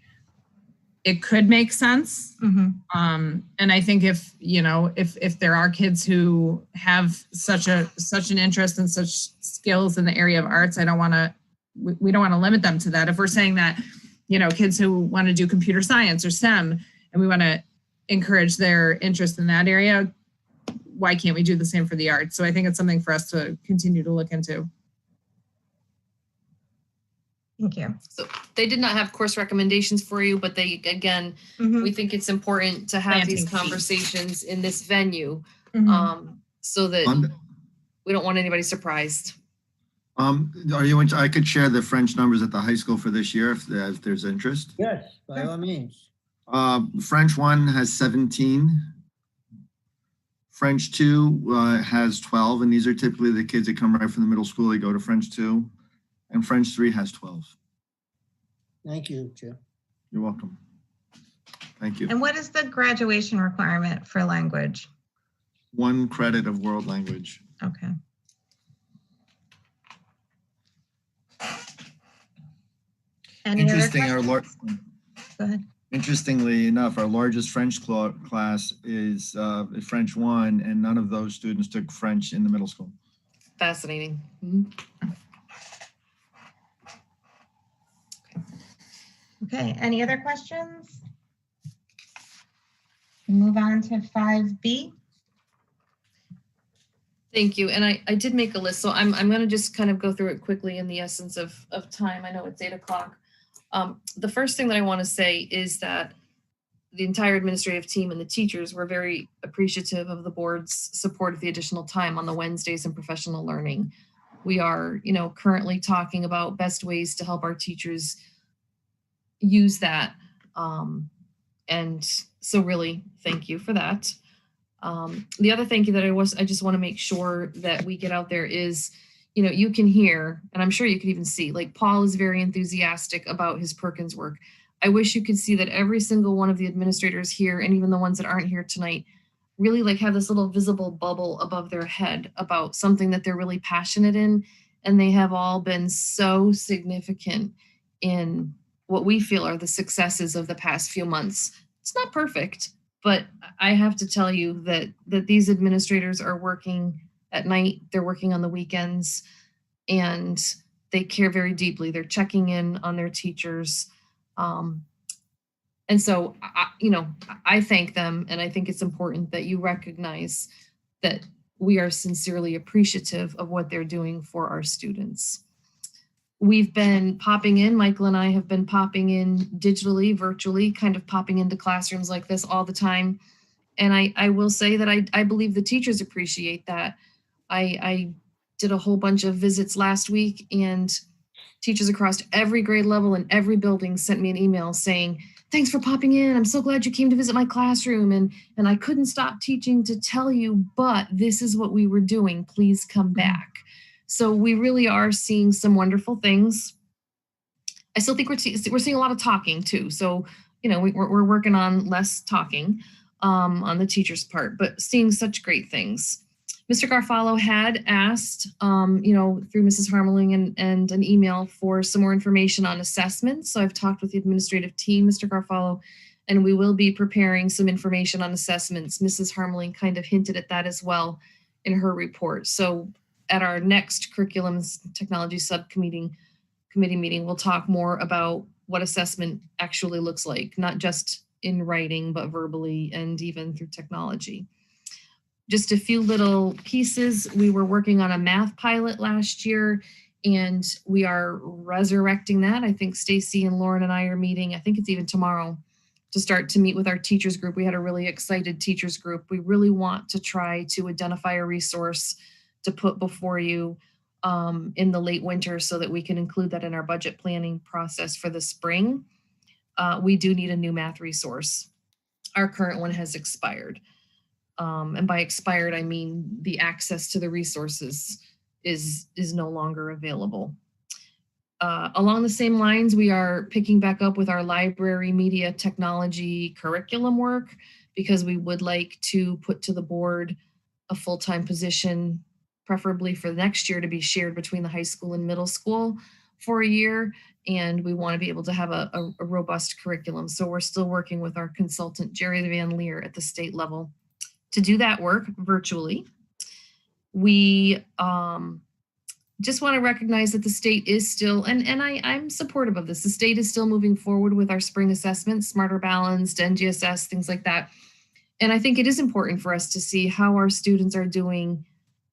S6: it could make sense. And I think if there are kids who have such an interest and such skills in the area of arts, we don't want to limit them to that. If we're saying that, kids who want to do computer science or STEM, and we want to encourage their interest in that area, why can't we do the same for the arts? So I think it's something for us to continue to look into.
S5: Thank you.
S1: So they did not have course recommendations for you, but they, again, we think it's important to have these conversations in this venue, so that we don't want anybody surprised.
S7: I could share the French numbers at the high school for this year if there's interest.
S4: Yes, by all means.
S7: French 1 has 17. French 2 has 12, and these are typically the kids that come right from the middle school. They go to French 2, and French 3 has 12.
S4: Thank you, Jim.
S7: You're welcome. Thank you.
S5: And what is the graduation requirement for language?
S7: 1 credit of world language.
S5: Okay.
S7: Interesting.
S5: Go ahead.
S7: Interestingly enough, our largest French class is French 1, and none of those students took French in the middle school.
S1: Fascinating.
S5: Okay, any other questions? Move on to 5B.
S1: Thank you. And I did make a list, so I'm going to just kind of go through it quickly in the essence of time. I know it's 8 o'clock. The first thing that I want to say is that the entire administrative team and the teachers were very appreciative of the board's support of the additional time on the Wednesdays in professional learning. We are, currently talking about best ways to help our teachers use that. And so really, thank you for that. The other thank you that I just want to make sure that we get out there is, you can hear, and I'm sure you could even see, like Paul is very enthusiastic about his Perkins work. I wish you could see that every single one of the administrators here, and even the ones that aren't here tonight, really like have this little visible bubble above their head about something that they're really passionate in. And they have all been so significant in what we feel are the successes of the past few months. It's not perfect, but I have to tell you that these administrators are working at night, they're working on the weekends, and they care very deeply. They're checking in on their teachers. And so, I thank them, and I think it's important that you recognize that we are sincerely appreciative of what they're doing for our students. We've been popping in, Michael and I have been popping in digitally, virtually, kind of popping into classrooms like this all the time. And I will say that I believe the teachers appreciate that. I did a whole bunch of visits last week, and teachers across every grade level and every building sent me an email saying, thanks for popping in. I'm so glad you came to visit my classroom. And I couldn't stop teaching to tell you, but this is what we were doing. Please come back. So we really are seeing some wonderful things. I still think we're seeing a lot of talking too. So, we're working on less talking on the teacher's part, but seeing such great things. Mr. Garfalo had asked, through Mrs. Harmeling and an email for some more information on assessments. So I've talked with the administrative team, Mr. Garfalo, and we will be preparing some information on assessments. Mrs. Harmeling kind of hinted at that as well in her report. So at our next curriculums technology subcommittee meeting, we'll talk more about what assessment actually looks like, not just in writing, but verbally and even through technology. Just a few little pieces. We were working on a math pilot last year, and we are resurrecting that. I think Stacy and Lauren and I are meeting, I think it's even tomorrow, to to start to meet with our teachers group. We had a really excited teachers group. We really want to try to identify a resource to put before you in the late winter so that we can include that in our budget planning process for the spring. We do need a new math resource. Our current one has expired. And by expired, I mean the access to the resources is no longer available. Along the same lines, we are picking back up with our library media technology curriculum work because we would like to put to the board a full-time position, preferably for next year, to be shared between the high school and middle school for a year. And we want to be able to have a robust curriculum. So we're still working with our consultant, Jerry Van Leer, at the state level to do that work virtually. We just want to recognize that the state is still, and I'm supportive of this, the state is still moving forward with our spring assessments, Smarter Balanced, NGSS, things like that. And I think it is important for us to see how our students are doing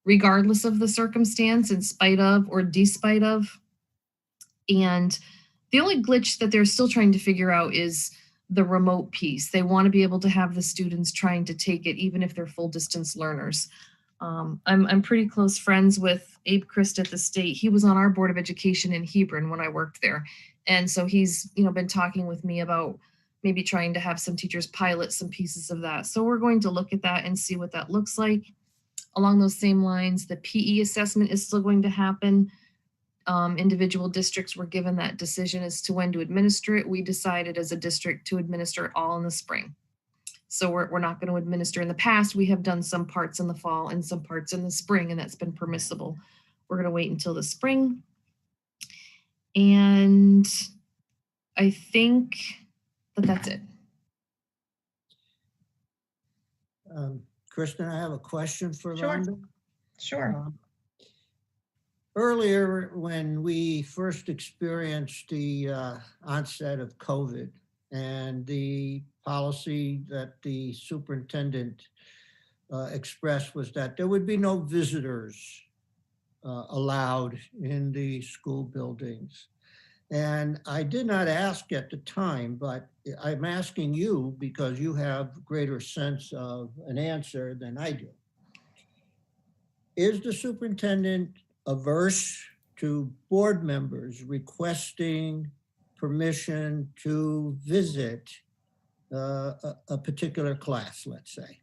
S1: regardless of the circumstance, in spite of or despite of. And the only glitch that they're still trying to figure out is the remote piece. They want to be able to have the students trying to take it, even if they're full distance learners. I'm pretty close friends with Abe Christ at the state. He was on our Board of Education in Hebron when I worked there. And so he's, been talking with me about maybe trying to have some teachers pilot some pieces of that. So we're going to look at that and see what that looks like. Along those same lines, the PE assessment is still going to happen. Individual districts were given that decision as to when to administer it. We decided as a district to administer it all in the spring. So we're not going to administer. In the past, we have done some parts in the fall and some parts in the spring, and that's been permissible. We're going to wait until the spring. And I think that that's it.
S4: Kristen, I have a question for
S5: Sure.
S4: Rhonda.
S5: Sure.
S4: Earlier, when we first experienced the onset of COVID and the policy that the superintendent expressed was that there would be no visitors allowed in the school buildings. And I did not ask at the time, but I'm asking you because you have greater sense of an answer than I do. Is the superintendent averse to board members requesting permission to visit a particular class, let's say?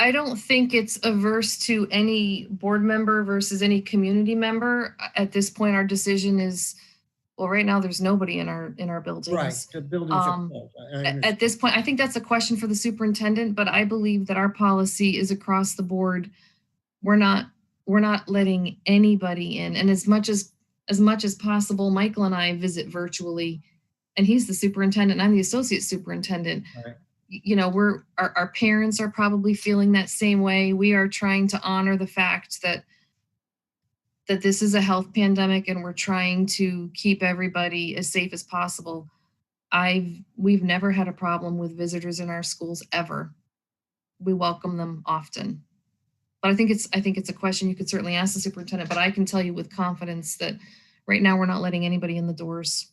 S1: I don't think it's averse to any board member versus any community member. At this point, our decision is, well, right now there's nobody in our buildings.
S4: Right, the buildings are closed.
S1: At this point, I think that's a question for the superintendent, but I believe that our policy is across the board. We're not letting anybody in. And as much as possible, Michael and I visit virtually, and he's the superintendent, I'm the associate superintendent.
S4: Right.
S1: Our parents are probably feeling that same way. We are trying to honor the fact that this is a health pandemic and we're trying to keep everybody as safe as possible. We've never had a problem with visitors in our schools ever. We welcome them often. But I think it's a question you could certainly ask the superintendent, but I can tell you with confidence that right now we're not letting anybody in the doors.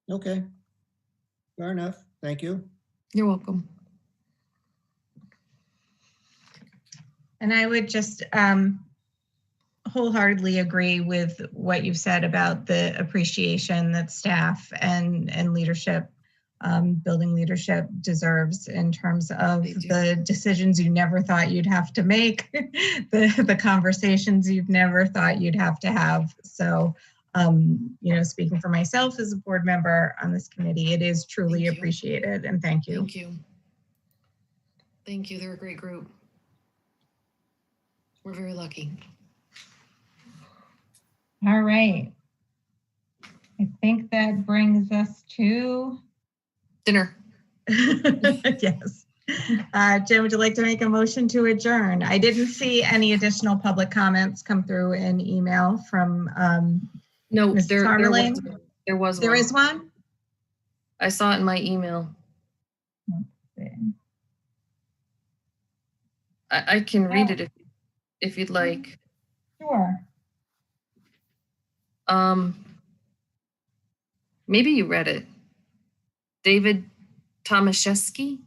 S4: Okay, fair enough. Thank you.
S1: You're welcome.
S5: And I would just wholeheartedly agree with what you've said about the appreciation that staff and leadership, building leadership deserves in terms of the decisions you never thought you'd have to make, the conversations you've never thought you'd have to have. So, speaking for myself as a board member on this committee, it is truly appreciated, and thank you.
S1: Thank you. Thank you. They're a great group. We're very lucky.
S5: All right. I think that brings us to
S1: dinner.
S5: Yes. Jim, would you like to make a motion to adjourn? I didn't see any additional public comments come through in email from
S1: no,
S5: Ms.
S1: there was
S5: There is one?
S1: I saw it in my email.
S5: Let's see.
S1: I can read it if you'd like.
S5: Sure.
S1: Maybe you read it. David Tomaszewski?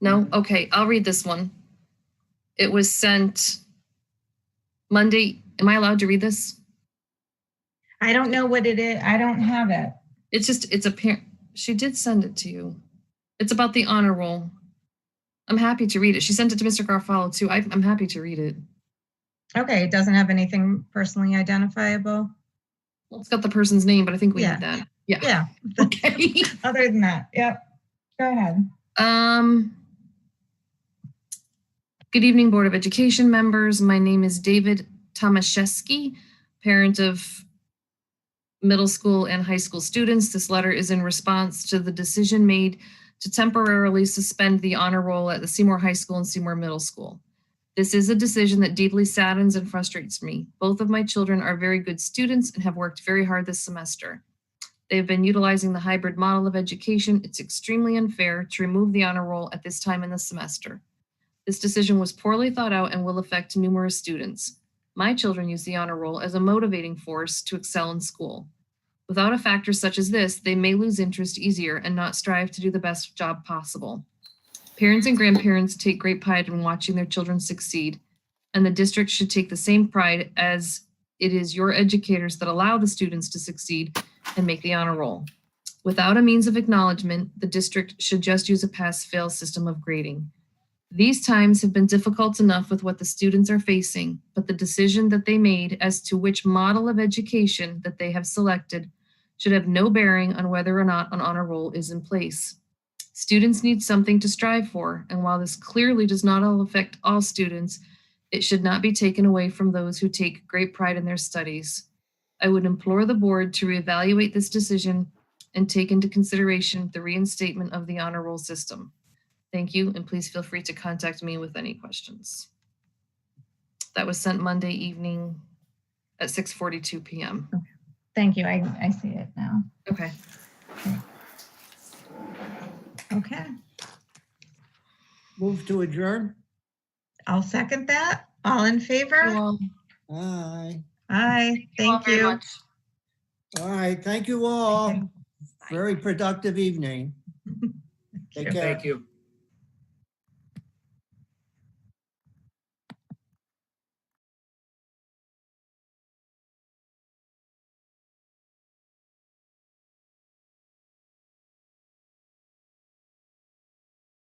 S1: No? Okay, I'll read this one. It was sent Monday. Am I allowed to read this?
S5: I don't know what it is. I don't have it.
S1: It's a parent. She did send it to you. It's about the honor roll. I'm happy to read it. She sent it to Mr. Garofalo too. I'm happy to read it.
S5: Okay, it doesn't have anything personally identifiable.
S1: Well, it's got the person's name, but I think we need that. Yeah.
S5: Yeah.
S1: Okay.
S5: Other than that, yep. Go ahead.
S1: Good evening, Board of Education members. My name is David Tomaszewski, parent of middle school and high school students. This letter is in response to the decision made to temporarily suspend the honor roll at the Seymour High School and Seymour Middle School. This is a decision that deeply saddens and frustrates me. Both of my children are very good students and have worked very hard this semester. They've been utilizing the hybrid model of education. It's extremely unfair to remove the honor roll at this time in the semester. This decision was poorly thought out and will affect numerous students. My children use the honor roll as a motivating force to excel in school. Without a factor such as this, they may lose interest easier and not strive to do the best job possible. Parents and grandparents take great pride in watching their children succeed, and the district should take the same pride as it is your educators that allow the students to succeed and make the honor roll. Without a means of acknowledgement, the district should just use a pass-fail system of grading. These times have been difficult enough with what the students are facing, but the decision that they made as to which model of education that they have selected should have no bearing on whether or not an honor roll is in place. Students need something to strive for, and while this clearly does not affect all students, it should not be taken away from those who take great pride in their studies. I would implore the board to reevaluate this decision and take into consideration the reinstatement of the honor roll system. Thank you, and please feel free to contact me with any questions. That was sent Monday evening at 6:42 p.m.
S5: Okay. Thank you. I see it now.
S1: Okay.
S5: Okay.
S4: Move to adjourn?
S5: I'll second that. All in favor?
S4: Aye.
S5: Aye.
S1: Thank you all very much.
S4: All right, thank you all.
S5: Okay.
S4: Very productive evening. Take care.
S13: Thank you.